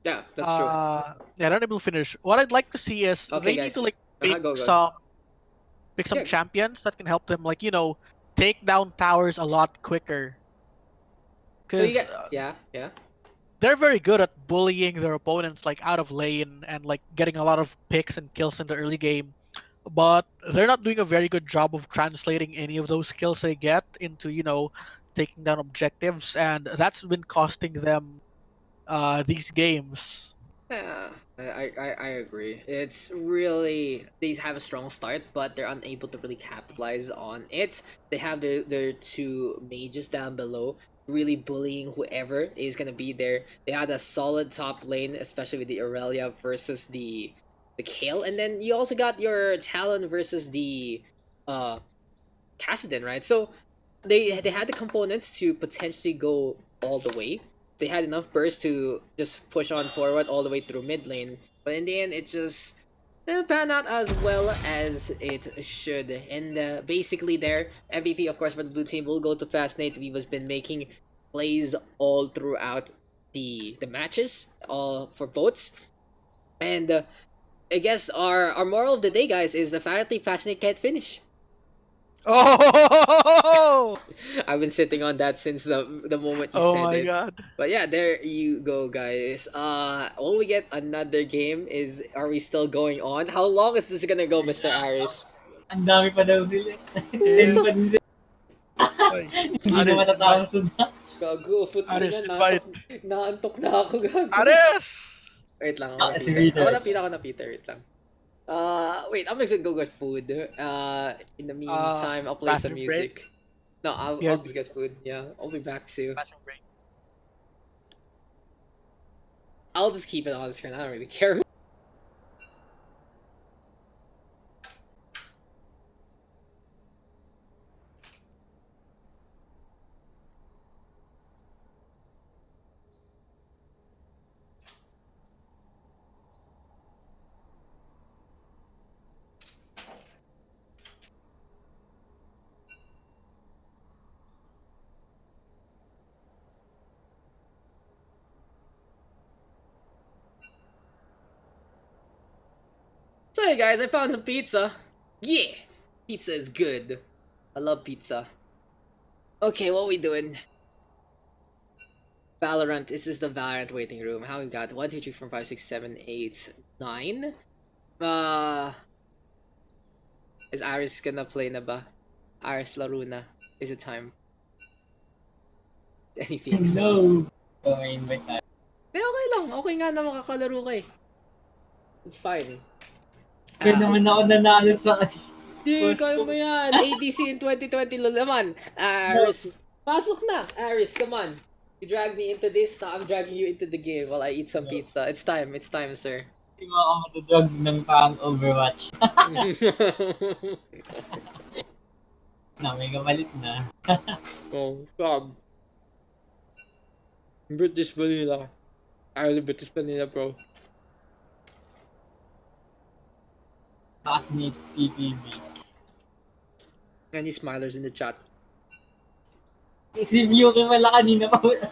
Yeah, that's true. Yeah, they're not able to finish. What I'd like to see is Okay, they need to guys. like pick Go, go. some Yeah. champions that can help them like take down towers a lot quicker. So you Because get yeah, yeah. they're very good at bullying their opponents like out of lane and like getting a lot of picks and kills in the early game, but they're not doing a very good job of translating any of those skills they get into taking down objectives, and that's been costing them these games. Yeah, I agree. It's really they have a strong start, but they're unable to really capitalize on it. They have their two mages down below, really bullying whoever is gonna be there. They had a solid top lane, especially with the Aurelia versus the Kale, and then you also got your Talon versus the uh Cassidon, right? So they had the components to potentially go all the way. They had enough burst to just push on forward all the way through mid lane, but in the end, it just didn't pan out as well as it should. And basically, there MVP, of course, for the blue team will go to Fastnate. Viva's been making plays all throughout the matches, all for boats. And I guess our moral of the day, guys, is apparently Fastnate can't finish. Oh! I've been sitting on that since the moment you Oh said my it. god. But yeah, there you go, guys. Will we get another game? Are we still going on? How long is this gonna go, Mr. Aris? Ang dami pa daw sila. Yeah. 10 pa din sila. Ay, Hindi na Aris, matatapos na. Gago, foot mo Aris, na, invite. naantok na ako, gago. Aris! Wait lang, Ah, ako na si Peter. Peter. Ako na Peter, wait lang. Wait, I'm just gonna go get food. In the meantime, I'll play some bathroom break? music. No, Yeah. I'll just get food. Yeah, I'll be back soon. Bathroom break. I'll just keep it on the screen. I don't really care. So hey guys, I found some pizza. Yeah, pizza is good. I love pizza. Okay, what we doing? Valorant. This is the Valorant waiting room. How we got 1, 2, 3, 4, 5, 6, 7, 8, 9. Is Aris gonna play na ba? Aris laro na. Is it time? Anything? No. So, may invite tayo. Okay lang. Okay nga na makakalaro ka eh. It's fine. Kaya naman ako nanalo sa... Di, kaya mo yan. ADC in 2020 lo naman. Aris. Pasok na. Aris, come on. You drag me into this, now I'm dragging you into the game while I eat some pizza. It's time, sir. Hindi mo ako matudrag ng pang Overwatch. Na, may kapalit na. Oh, God. British vanilla. I love British vanilla, bro. Takas ni TPB. Any smilers in the chat? Si Yuki wala kanina pa wala.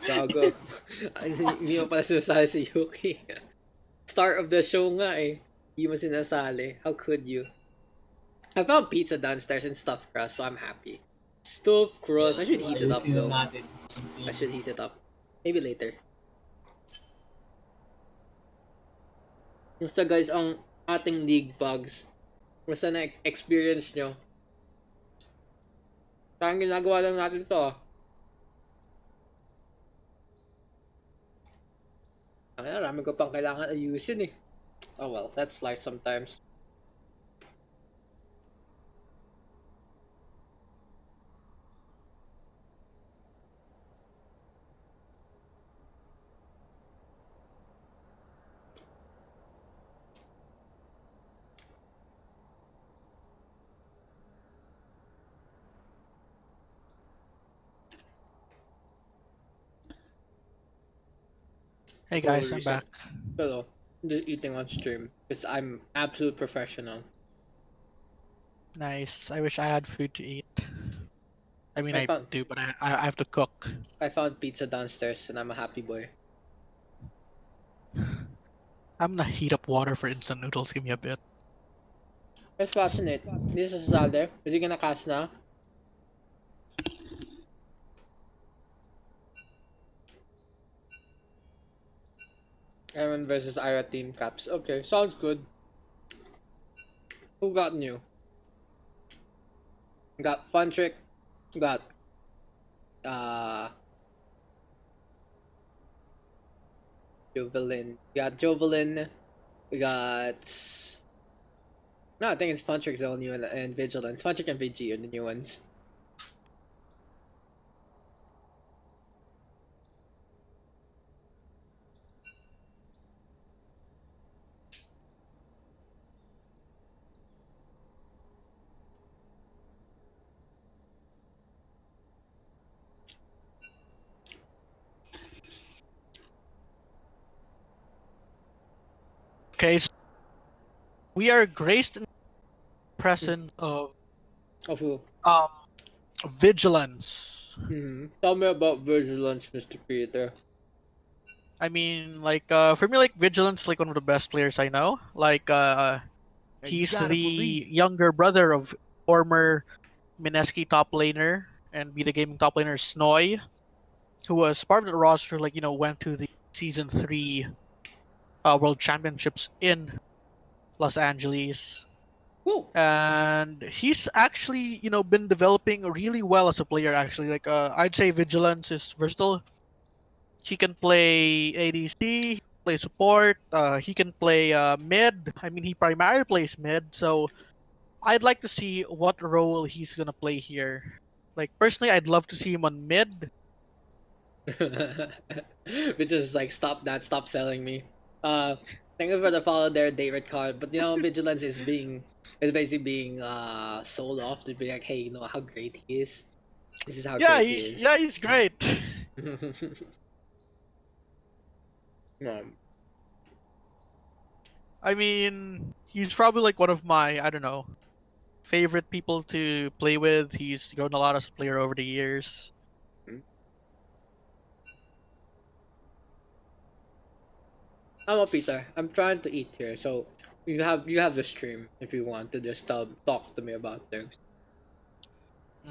Gago. Hindi mo pala sinasali si Yuki. Star of the show nga eh. Hindi mo sinasali. How could you? I found pizza downstairs and stuffed crust, so I'm happy. Stuffed crust. I should heat it up though. Natin. I should heat it up. Maybe later. Basta guys, ang ating league bugs. Basta na-experience nyo. Parang ginagawa lang natin to ah. Ay, marami ko pang kailangan ayusin eh. Oh well, that's life sometimes. Hey guys, Totally I'm back. Hello. I'm just eating on stream because I'm absolute professional. Nice. I wish I had food to eat. I mean, I I found do, but I have to cook. I found pizza downstairs, and I'm a happy boy. I'm gonna heat up water for instant noodles. Give me a bit. Let's fascinate. This is Zalder. Is he gonna cast now? Aaron versus Ira team caps. Okay, sounds good. Who got new? Got Fun Trick. Got Jovelin. We got Jovelin. We got no, I think it's Fun Trick's the only one, and Vigilance. Fun Trick and VG are the new ones. Okay, so we are graced in the presence of Of who? vigilance. Tell me about Vigilance, Mr. Peter. I mean, like, for me, like, vigilance is like one of the best players I know. Like, he's gotta the believe. younger brother of former Mineski top laner and Be the Gaming top laner Snoy, who was part of the roster. Like, went to the season 3 World Championships in Los Angeles. Cool. And he's actually, been developing really well as a player. Actually, like, I'd say Vigilance is versatile. He can play ADC, play support. He can play mid. I mean, he primarily plays mid. So I'd like to see what role he's gonna play here. Like, personally, I'd love to see him on mid. Which is like, stop that, stop selling me. Thank you for the follow there, David Card. But Vigilance is basically being sold off to be like, hey, you know how great he is. This is how Yeah, great he is. he's great. I mean, he's probably like one of my, I don't know, favorite people to play with. He's grown a lot as a player over the years. I'm a Peter. I'm trying to eat here, so you have the stream if you want to just talk to me about things.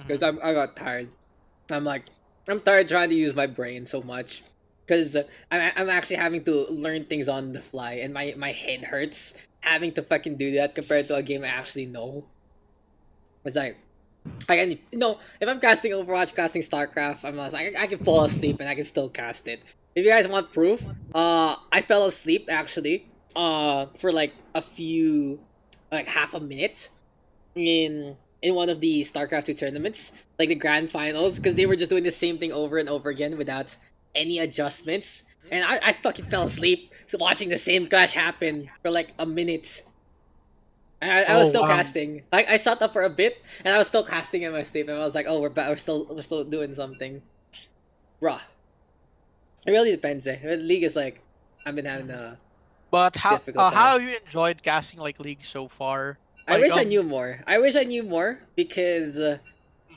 Because I got tired. I'm tired trying to use my brain so much. Because I'm actually having to learn things on the fly, and my head hurts having to fucking do that compared to a game I actually know. It's like, I can, if I'm casting Overwatch, casting StarCraft, I can fall asleep and I can still cast it. If you guys want proof, I fell asleep actually, for like a few, like half a minute, in one of the StarCraft 2 tournaments, like the grand finals, because they were just doing the same thing over and over again without any adjustments, and I fucking fell asleep so watching the same clash happen for like a minute. I was still casting. I shut up for a bit, and I was still casting in my sleep, and I was like, "Oh, we're back. We're still doing something." Bruh. It really depends. League is like, I've been having a But difficult time. how have you enjoyed casting like League so far? I wish I knew more. I wish I knew more because,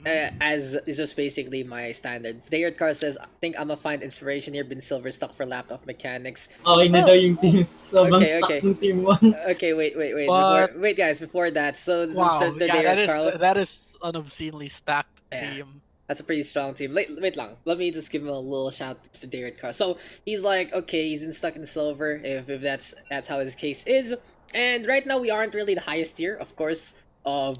as is just basically my standard. David Carr says, I think I'm gonna find inspiration here. Been silver stuck for lack of mechanics. Okay na daw yung team. Sobrang Okay, stuck okay. ng team 1. Okay, wait. But- Wait, guys. Before that, so Wow, the yeah, David Carl. that is an obscenely stacked Yeah. team. That's a pretty strong team. Wait long. Let me just give him a little shout to David Carr. So he's like, okay, he's been stuck in silver. If that's how his case is, and right now we aren't really the highest tier, of course, of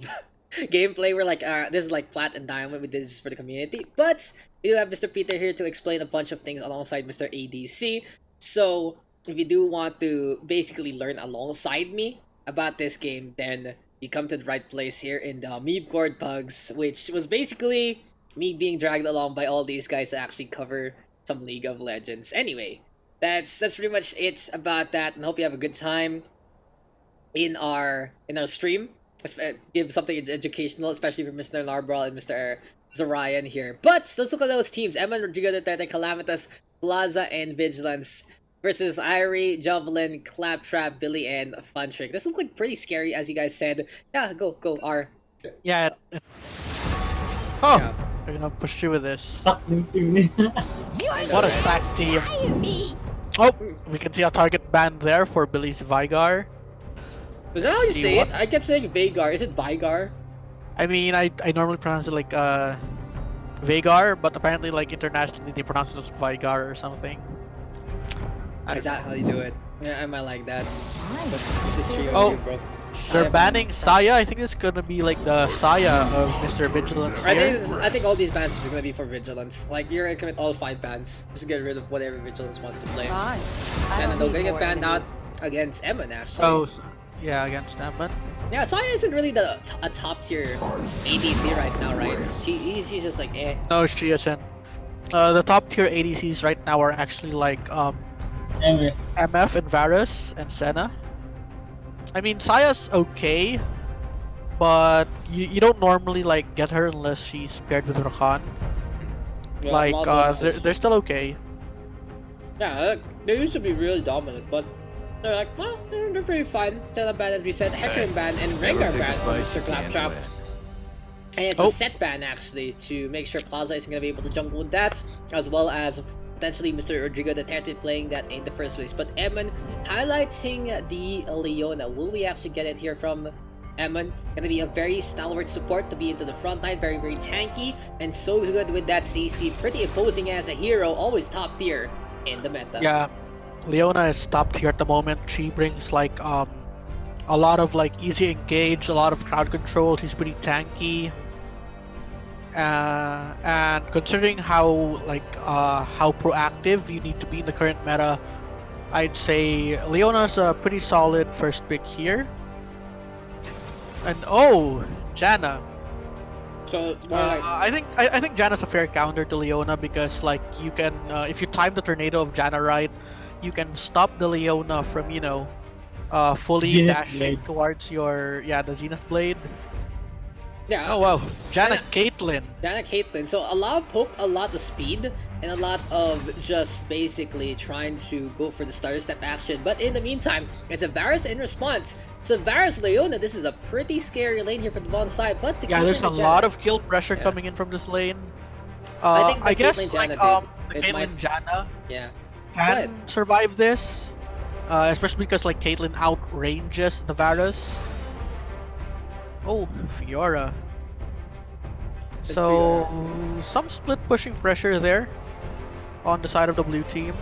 gameplay. We're like, this is like plat and diamond. We did this for the community, but we do have Mr. Peter here to explain a bunch of things alongside Mr. ADC. So if you do want to basically learn alongside me about this game, then you come to the right place here in the Memecord PUGS, which was basically me being dragged along by all these guys to actually cover some League of Legends. Anyway, that's pretty much it about that, and hope you have a good time in our stream. Give something educational, especially for Mr. Narbral and Mr. Zoraion here. But let's look at those teams: Emma, Rodrigo Duterte, Calamitas, Plaza, and Vigilance versus Irie, Javelin, Claptrap, Billy, and Funtrick. This looks like pretty scary, as you guys said. Yeah, go R. Yeah. Oh, Yeah. we're gonna push through with this. Stuck yung team nila. What a stacked team. Oh, we can see a target banned there for Billy's Vigar. Was that how you See say what? it? I kept saying Vagar. Is it Vigar? I mean, I normally pronounce it like Vagar, but apparently like internationally they pronounce it as Vigar or something. I Is don't that know. how you do it? Yeah, I might like that. But this is true Oh. you, bro. They're Saya banning Saya. I think it's gonna be like the Saya of Mr. Vigilance here. I think all these bans are just gonna be for Vigilance. Like, you're gonna commit all 5 bans. Just get rid of whatever Vigilance wants to play. Fine. Senna, though, gonna get more banned out enemies. against Emon, actually. Oh, yeah, against Emon. Yeah, Saya isn't really a top tier ADC right now, right? She's just like, eh. No, she isn't. The top tier ADCs right now are actually like MS. MF and Varus and Senna. I mean, Saya's okay, but you don't normally like get her unless she's paired with Rakan. Well, Like, a lot of they're still okay. Yeah, they used to be really dominant, but they're like, well, they're very fine. Senna ban, as we said, Hecarim ban, and Rengar ban for Mr. Claptrap. And it's Oh. a set ban, actually, to make sure Plaza isn't going to be able to jungle with that, as well as potentially Mr. Rodrigo Duterte playing that in the first place. But Emon highlighting the Leona. Will we actually get it here from Emon? Gonna be a very stalwart support to be into the front line, very, very tanky, and so good with that CC. Pretty opposing as a hero, always top tier in the meta. Yeah, Leona is top tier at the moment. She brings like a lot of like easy engage, a lot of crowd control. She's pretty tanky. And considering how how proactive you need to be in the current meta, I'd say Leona's a pretty solid first pick here. And oh, Janna. So, more like, I think Janna's a fair counter to Leona because like you can if you time the tornado of Janna right, you can stop the Leona from fully Zenith dashing Blade. towards your the Zenith Blade. yeah. Oh wow, Janna Janna- Caitlyn. Diana Caitlyn. So a lot of poke, a lot of speed, and a lot of just basically trying to go for the stutter step action. But in the meantime, it's a Varus in response. So Varus Leona, this is a pretty scary lane here for the Von side, but to Yeah, keep there's in a the lot Janna- of kill pressure Yeah. coming in from this lane. I think the I guess Caitlyn like Janna the did. It Caitlyn Janna Yeah. can survive this, especially because like Caitlyn outranges the Varus. Oh, Fiora. It's So some split pushing pressure there on the side of the blue team.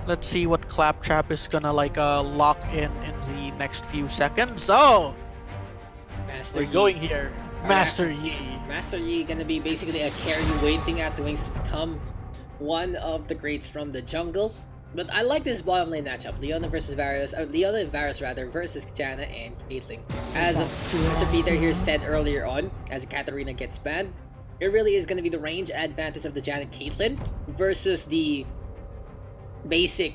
Let's see what Claptrap is gonna lock in the next few seconds. Oh, Master we're Yi. going here, Alright. Master Yi. Master Yi gonna be basically a carry waiting at the wings to become one of the greats from the jungle. But I like this bottom lane matchup. Leona versus Varus, Leona and Varus rather, versus Janna and Caitlyn. As Mr. Peter here said earlier on, as Katarina gets banned, it really is gonna be the range advantage of the Janna Caitlyn versus the basic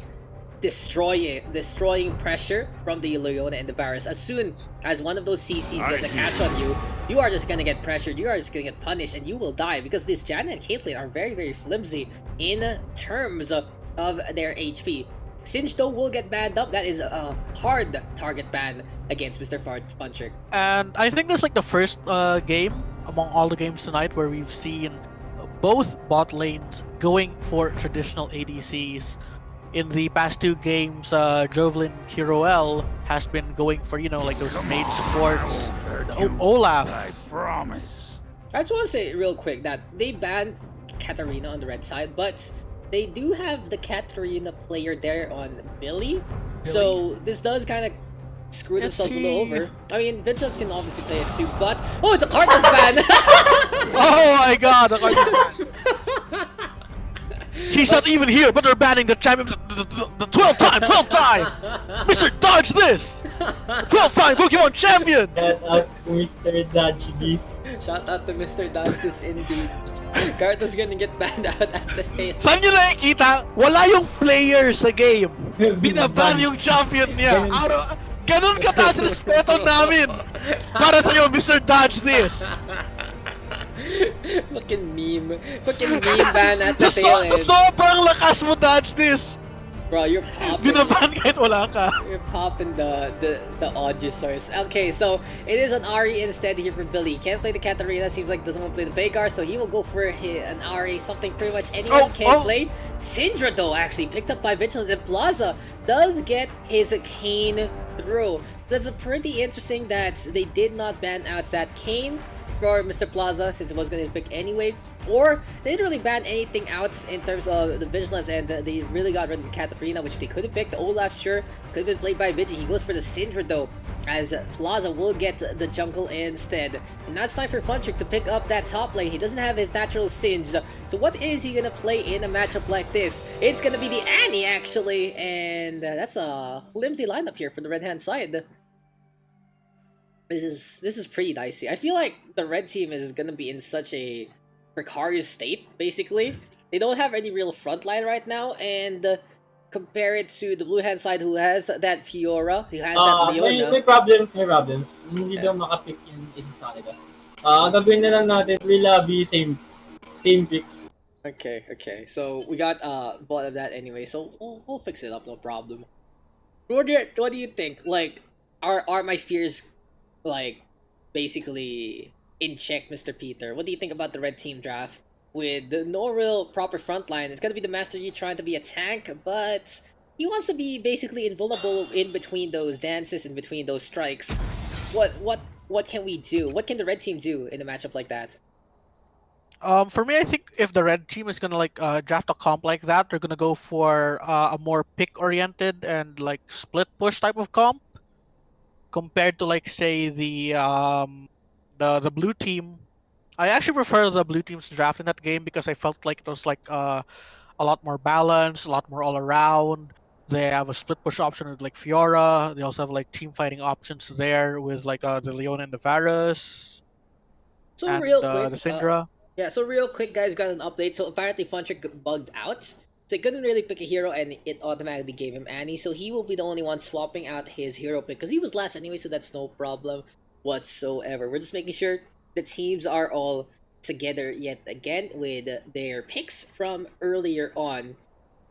destroying pressure from the Leona and the Varus. As soon as one of those CCs gets a catch on you, you are just gonna get pressured, you are just gonna get punished, and you will die because this Janna and Caitlyn are very, very flimsy in terms of their HP. Singe though will get banned up. That is a hard target ban against Mr. Funtrick. And I think this is like the first game among all the games tonight where we've seen both bot lanes going for traditional ADCs. In the past 2 games, Jovelyn Kiroel has been going for like those mage supports. Olaf. I promise. I just want to say real quick that they banned Katarina on the red side, but they do have the Katarina player there on Billy. So this does kind of screw Yes, themselves a little he- over. I mean, Vigilance can obviously play it too, but oh, it's a Cardinals ban. Oh my god! He's not even here, but they're banning the champion, the 12th time! Mr. Dodge this! 12th time Pokemon champion! Shout out to Mr. Dodge. Shout out to Mr. Dodges indeed. Cardinals gonna get banned out at the same. Saan nyo nakikita? Wala yung player sa game. Binaban yung champion niya. Ganun kataas respeto namin. Para sa'yo, Mr. Dodge this. Fucking meme ban at the Sa tail end. sobrang lakas mo, Dodge this. Bro, you're popping. Binaban kahit wala ka. You're popping the audio source. Okay, so it is an Ari instead here for Billy. He can't play the Katarina. Seems like doesn't want to play the Veigar, so he will go for an Ari. Something pretty much anyone can play. Syndra though actually picked up by Vigilant, and Plaza does get his Kayn through. That's pretty interesting that they did not ban out that Kayn for Mr. Plaza since it was going to pick anyway, or they didn't really ban anything out in terms of the Vigilance, and they really got rid of the Katarina, which they could have picked. Olaf sure could have been played by Vigi. He goes for the Syndra though, as Plaza will get the jungle instead. And now it's time for Funtrick to pick up that top lane. He doesn't have his natural Singed, so what is he gonna play in a matchup like this? It's gonna be the Annie actually, and that's a flimsy lineup here for the red hand side. This is pretty dicey. I feel like the red team is gonna be in such a precarious state, basically. They don't have any real front line right now, and compare it to the blue hand side who has that Fiora, who has that Leona. May problems. Hindi daw makapick yung isa sa kanila. Gagawin na lang natin, we lobby, same picks. Okay. So we got bought of that anyway, so we'll fix it up, no problem. What do you think? Like, are my fears like basically in check, Mr. Peter? What do you think about the red team draft with no real proper front line? It's gonna be the Master Yi trying to be a tank, but he wants to be basically invulnerable in between those dances, in between those strikes. What can we do? What can the red team do in a matchup like that? For me, I think if the red team is gonna like draft a comp like that, they're gonna go for a more pick oriented and like split push type of comp, compared to like say the blue team. I actually prefer the blue team's draft in that game because I felt like it was like a lot more balanced, a lot more all around. They have a split push option with like Fiora. They also have like team fighting options there with like the Leona and the Varus. So and, real quick, the Syndra. yeah. So real quick, guys, got an update. So apparently, Funtrick bugged out. So he couldn't really pick a hero, and it automatically gave him Annie. So he will be the only one swapping out his hero pick because he was last anyway. So that's no problem whatsoever. We're just making sure the teams are all together yet again with their picks from earlier on.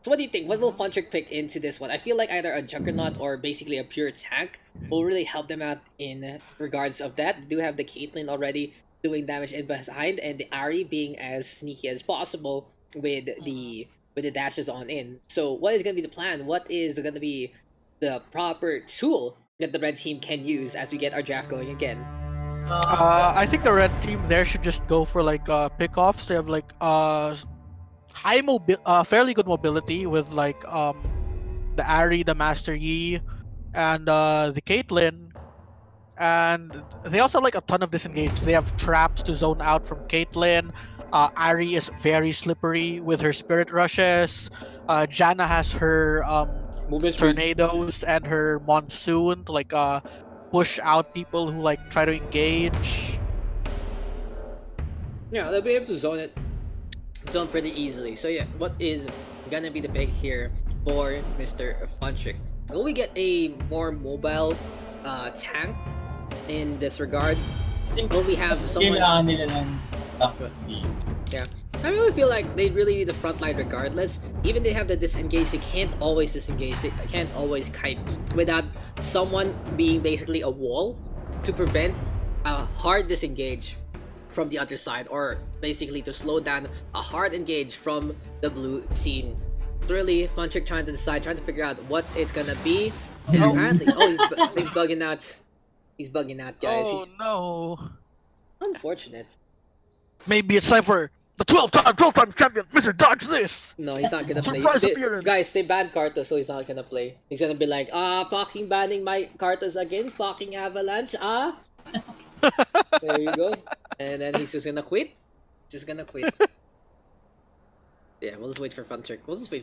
So what do you think? What will Funtrick pick into this one? I feel like either a Juggernaut or basically a pure tank will really help them out in regards of that. They do have the Caitlyn already doing damage in behind, and the Ahri being as sneaky as possible with the dashes on in. So what is going to be the plan? What is going to be the proper tool that the red team can use as we get our draft going again? I think the red team there should just go for like pickoffs. They have like fairly good mobility with like the Ahri, the Master Yi, and the Caitlyn, and they also have like a ton of disengage. They have traps to zone out from Caitlyn. Ahri is very slippery with her spirit rushes. Janna has her tornadoes and her monsoon to like push out people who like try to engage. Yeah, they'll be able to zone pretty easily. So yeah, what is gonna be the pick here for Mr. Funtrick? Will we get a more mobile tank in this regard? Will we have someone? Yeah, I really feel like they really need the front line regardless. Even they have the disengage, they can't always disengage, they can't always kite without someone being basically a wall to prevent a hard disengage from the other side, or basically to slow down a hard engage from the blue team. It's really Funtrick trying to figure out what it's gonna be. Apparently, he's bugging out. He's bugging out, guys. Oh no! Unfortunate. Maybe it's time for the 12-time champion, Mr. Dodge this! No, he's not gonna play. Surprise appearance! Guys, they banned Karthus, so he's not gonna play. He's gonna be like, fucking banning my Karthus again, fucking Avalanche, There you go. And then he's just gonna quit. Yeah, we'll just wait for Funtrick. Hopefully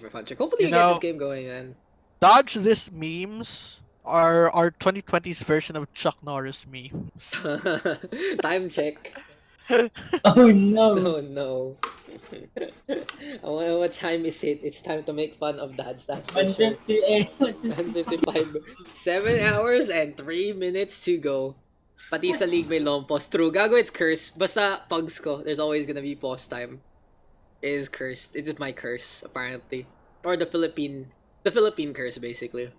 we get this game going, man. Dodge this memes are our 2020's version of Chuck Norris memes. Time check. Oh no! Oh no. What time is it? It's time to make fun of Dodge. That's for sure. 1:55. 7 hours and 3 minutes to go. Pati sa league may long pause. True. Gago, it's cursed. Basta PUGS ko, there's always gonna be pause time. It is cursed. It is my curse, apparently. Or the Philippine The Philippine curse, basically.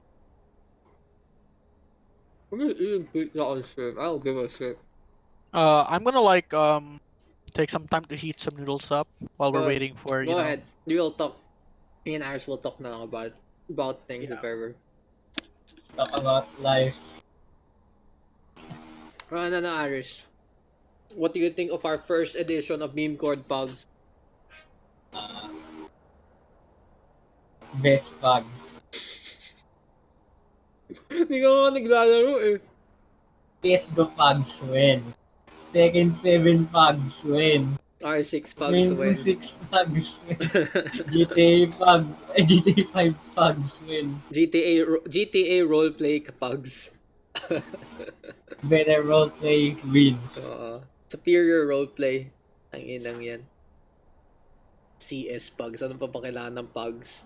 I'm gonna eat pizza on stream. I don't give a shit. I'm gonna like take some time to heat some noodles up while we're Go ahead. waiting for Go ahead. We'll talk. Me and Iris will talk now about things if ever. Talk about life. No, Iris. What do you think of our first edition of Memecord PUGS? Uh, best PUGS. Hindi ka nga naglalaro eh. CSGO PUGS win. Tekken 7 PUGS win. R6 PUGS Rainbow win. 6 PUGS win. GTA 5 PUGS win. GTA roleplay PUGS. Better roleplay wins. Superior roleplay. Ang inang yan. CS PUGS. Ano pa kailangan ng PUGS?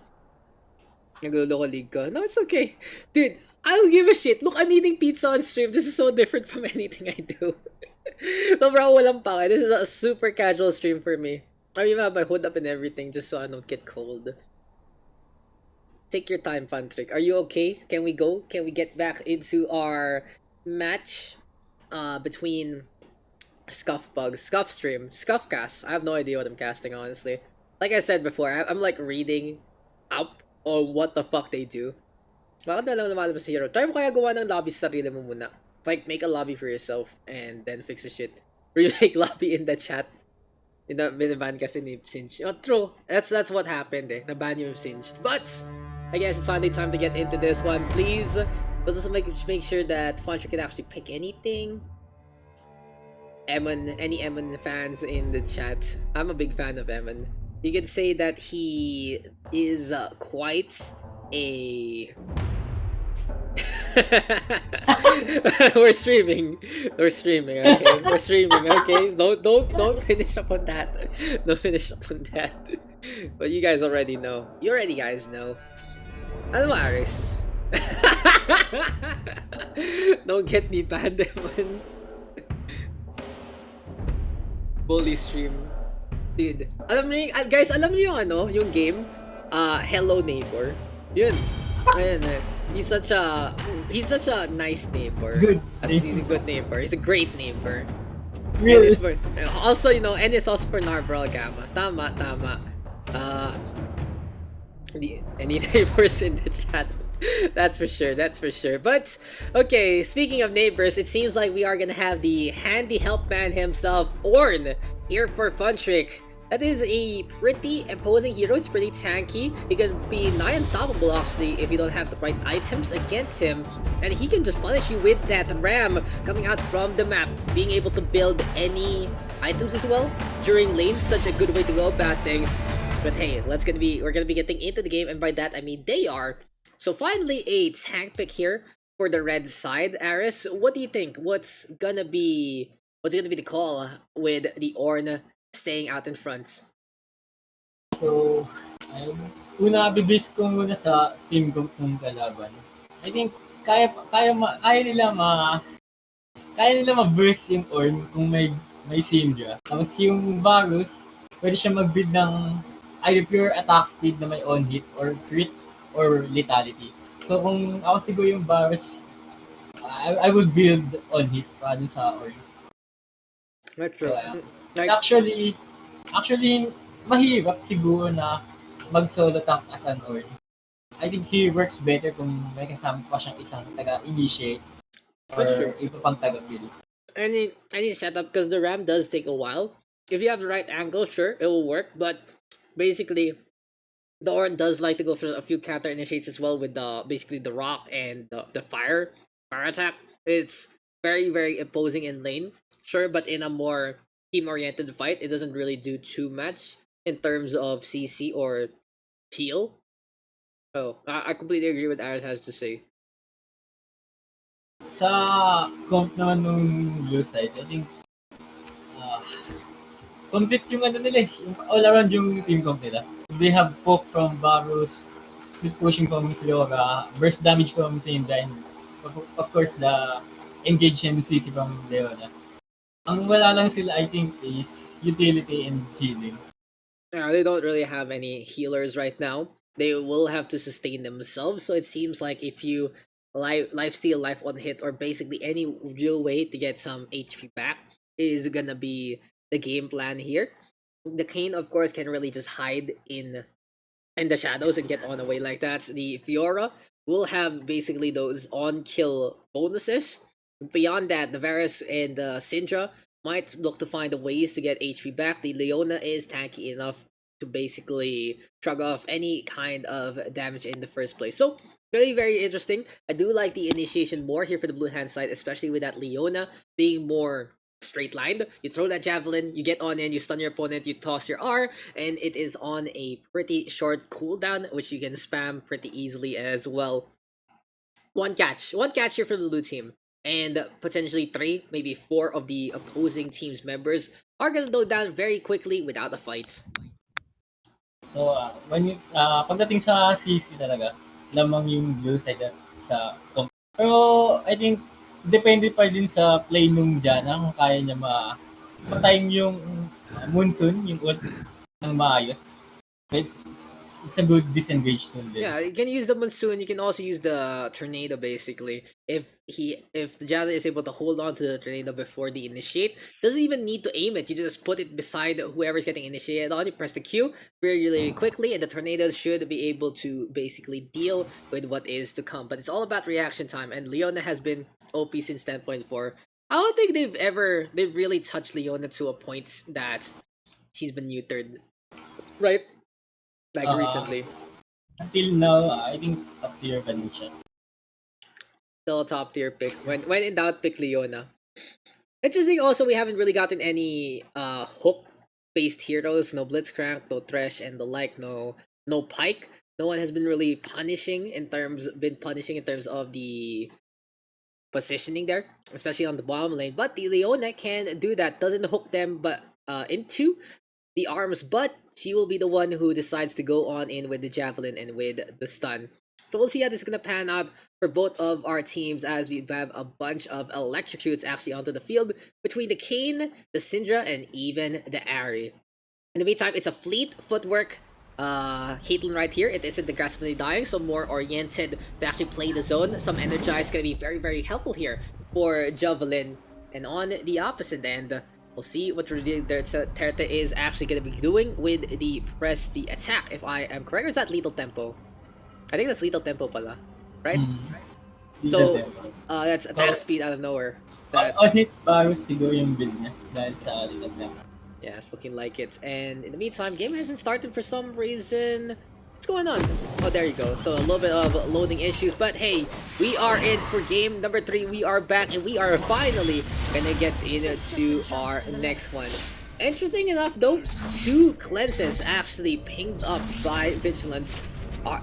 Nagluloko league ka. No, it's okay. Dude, I don't give a shit. Look, I'm eating pizza on stream. This is so different from anything I do. Sobrang walang pake. This is a super casual stream for me. I even have my hood up and everything just so I don't get cold. Take your time, Fantrick. Are you okay? Can we go? Can we get back into our match between Scuff Stream, Scuffcast? I have no idea what I'm casting, honestly. Like I said before, I'm like reading up on what the fuck they do. Bakit na lang lumalabas si Hero? Try mo kaya gawa ng lobby sa sarili mo muna. Like, make a lobby for yourself and then fix the shit. Or you make lobby in the chat. Binaban kasi ni Sinch. Oh, true. That's what happened eh. Naban yung Sinch. But, I guess it's finally time to get into this one. Please, let's just make sure that Funcher can actually pick anything. Any Eamon fans in the chat. I'm a big fan of Eamon. You could say that he is quite a... We're streaming, okay? We're streaming, okay? Don't finish up on that. Don't finish up on that. But you guys already know. You already guys know. Ano mo, Aris? Don't get me banned, Evan. Bully stream. Dude, guys, alam niyo yung yung game? Hello Neighbor. Yun. Ayun eh. He's such a nice neighbor. He's a good neighbor. He's a great neighbor. Really? And it's also, and it's also for Narbral Gamma. Tama. Any neighbors in the chat? That's for sure. But, okay, speaking of neighbors, it seems like we are gonna have the handy help man himself, Orn, here for Funtrick. That is a pretty imposing hero. He's pretty tanky. He can be nigh unstoppable actually if you don't have the right items against him. And he can just punish you with that ram coming out from the map. Being able to build any items as well during lane is such a good way to go about things. But hey, we're gonna be getting into the game, and by that I mean they are. So finally a tank pick here for the red side. Aris, what do you think? What's gonna be the call with the Orn staying out in front? So, una bibis ko muna sa team ko kung kalaban. I think kaya nila ma-burst yung Orn kung may Syndra. Tapos yung Varus, pwede siya mag-build ng either pure attack speed na may on hit or crit or lethality. So kung ako siguro yung Varus, I would build on hit para dun sa Orn. That's true. So, Actually, mahirap siguro na mag-solo tank as an Orn. I think he works better kung may kasama pa siyang isang taga-initiate or iba pang taga-kill. Any setup, because the ram does take a while. If you have the right angle, sure, it will work. But basically, the Orn does like to go for a few counter initiates as well with basically the rock and the fire attack. It's very, very imposing in lane, sure, but in a more team-oriented fight, it doesn't really do too much in terms of CC or heal. Oh, I completely agree with Aris has to say. Sa comp naman nung blue side, I think complete yung nila yung all around yung team comp nila. They have poke from Varus, split pushing from Flora, burst damage from Syndra, and of course the engage and CC from Leona. Ang wala lang sila, I think, is utility and healing. Yeah, they don't really have any healers right now. they will have to sustain themselves. So it seems like if you life steal, life on hit, or basically any real way to get some HP back is gonna be the game plan here. The Kane, of course, can really just hide in the shadows and get on away like that. The Fiora will have basically those on kill bonuses. Beyond that, the Varus and the Syndra might look to find the ways to get HP back. The Leona is tanky enough to basically shrug off any kind of damage in the first place. So, very, very interesting. I do like the initiation more here for the blue hand side, especially with that Leona being more straight lined. You throw that javelin, you get on in, you stun your opponent, you toss your R, and it is on a pretty short cooldown, which you can spam pretty easily as well. One catch here from the blue team, and potentially 3, maybe 4 of the opposing team's members are gonna go down very quickly without a fight. So, pagdating sa CC talaga, lamang yung blue side sa pero I think depende pa din sa play nung Janna kung kaya niya ma-time yung monsoon, yung ult ng maayos. It's a good disengage tool din. Yeah, you can use the monsoon. You can also use the tornado. Basically, if the Jada is able to hold on to the tornado before the initiate, doesn't even need to aim it. You just put it beside whoever's getting initiated on. You press the Q really quickly, and the tornado should be able to basically deal with what is to come. But it's all about reaction time, and Leona has been OP since 10.4. I don't think they've really touched Leona to a point that she's been neutered, right? Like recently. Until now, I think top tier pa din siya. Still a top tier pick. When in doubt, pick Leona. Interesting also, we haven't really gotten any hook based heroes. No Blitzcrank, no Thresh, and the like. No Pike. No one has been really punishing in terms of the positioning there, especially on the bottom lane. But the Leona can do that. Doesn't hook them, but into the arms, but she will be the one who decides to go on in with the javelin and with the stun. So we'll see how this is gonna pan out for both of our teams as we have a bunch of electrocutes actually onto the field between the Kane, the Syndra, and even the Ahri. In the meantime, it's a fleet footwork Caitlyn right here. It isn't the graspingly dying, so more oriented to actually play the zone. Some energize gonna be very, very helpful here for Javelin. And on the opposite end, we'll see what Terta is actually going to be doing with the press the attack, if I am correct. Or is that lethal tempo? I think that's lethal tempo pala, right? So, that's attack speed out of nowhere. On hit Varus siguro yung build niya dahil sa lethal tempo. Yeah, it's looking like it. And in the meantime, game hasn't started for some reason. What's going on? Oh, there you go. So a little bit of loading issues, but hey, we are in for game number 3. We are back, and we are finally gonna get into our next one. Interesting enough, though, 2 cleanses actually pinged up by Vigilance.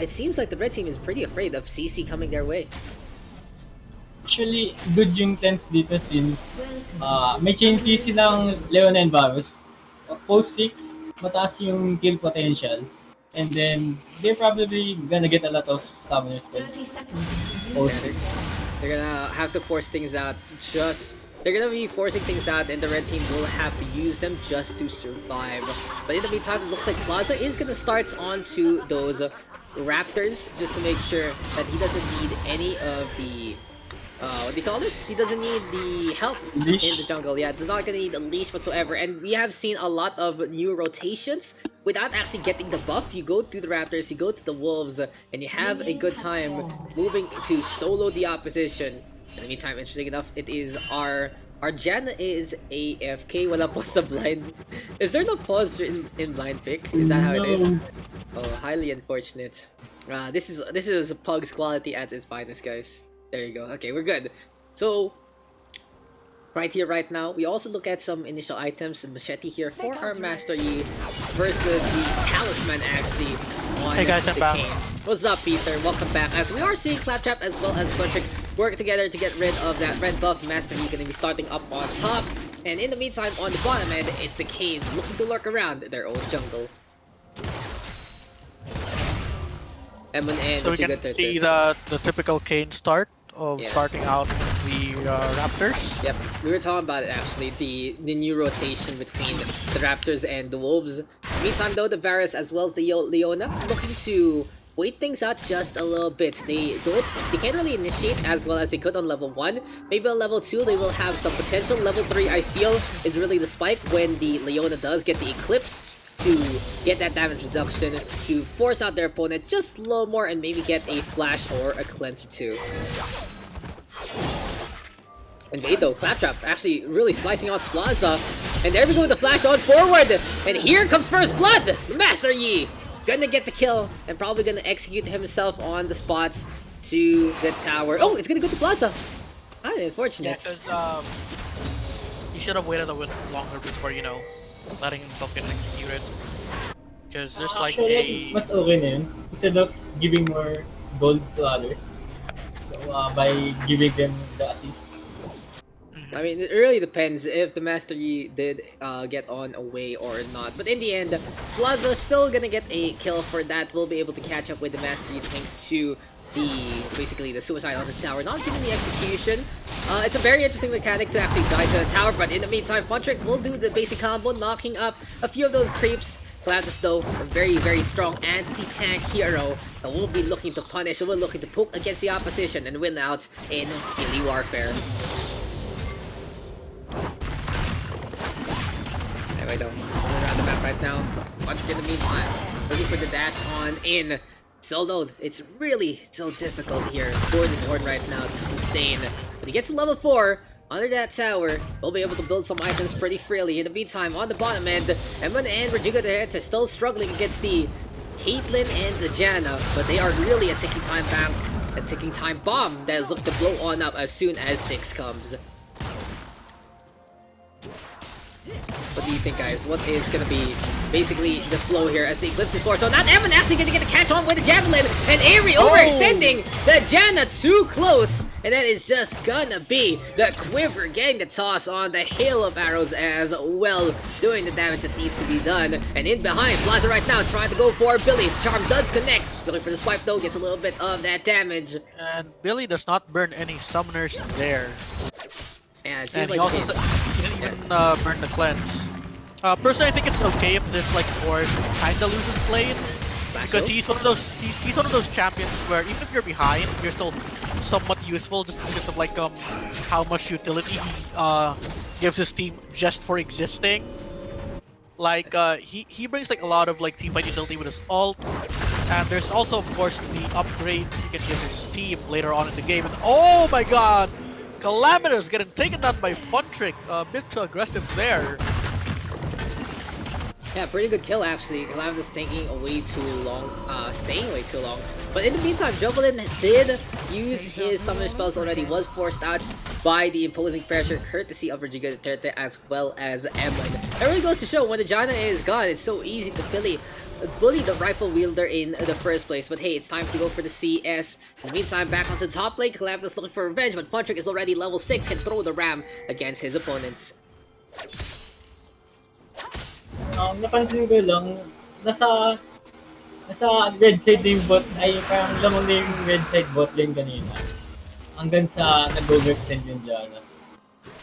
It seems like the red team is pretty afraid of CC coming their way. Actually, good yung tense dito since may chain CC ng Leona and Varus. Post 6, mataas yung kill potential. And then, they're probably gonna get a lot of summoner spells. They're gonna have to force things out. They're gonna be forcing things out, and the red team will have to use them just to survive. But in the meantime, it looks like Plaza is gonna start onto those Raptors just to make sure that he doesn't need any of the what do you call this? He doesn't need the help leash in the jungle. Yeah, he's not gonna need a leash whatsoever. And we have seen a lot of new rotations without actually getting the buff. You go to the Raptors, you go to the Wolves, and you have a good time moving to solo the opposition. In the meantime, interesting enough, it is our Jan is AFK. Wala pause sa blind. Is there no pause in blind pick? Is that how it is? Oh, highly unfortunate. This is PUGS quality at its finest, guys. There you go. Okay, we're good. So, right here, right now, we also look at some initial items. Machete here for our Master Yi versus the Talisman, actually, on hey guys, the I'm back. Kane. What's up, Peter? Welcome back. As we are seeing Claptrap as well as Buttrick work together to get rid of that red buff. Master Yi going to be starting up on top. And in the meantime, on the bottom end, it's the Kane looking to lurk around their own jungle. So we can see the typical Kane start of starting out the Raptors. Yep, we were talking about it actually, the new rotation between the Raptors and the Wolves. Meantime though, the Varus as well as the Leona looking to wait things out just a little bit. They can't really initiate as well as they could on level 1. Maybe on level 2 they will have some potential. Level 3 I feel is really the spike when the Leona does get the Eclipse to get that damage reduction, to force out their opponent just a little more and maybe get a flash or a cleanse or two. And they though, Claptrap actually really slicing out Plaza. And there we go with the flash on forward. And here comes first blood. Master Yi gonna get the kill and probably gonna execute himself on the spots to the tower. Oh, it's gonna go to Plaza. Kind of unfortunate. Yeah, because he should have waited a bit longer before, you know, letting himself get executed. Because there's like Actually, mas okay na yun. Instead of giving more gold to others. So, by giving them the assist. I mean, it really depends if the Master Yi did get on away or not. But in the end, Plaza still gonna get a kill for that. We'll be able to catch up with the Master Yi thanks to basically the suicide on the tower, not giving the execution. It's a very interesting mechanic to actually die to the tower, but in the meantime, Funtrick will do the basic combo, knocking up a few of those creeps. Galantis though, a very strong anti-tank hero that will be looking to punish, will be looking to poke against the opposition and win out in melee warfare. Anyway though, around the map right now, Funtrick in the meantime, looking for the dash on in. Still though, it's really so difficult here for this Horde right now to sustain. But he gets to level 4, under that tower, we'll be able to build some items pretty freely. In the meantime, on the bottom end, Emon and Rodrigo are still struggling against the Caitlyn and the Janna, but they are really a ticking time bomb that is looking to blow on up as soon as 6 comes. What do you think, guys? What is going to be basically the flow here as the Eclipse is forced? So not Evan actually going to get a catch on with the Javelin, and Avery overextending the Janna too close, and that is just gonna be the Quiver getting the toss on the hail of arrows as well, doing the damage that needs to be done. And in behind, Plaza right now trying to go for Billy. Charm does connect, looking for the swipe though, gets a little bit of that damage. And Billy does not burn any summoners there. Yeah, it seems and like he didn't even burn the cleanse. Personally, I think it's okay if this like Horde kinda loses lane, because he's one of those champions where even if you're behind, you're still somewhat useful just because of like how much utility he gives his team just for existing. Like he brings like a lot of like team fight utility with his ult, and there's also of course the upgrades he can give his team later on in the game. And oh my god! Calamitous getting taken down by Funtrick, a bit too aggressive there. Yeah, pretty good kill actually. Calamitous taking away too long, staying way too long. But in the meantime, Jovelin did use his summoner spells already, was forced out by the imposing pressure courtesy of Rodrigo Duterte as well as Emon. It really goes to show when the Janna is gone, it's so easy to bully the rifle wielder in the first place. But hey, it's time to go for the CS. In the meantime, back onto the top lane, Calamitous looking for revenge, but Funtrick is already level 6, can throw the ram against his opponents. Napansin ko lang, nasa red side yung bot, ay parang lamang na yung red side bot lane kanina. Hanggang sa nag-overextend yung Janna.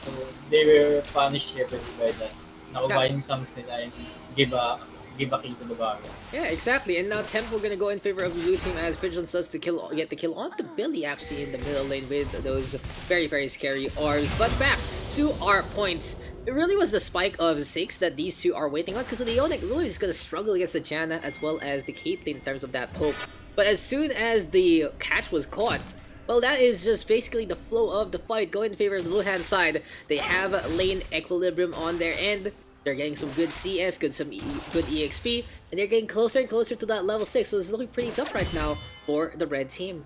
So, they were punished heavily by that. Nakuha yung sums nila and give a kill to the barrel. Yeah, exactly. And now Temple gonna go in favor of the blue team as Vigilance does to get the kill onto Billy actually in the middle lane with those very scary orbs. But back to our points. It really was the spike of 6 that these two are waiting on, because the Leonic really is gonna struggle against the Janna as well as the Caitlyn in terms of that poke. But as soon as the catch was caught, well, that is just basically the flow of the fight going in favor of the blue hand side. They have lane equilibrium on their end. They're getting some good CS, good EXP, and they're getting closer and closer to that level 6, so it's looking pretty tough right now for the red team.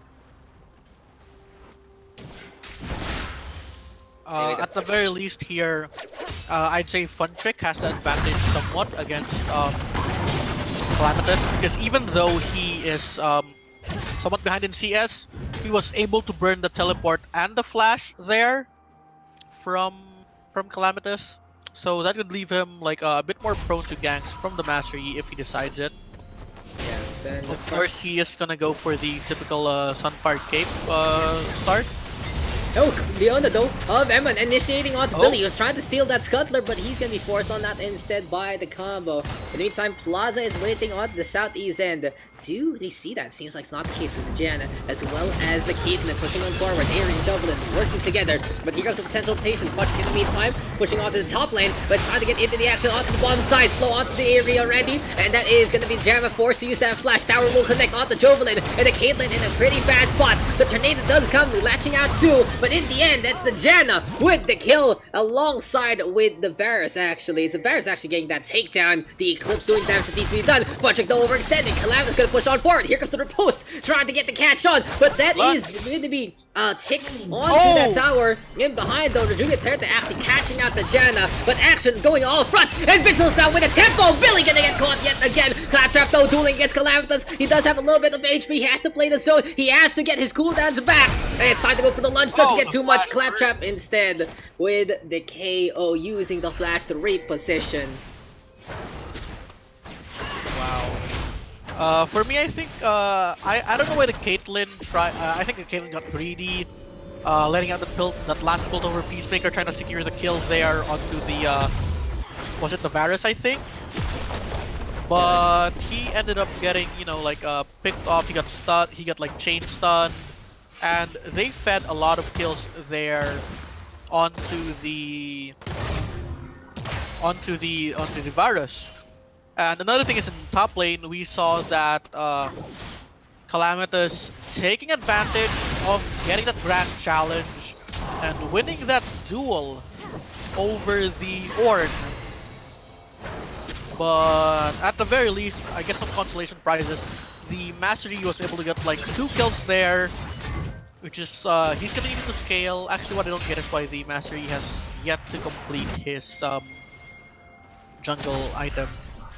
At the very least here, I'd say Funtrick has the advantage somewhat against Calamitous, because even though he is somewhat behind in CS, he was able to burn the teleport and the flash there from Calamitous. So that would leave him like a bit more prone to ganks from the Master Yi if he decides it. Yeah, then of course he is gonna go for the typical Sunfire Cape start. Oh, Leona though of Emma initiating onto Billy. He was trying to steal that Scuttler, but he's gonna be forced on that instead by the combo. In the meantime, Plaza is waiting on the southeast end. Do they see that? Seems like it's not the case. It's Jan as well as the Caitlyn pushing on forward. Aaron and Jovelin working together, but here goes the potential rotation. Fudge in the meantime pushing onto the top lane, but it's time to get into the action onto the bottom side. Slow onto the area already, and that is gonna be Jamma forced to use that flash. Tower will connect onto Jovelin, and the Caitlyn in a pretty bad spot. The tornado does come latching out too, but in the end, that's the Janna with the kill alongside with the Varus. Actually, it's the Varus actually getting that takedown. The Eclipse doing damage that needs to be done. Fudge though overextending. Calamitous gonna push on forward. Here comes the riposte, trying to get the catch on, but that is going to be ticked onto that tower. In behind though, Rodrigo Terta actually catching out the Janna, but action going all fronts, and Vigilance now with a tempo. Billy gonna get caught yet again. Claptrap though dueling against Calamitous. He does have a little bit of HP. He has to play the zone. He has to get his cooldowns back, and it's time to go for the lunge. Doesn't get too much. Claptrap instead with the KO using the flash to reposition. Wow. For me, I think I don't know why the Caitlyn I think the Caitlyn got greedy, letting out that last pull over Peacemaker, trying to secure the kill there onto the was it the Varus, I think. But he ended up getting, you know, like picked off. He got stunned. He got like chain stun, and they fed a lot of kills there onto the Varus. And another thing is, in top lane, we saw that Calamitous taking advantage of getting that grand challenge and winning that duel over the Ornn. But at the very least, I guess some consolation prizes. The Mastery was able to get like 2 kills there, which is he's gonna need to scale. Actually, what I don't get is why the Mastery has yet to complete his jungle item.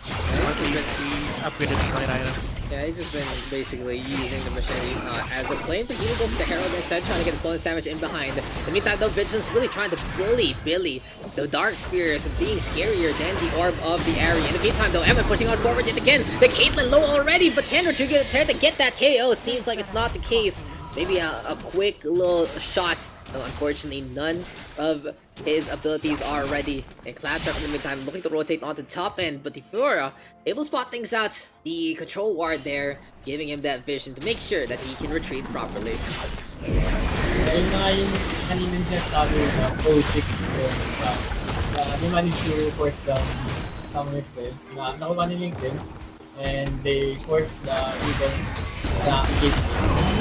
Or at least the upgraded slide item. Yeah, he's just been basically using the machete as a plane, but he will go for the Herald instead, trying to get the bonus damage in behind. In the meantime, though, Vigilance really trying to bully Billy. The Dark Spears being scarier than the Orb of the Area. In the meantime, though, Emma pushing on forward yet again. The Caitlyn low already, but can Rodrigo attempt to get that KO? Seems like it's not the case. Maybe a quick little shot. No, unfortunately, none of his abilities are ready. And Claptrap in the meantime looking to rotate onto the top end, but the Fiora able to spot things out. The control ward there, giving him that vision to make sure that he can retreat properly. Ayun nga yung kaninang sinasabi na Pro 6 ko. They managed to force down Summoner's Spells na nakuha nila yung kills, and they forced the Ribbon na engagement.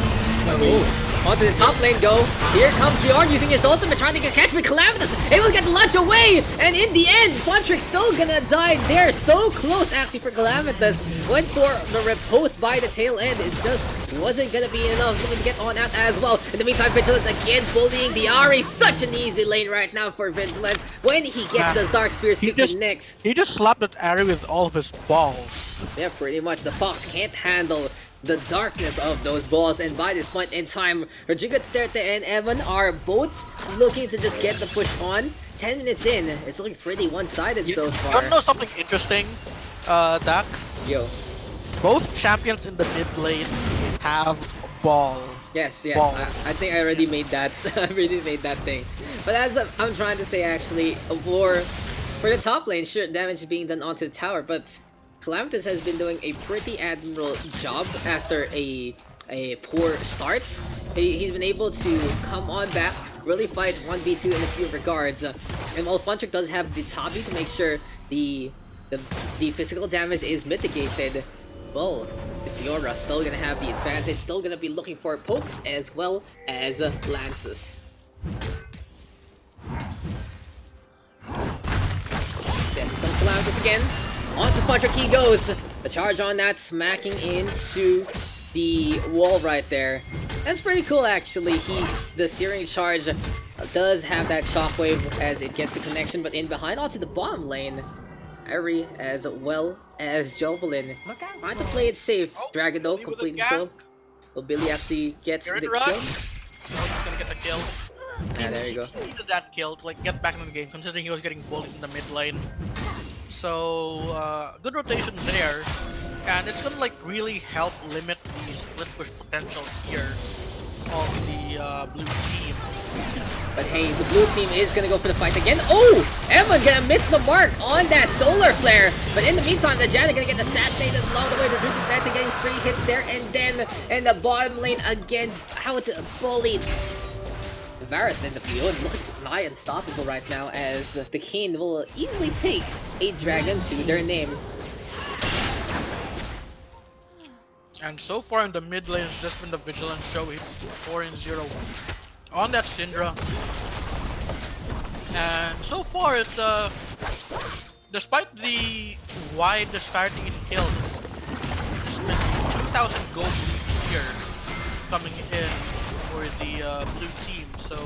Onto the top lane go. Here comes Zorn using his ultimate, trying to get catch with Calamitous. Able to get the launch away, and in the end, Funtrick's still gonna die there. So close actually for Calamitous. Went for the riposte by the tail end. It just wasn't gonna be enough. Looking to get on out as well. In the meantime, Vigilance again bullying the Ahri. Such an easy lane right now for Vigilance when he gets the Dark Spears to connect. He just slapped that Ahri with all of his balls. Yeah, pretty much. The Fox can't handle the darkness of those balls, and by this point in time, Rodrigo Duterte and Evan are both looking to just get the push on. 10 minutes in, it's looking pretty one-sided so far. You wanna know something interesting, Daks? Yo. Both champions in the mid lane have balls. Yes, yes, balls. I think I already made that. I already made that thing. But as I'm trying to say, actually, for the top lane, sure, damage is being done onto the tower, but Calamitous has been doing a pretty admirable job after a poor start. He's been able to come on back, really fight 1v2 in a few regards. And while Funtrick does have the Tabi to make sure the physical damage is mitigated, well, the Fiora still gonna have the advantage, still gonna be looking for pokes as well as lances. Then comes Calamitous again. Onto Funtrick he goes. The charge on that, smacking into the wall right there. That's pretty cool actually. The searing charge does have that shockwave as it gets the connection, but in behind onto the bottom lane, Ahri as well as Jovelin trying to play it safe. Dragon though completely kill. Well, Billy actually gets the kill. He's gonna get the kill. Ah, there you go. He needed that kill to like get back in the game, considering he was getting bullied in the mid lane. So good rotation there, and it's gonna like really help limit the split push potential here. of the blue team. But hey, the blue team is gonna go for the fight again. Oh! Emma gonna miss the mark on that solar flare. But in the meantime, the Janna gonna get assassinated along the way. Reducing that to getting 3 hits there. And then in the bottom lane again, out bullied. Varus in the field, looking nigh unstoppable right now as the King will easily take a dragon to their name. And so far in the mid lane, it's just been the Vigilance show. He's 4-0 on that Syndra. And so far, it's despite the wide disparity in kills, it's been 2,000 gold here coming in for the blue team. So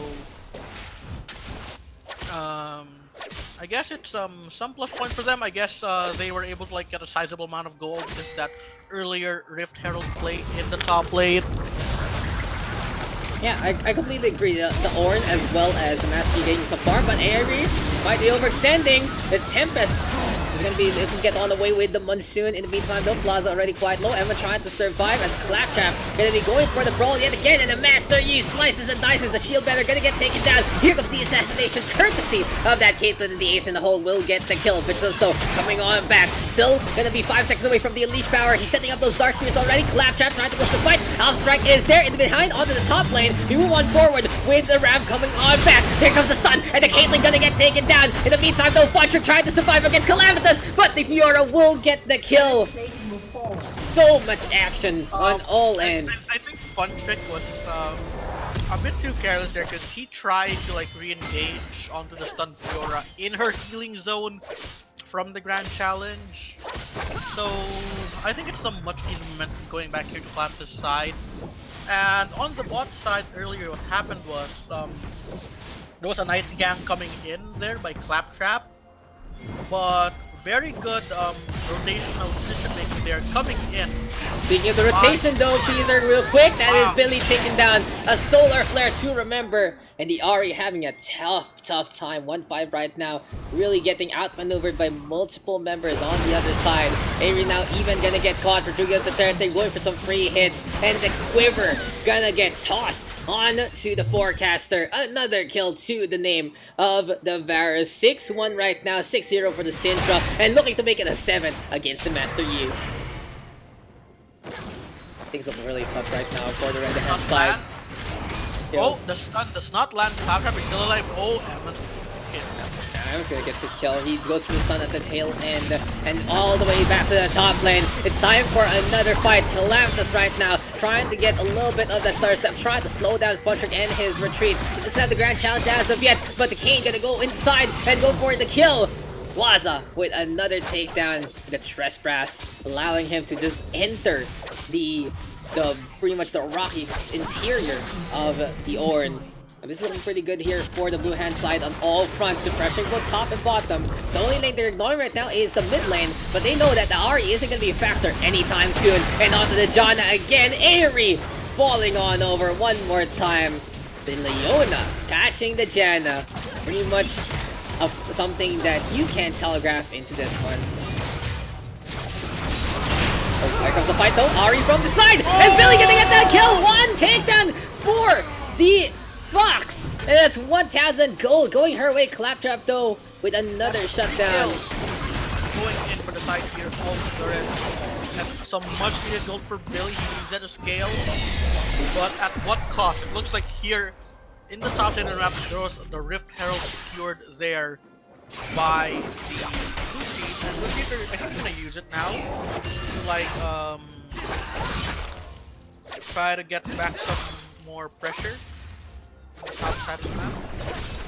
I guess it's some plus point for them. I guess they were able to like get a sizable amount of gold with that earlier Rift Herald play in the top lane. Yeah, I completely agree. The Ornn as well as the Master Yi getting so far, but Aerie might be overextending. The Tempest is gonna be able to get on the way with the Monsoon. In the meantime, though, Plaza already quite low. Emma trying to survive as Claptrap gonna be going for the brawl yet again, and the Master Yi slices and dices. The shield better gonna get taken down. Here comes the assassination, courtesy of that Caitlyn, and the ace in the hole will get the kill. Vigilance though coming on back, still gonna be 5 seconds away from the Unleash power. He's setting up those Dark Spirits already. Claptrap trying to go for the fight. Alpha Strike is there in the behind onto the top lane. He move on forward with the Ram coming on back. There comes the stun, and the Caitlyn gonna get taken down. In the meantime, though, Funtrick trying to survive against Calamitous, but the Fiora will get the kill. So much action on all ends. I think Funtrick was a bit too careless there because he tried to like re-engage onto the stun Fiora in her healing zone from the Grand Challenge. So I think it's some much needed momentum going back here to Clap's side. And on the bot side earlier, what happened was there was a nice gang coming in there by Claptrap, but very good rotational decision making there coming in. Speaking of the rotation though, Peter, real quick, that is Billy taking down a solar flare to remember, and the Ahri having a tough time. 1-5 right now, really getting outmaneuvered by multiple members on the other side. Avery now even gonna get caught for doing the third thing, going for some free hits, and the Quiver gonna get tossed on to the Forecaster. Another kill to the name of the Varus. 6-1 right now, 6-0 for the Syndra, and looking to make it a 7 against the Master Yi. Things look really tough right now for the red hand side. Oh, the stun does not land. Claptrap is still alive. Oh, Emma's Emma's gonna get the kill. He goes for the stun at the tail end, and all the way back to the top lane. It's time for another fight. Calamitous right now trying to get a little bit of that Star Step, trying to slow down Funtrick and his retreat. Doesn't have the Grand Challenge as of yet, but the King gonna go inside and go for the kill. Plaza with another takedown, the Trespass, allowing him to just enter the pretty much the rocky interior of the Ornn. And this is looking pretty good here for the blue hand side on all fronts. The pressure both top and bottom. The only lane they're ignoring right now is the mid lane, but they know that the Ahri isn't going to be a factor anytime soon. And onto the Janna again. Aerie falling on over one more time. The Leona catching the Janna. Pretty much something that you can't telegraph into this one. Oh, here comes the fight though. Ahri from the side, and Billy gonna get that kill. One takedown for the Fox, and that's 1,000 gold going her way. Claptrap though with another shutdown. Going in for the side here, all and some much needed gold for Billy. He needs that to scale, but at what cost? It looks like here in the top lane of the map, there was the Rift Herald secured there by the blue team, and blue team, I think, gonna use it now to like try to get back some more pressure outside of the map.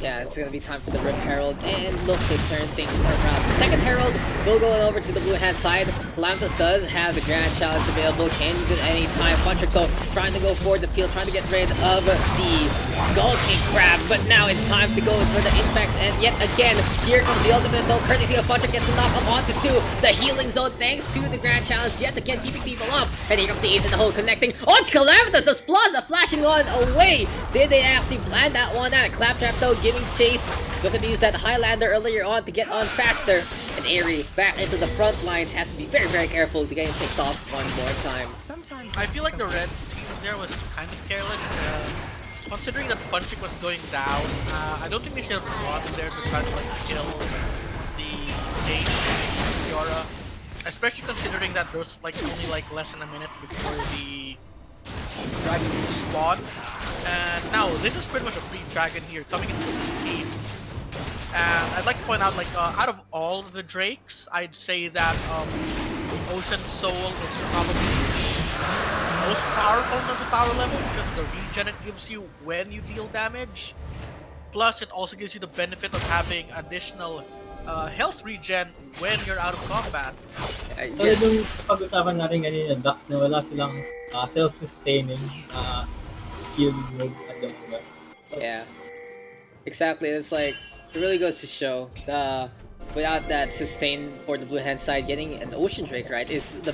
Yeah, it's gonna be time for the Rift Herald and look to turn things around. Second Herald will go over to the blue hand side. Calamitous does have the Grand Challenge available, can use it anytime. Funtrick though trying to go for the peel, trying to get rid of the Skull King Crab, but now it's time to go for the Infect, and yet again, here comes the ultimate though, courtesy of Funtrick gets the knock up onto 2. The healing zone thanks to the Grand Challenge, yet again keeping people up, and here comes the ace in the hole connecting onto Calamitous as Plaza flashing on away. Did they actually plan that one out? Claptrap though giving chase, looking to use that Highlander earlier on to get on faster, and Aerie back into the front lines has to be very careful to get him picked off one more time. I feel like the red team there was kind of careless. Considering that Funchick was going down, I don't think they should have gone in there to try to like kill the Kane Fiora. Especially considering that there was like only like less than a minute before the dragon would spawn. And now this is pretty much a free dragon here coming into the team. And I'd like to point out, like, out of all the Drakes, I'd say that Ocean Soul is probably the most powerful on the power level because of the regen it gives you when you deal damage. Plus, it also gives you the benefit of having additional health regen when you're out of combat. So yung pag-usapan natin kanina, Daks na wala silang self-sustaining skill move at the moment. Yeah, exactly. It's like, it really goes to show without that sustain for the blue hand side, getting an Ocean Drake right is the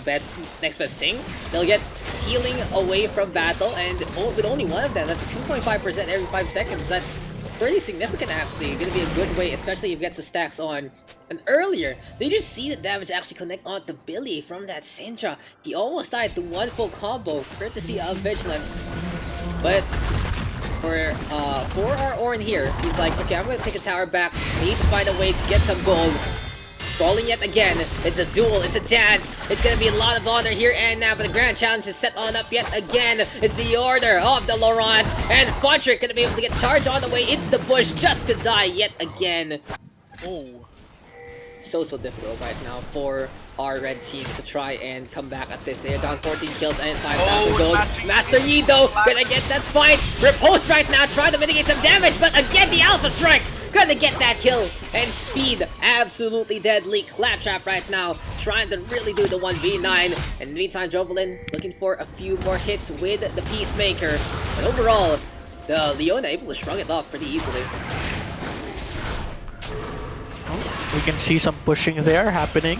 next best thing. They'll get healing away from battle, and with only one of them, that's 2.5% every 5 seconds. That's pretty significant actually. Gonna be a good way, especially if it gets the stacks on. And earlier, they just see the damage actually connect onto Billy from that Syndra. He almost died to one full combo, courtesy of Vigilance. But for our Orin here, he's like, okay, I'm gonna take a tower back. I need to find a way to get some gold. Falling yet again. It's a duel, it's a dance. It's gonna be a lot of honor here and now, but the grand challenge is set on up yet again. It's the order of the Laurent, and Funtrick gonna be able to get charged on the way into the bush just to die yet again. Oh. So difficult right now for our red team to try and come back at this. They're down 14 kills and 5,000 gold. Master Yi though, gonna get that fight. Riposte right now, trying to mitigate some damage, but again the Alpha Strike gonna get that kill. And Speed, absolutely deadly. Claptrap right now, trying to really do the 1v9. And in the meantime, Jovelin looking for a few more hits with the Peacemaker. But overall, the Leona able to shrug it off pretty easily. We can see some pushing there happening.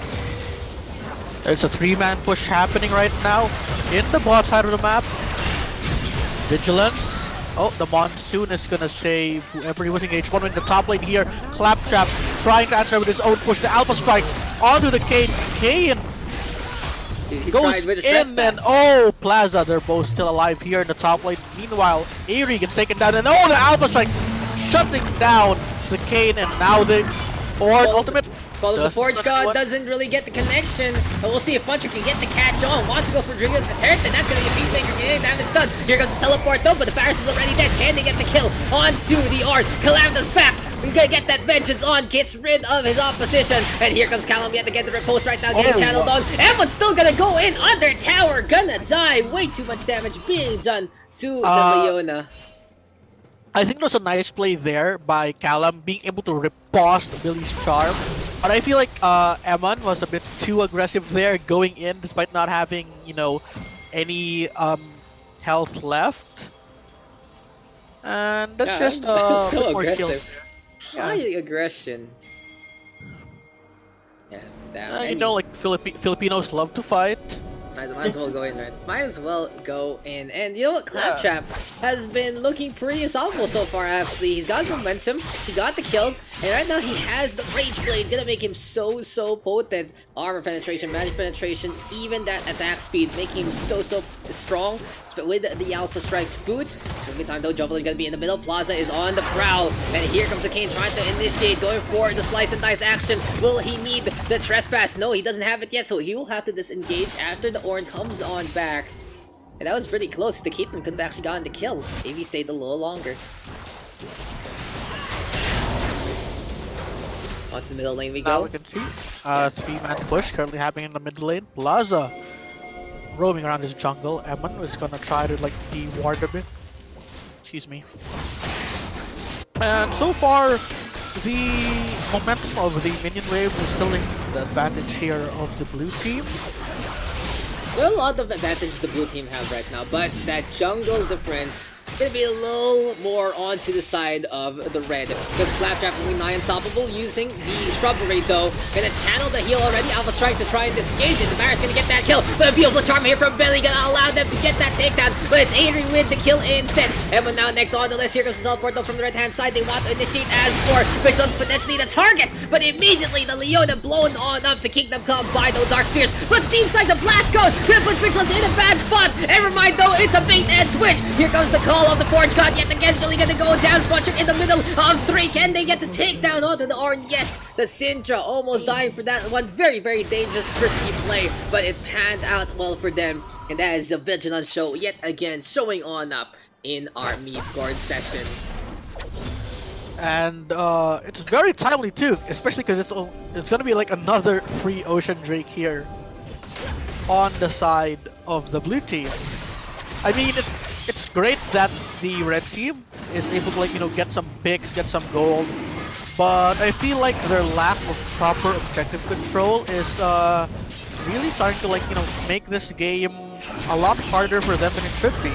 There's a 3-man push happening right now in the bot side of the map. Vigilance. Oh, the Monsoon is gonna save whoever he was engaged. One in the top lane here. Claptrap trying to answer with his own push. The Alpha Strike onto the Kane. Kane goes in and oh, Plaza. They're both still alive here in the top lane. Meanwhile, Aerie gets taken down and oh, the Alpha Strike shutting down the Kane, and now the ultimate. Call of the Forge God doesn't really get the connection, but we'll see if Funcher can get the catch on. Wants to go for Drigger the Parrot, and that's gonna be a Peacemaker getting damage done. Here goes the teleport though, but the Varus is already dead. Can they get the kill onto the Art? Calamida's back. We're gonna get that vengeance on, gets rid of his opposition, and here comes Callum yet to get the riposte right now, getting channeled on. Everyone's still gonna go in under tower, gonna die. Way too much damage being done to the Leona. I think there's a nice play there by Callum, being able to riposte Billy's charm. But I feel like Eman was a bit too aggressive there, going in despite not having, you know, any health left. And that's just so aggressive. Yeah. High aggression. Yeah, damn. You know, like Filipinos love to fight. Might as well go in, right? Might as well go in. And you know what? Claptrap has been looking pretty unstoppable so far, actually. He's got momentum, he got the kills, and right now he has the Rage Blade. Gonna make him so potent. Armor penetration, magic penetration, even that attack speed, making him so strong with the Alpha Strike's boots. In the meantime, though, Jovelin gonna be in the middle. Plaza is on the prowl, and here comes the Kane trying to initiate, going for the slice and dice action. Will he need the trespass? No, he doesn't have it yet, so he will have to disengage after the Orin comes on back. And that was pretty close. The Keaton could have actually gotten the kill if he stayed a little longer. Onto the middle lane we go. Now we can see 3-man push currently happening in the mid lane. Plaza roaming around his jungle. Eman is gonna try to like de-ward a bit. Excuse me. And so far, the momentum of the minion wave is still in the advantage here of the blue team. There are a lot of advantages the blue team has right now, but that jungle difference is gonna be a little more onto the side of the red. Because Claptrap will be nigh unstoppable using the shrubbery though. Gonna channel the heal already. Alpha Strike to try and disengage it. The Varus gonna get that kill. But a beautiful charm here from Billy gonna allow them to get that takedown. But it's Adrian with the kill instead. Everyone now next on the list. Here goes the teleport though from the right hand side. They want to initiate as for Vigilance potentially the target. But immediately the Leona blown on up. The Kingdom come by those Dark Spheres. But seems like the blast code Triple Vigilance in a bad spot. Never mind though, it's a bait and switch. Here comes the call of the Forge God yet again. Billy gonna go down. Punching in the middle of 3. Can they get the takedown onto the Orn? Yes, the Syndra almost dying for that one. Very, very dangerous, risky play, but it panned out well for them. And that is the Vigilance show yet again showing on up in our Memecord session. And it's very timely too, especially because it's gonna be like another free Ocean Drake here on the side of the blue team. I mean, it's great that the red team is able to, like, you know, get some picks, get some gold, but I feel like their lack of proper objective control is really starting to, like, you know, make this game a lot harder for them than it should be.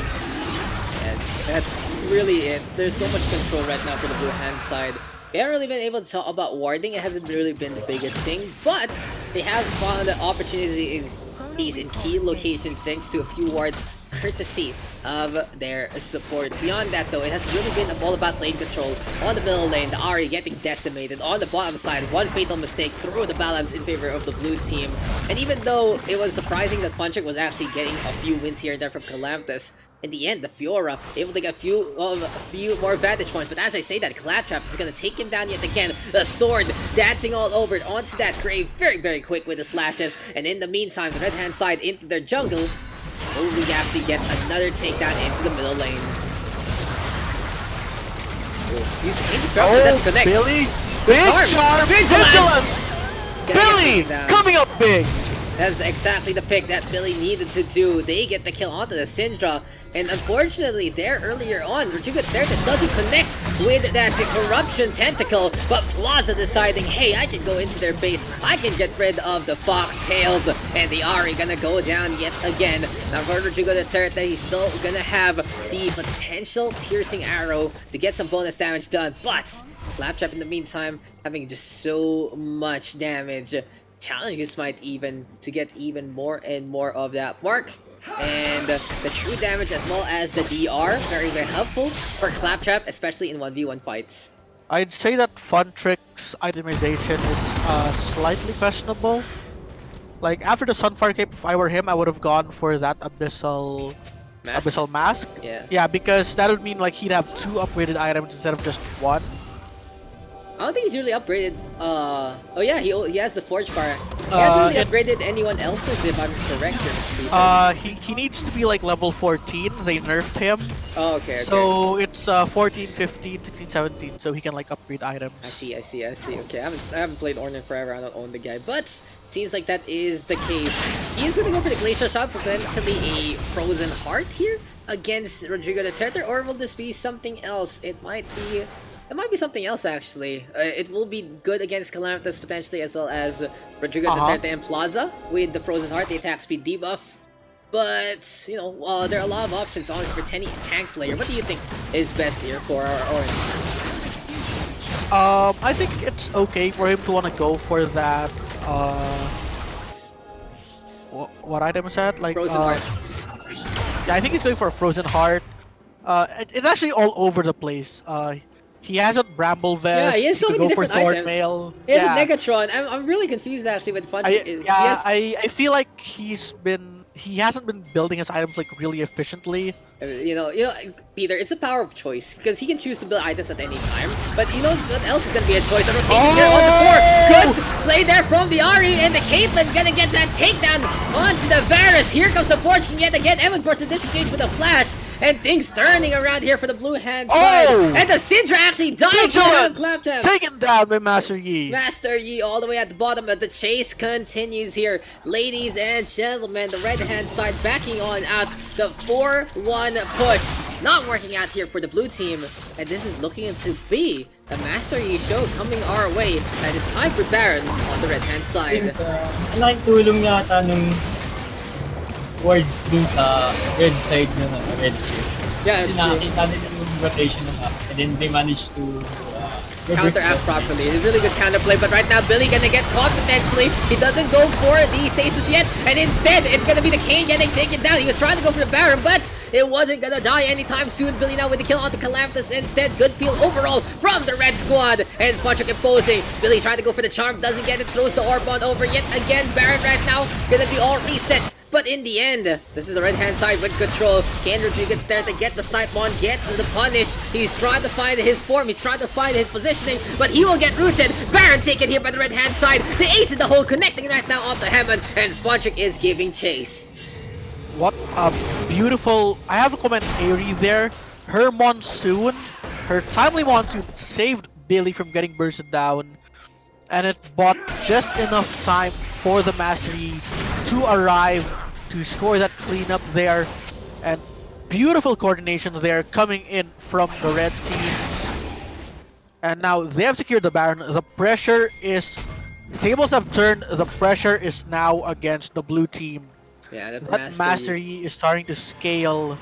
That's really it. There's so much control right now for the blue hand side. They haven't really been able to talk about warding. It hasn't really been the biggest thing, but they have found the opportunity in key locations thanks to a few wards courtesy of their support. Beyond that though, it has really been all about lane control. On the middle lane, the Ahri getting decimated. On the bottom side, one fatal mistake threw the balance in favor of the blue team. And even though it was surprising that Funtrick was actually getting a few wins here and there from Calamthus, in the end, the Fiora able to get a few more vantage points. But as I say that, Claptrap is going to take him down yet again. The sword dancing all over it onto that grave very, very quick with the slashes. And in the meantime, the red-hand side into their jungle. Will we actually get another takedown into the middle lane? You change the character, that's connect. Billy! Big charm! Vigilance! Billy! Coming up big! That's exactly the pick that Billy needed to do. They get the kill onto the Syndra. And unfortunately, there earlier on, Rodrigo Duterte doesn't connect with that corruption tentacle. But Plaza deciding, hey, I can go into their base. I can get rid of the foxtails. And the Ahri gonna go down yet again. Now for Rodrigo Duterte, he's still gonna have the potential piercing arrow to get some bonus damage done. But Claptrap in the meantime, having just so much damage. Challenges might even to get even more and more of that mark. And the true damage as well as the DR, very, very helpful for Claptrap, especially in 1v1 fights. I'd say that Funtrick's itemization is slightly questionable. Like, after the Sunfire Cape, if I were him, I would have gone for that Abyssal Mask. Yeah, because that would mean like he'd have 2 upgraded items instead of just 1. I don't think he's really upgraded. Oh yeah, he has the Forge Fire. He hasn't really upgraded anyone else's, if I'm correct. He needs to be like level 14. They nerfed him. Oh, okay. So it's 14, 15, 16, 17. So he can like upgrade items. I see. Okay, I haven't played Ornn in forever. I don't own the guy, but seems like that is the case. He is gonna go for the Glacial Shot, potentially a Frozen Heart here against Rodrigo Duterte, or will this be something else? It might be something else, actually. It will be good against Calamthus, potentially, as well as Rodrigo Duterte and Plaza with the Frozen Heart, the attack speed debuff. But, you know, there are a lot of options, honestly, for any tank player. What do you think is best here for our Ornn? I think it's okay for him to want to go for that, what item is that? Like, Frozen Heart. Yeah, I think he's going for a Frozen Heart. It's actually all over the place. He has a Bramble Vest. Yeah, he has so many different items. Mail. He has a Negatron. I'm really confused actually with Funtrick. I feel like he hasn't been building his items like really efficiently. You know, Peter, it's a power of choice because he can choose to build items at any time. But you know what else is gonna be a choice? A rotation here on the 4. Good play there from the Ahri, and the Caitlyn gonna get that takedown onto the Varus. Here comes the Forge King yet again. Evan forced to disengage with a flash. And things turning around here for the blue hand side. And the Syndra actually died. Taken down by Master Yi. Master Yi all the way at the bottom, but the chase continues here. Ladies and gentlemen, the red hand side backing on out. The 4-1 push. Not working out here for the blue team. And this is looking to be the Master Yi show coming our way. As it's time for Baron on the red hand side. Malaking tulong yata nung wards dun sa red side na red team. Yeah, it's true. Nakakita nila yung rotation ng up, and then they managed to counteract properly. It's a really good counterplay, but right now Billy gonna get caught potentially. He doesn't go for the stasis yet, and instead it's gonna be the Kane getting taken down. He was trying to go for the Baron, but it wasn't gonna die anytime soon. Billy now with the kill onto Calamthus instead. Good peel overall from the red squad, and Funtrick imposing. Billy trying to go for the charm, doesn't get it, throws the orb on over yet again. Baron right now gonna be all reset. But in the end, this is the red-hand side with control. Can Rodriguez there to get the snipe on, gets the punish. He's trying to find his form, he's trying to find his positioning, but he will get rooted. Baron taken here by the red-hand side. The ace in the hole connecting right now onto Hammond, and Fontrick is giving chase. What a beautiful... I have to comment Aerie there. Her monsoon, her timely monsoon saved Billy from getting bursted down. And it bought just enough time for the Mastery to arrive, to score that cleanup there. And beautiful coordination there coming in from the red team. And now they have secured the Baron. The pressure is... The tables have turned. The pressure is now against the blue team. Yeah, That Mastery is starting to scale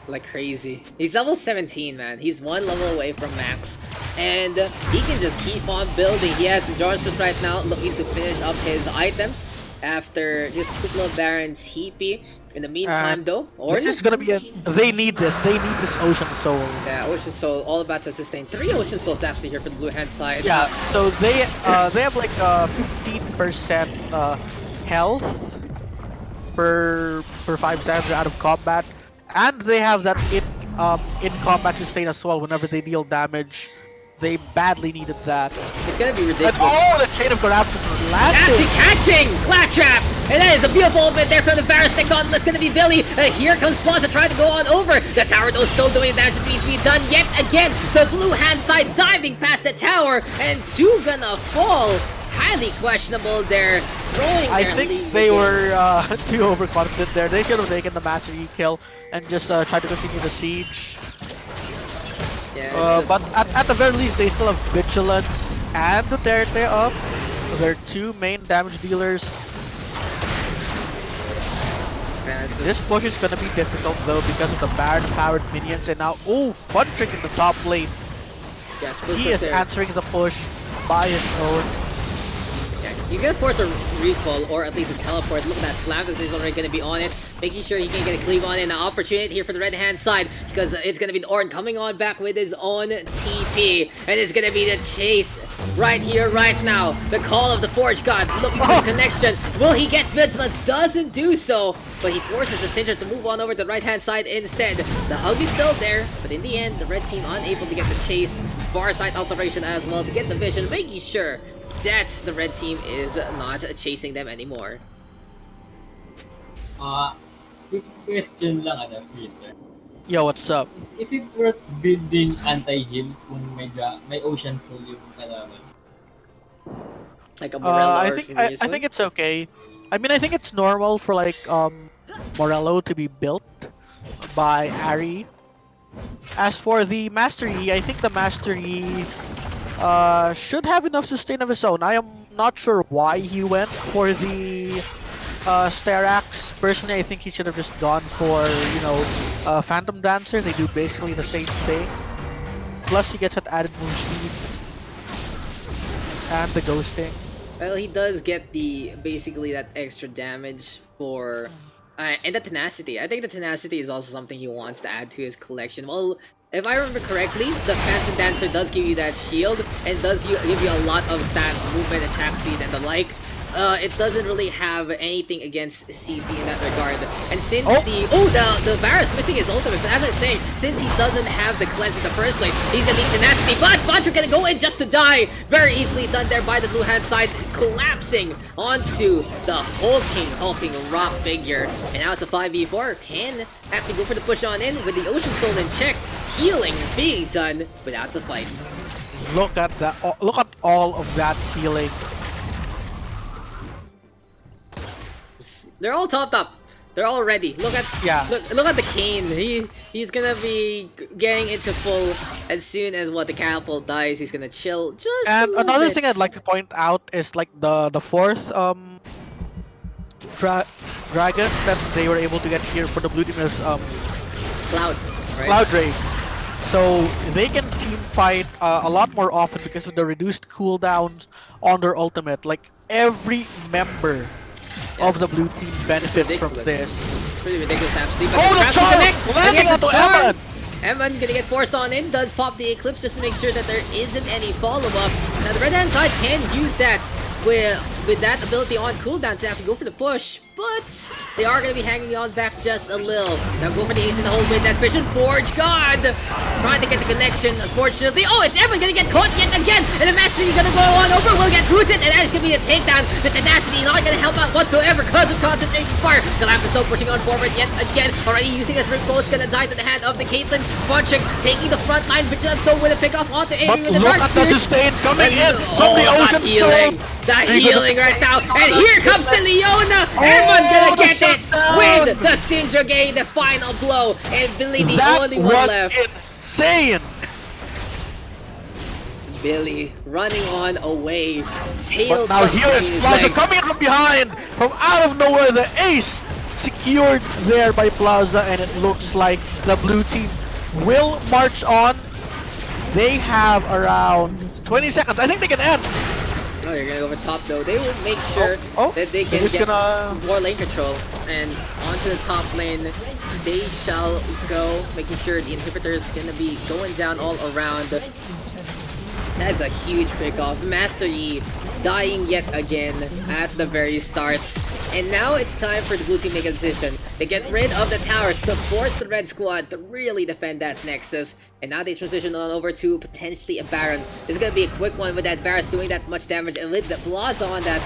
like crazy. He's level 17, man. He's one level away from max. And he can just keep on building. He has the Jarvis right now looking to finish up his items after his quick little Baron's TP. In the meantime, though, this is gonna be a... They need this. They need this Ocean Soul. Yeah, Ocean Soul, all about to sustain. 3 Ocean Souls actually here for the blue hand side. Yeah, so they have like 15% health per 5 seconds out of combat, and they have that in combat sustain as well whenever they deal damage. They badly needed that. It's gonna be ridiculous. And oh, the Chain of Corruption actually catching! Claptrap! And that is a beautiful open there from the Baron. Sticks on, it's gonna be Billy. And here comes Plaza trying to go on over. The tower though still doing damage that needs to be done yet again. The blue hand side diving past the tower, and 2 gonna fall. Highly questionable there. Throwing I their think lead they again. were too overconfident there. They should have taken the Mastery kill and just tried to continue the siege. Yeah, but at the very least, they still have Vigilance and the Darte up. They're 2 main damage dealers. Man, This push is gonna be difficult though because of the Baron-powered minions, and now Fontrick in the top lane. yes, He is answering the push by his own. Yeah, he's gonna force a recall or at least a teleport. Look at that Flavis is already gonna be on it, making sure he can get a cleave on it. An opportunity here for the red hand side because it's gonna be the Orn coming on back with his own TP, and it's gonna be the chase right here, right now. The call of the Forge God looking for a connection. Will he get Vigilance? Doesn't do so, but he forces the Cinder to move on over to the right hand side instead. The hug is still there, but in the end, the red team unable to get the chase. Far side alteration as well to get the vision, making sure that the red team is not chasing them anymore. Quick question lang, Peter. Yo, what's up? Is it worth building anti-heal kung may Ocean Soul yung kalaban? Like a Morello I think it's okay. I mean, I think it's normal for like Morello to be built by Ari. As for the Mastery, I think the Mastery should have enough sustain of his own. I am not sure why he went for the Sterax. Personally, I think he should have just gone for, you know, Phantom Dancer. They do basically the same thing. Plus, he gets that added move speed and the ghosting. Well, he does get the basically that extra damage for and the tenacity. I think the tenacity is also something he wants to add to his collection. Well, if I remember correctly, the Phantom Dancer does give you that shield and does give you a lot of stats, movement, attack speed, and the like. It doesn't really have anything against CC in that regard. And since the Varus missing his ultimate, but as I was saying, since he doesn't have the cleanse in the first place, he's gonna need tenacity. But Fontrick gonna go in just to die. Very easily done there by the blue hand side, collapsing onto the hulking rock figure. And now it's a 5v4. Can actually go for the push on in with the Ocean Soul in check. Healing being done without the fights. Look at that! Look at all of that healing. They're all topped up. They're all ready. Look at look at the Kane. He's gonna be getting into full as soon as the catapult dies. He's gonna chill just And a little another bit. thing I'd like to point out is like the fourth dragon that they were able to get here for the blue team is Cloud. Right? Cloud Ray. So they can team fight a lot more often because of the reduced cooldowns on their ultimate. Like every member of the blue team benefits from this. It's pretty ridiculous, actually. But Oh, the Traps charm! connect, Landing and gets a onto charm! Evan! Evan gonna get forced on in, does pop the Eclipse just to make sure that there isn't any follow-up. Now the red hand side can use that with that ability on cooldown to actually go for the push, but they are going to be hanging on back just a little. Now go for the ace in the hole with that Vision Forge. God! Trying to get the connection, unfortunately. Oh, it's Evan going to get caught yet again, and the Master Yi going to go on over, will get rooted, and that is going to be a takedown. The tenacity not going to help out whatsoever because of concentration fire. Galactus still pushing on forward yet again, already using his Riposte, going to die to the hand of the Caitlyn. Funchik taking the front line, Vigilance though with a pick off onto Avery with the look Dark at the Spears. sustain coming in from the Ocean healing. Soul. The healing right now, and here comes the Leona. Everyone's gonna get it with the Syndra getting the final blow, and Billy the That only was one left. insane. Billy running on away. But now here is Plaza coming in from behind, from out of nowhere. The ace secured there by Plaza, and it looks like the blue team will march on. They have around 20 seconds. I think they can end. Oh, you're gonna go over top though. They will make sure that they can get more lane control, and onto the top lane they shall go, making sure the inhibitor is gonna be going down all around. That's a huge pick off. Master Yi dying yet again at the very start. And now it's time for the blue team to make a decision. They get rid of the towers to force the red squad to really defend that Nexus. And now they transition on over to potentially a Baron. This is going to be a quick one with that Varus doing that much damage. And with the Plaza on that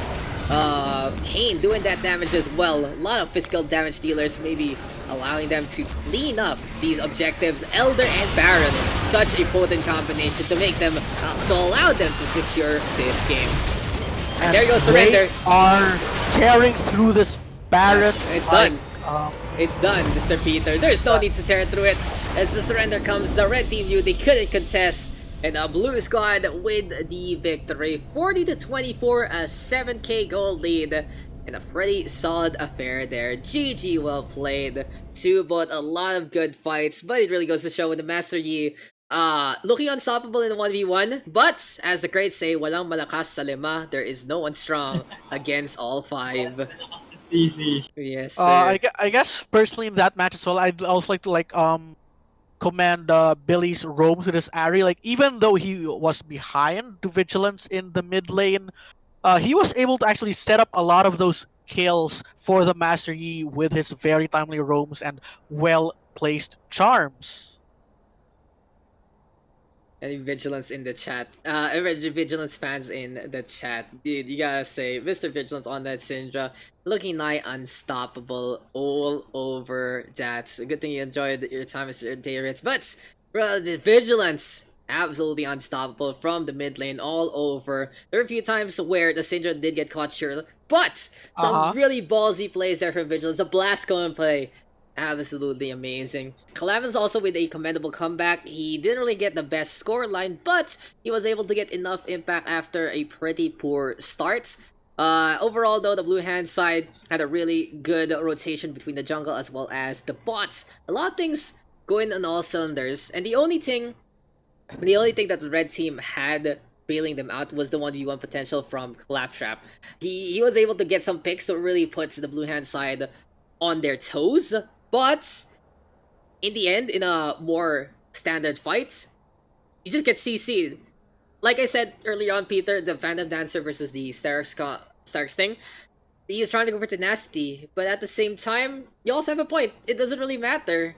Kayn doing that damage as well. A lot of physical damage dealers, maybe allowing them to clean up these objectives. Elder and Baron, such a potent combination to make them, to allow them to secure this game. And there goes Surrender. They are tearing through this Baron. It's done. It's done, Mr. Peter. There's no need to tear through it. As the surrender comes, the red team view, they couldn't contest. And the blue squad with the victory. 40-24, a 7k gold lead. And a pretty solid affair there. GG, well played. Two bought a lot of good fights, but it really goes to show with the Master Yi looking unstoppable in the 1v1. But, as the greats say, walang malakas sa lima, there is no one strong against all five. Easy. Yes, sir. I guess personally in that match as well, I'd also like to commend Billy's roam to this area. Like, even though he was behind to Vigilance in the mid lane, he was able to actually set up a lot of those kills for the Master Yi with his very timely roams and well-placed charms. Any Vigilance in the chat. Vigilance fans in the chat. Dude, you gotta say, Mr. Vigilance on that Syndra, looking nigh unstoppable all over that. Good thing you enjoyed your time, Mr. Dayritz. But, bro, the Vigilance, absolutely unstoppable from the mid lane all over. There were a few times where the Syndra did get caught, sure, but some really ballsy plays there from Vigilance. A blast going play. Absolutely amazing. Calavin's also with a commendable comeback. He didn't really get the best score line, but he was able to get enough impact after a pretty poor start. Overall though, the blue hand side had a really good rotation between the jungle as well as the bots. A lot of things going on all cylinders, and the only thing that the red team had bailing them out was the 1v1 potential from Claptrap. He was able to get some picks that really puts the blue hand side on their toes. But, in the end, in a more standard fight, you just get CC'd. Like I said earlier on, Peter, the Phantom Dancer versus the Starks thing, he's trying to go for tenacity, but at the same time, you also have a point. It doesn't really matter.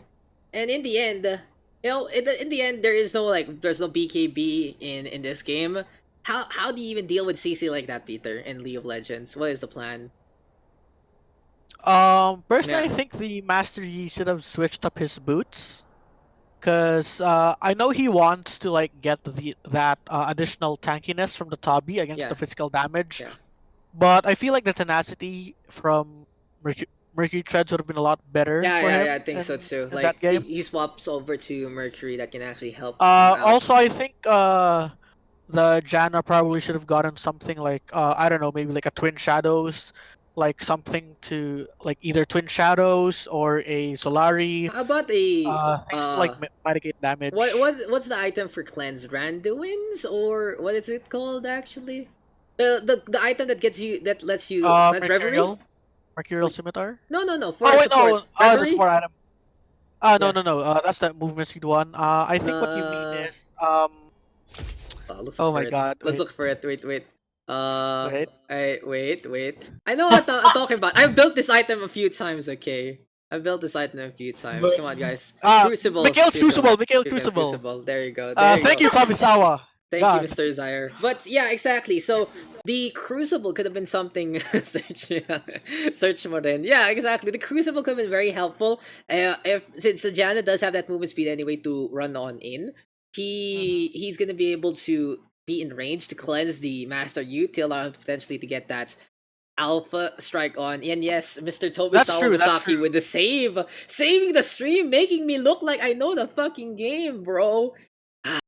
And in the end, you know, in the end, there's no BKB in this game. How do you even deal with CC like that, Peter, in League of Legends? What is the plan? Personally, I think the Master Yi should have switched up his boots, because I know he wants to like get that additional tankiness from the Tabi against the physical damage, but I feel like the tenacity from Mercury Treads would have been a lot better. I think so too. Like he swaps over to Mercury, that can actually help. Also, I think the Janna probably should have gotten something like I don't know, maybe like a Twin Shadows. Like something to like either Twin Shadows or a Solari. How about a things to, like mitigate damage. What's the item for cleanse? Randuin's, or what is it called actually? The item that gets you, that lets you cleanse Reverie? Mercurial Scimitar? No. For support. The support item. No. That's the movement speed one. I think what you mean is let's oh look my for it. god. Let's look for it. Wait. Right. Wait. I know what I'm talking about. I've built this item a few times, okay? I've built this item a few times. But- Come on, guys. Mikhail's Crucible. Mikhail's Mikhail's Crucible. There you go. There you Thank go. you, Kamisawa. Thank God. you, Mr. Zaire. But yeah, exactly. So the Crucible could have been something. Search mo rin. Yeah, exactly. The Crucible could have been very helpful. If since Sajana does have that movement speed anyway to run on in, he's gonna be able to be in range to cleanse the Master Yu to allow him potentially to get that Alpha strike on. And yes, Mr. Tobi That's true, that's Sawasaki true. with the save, saving the stream, making me look like I know the fucking game, bro.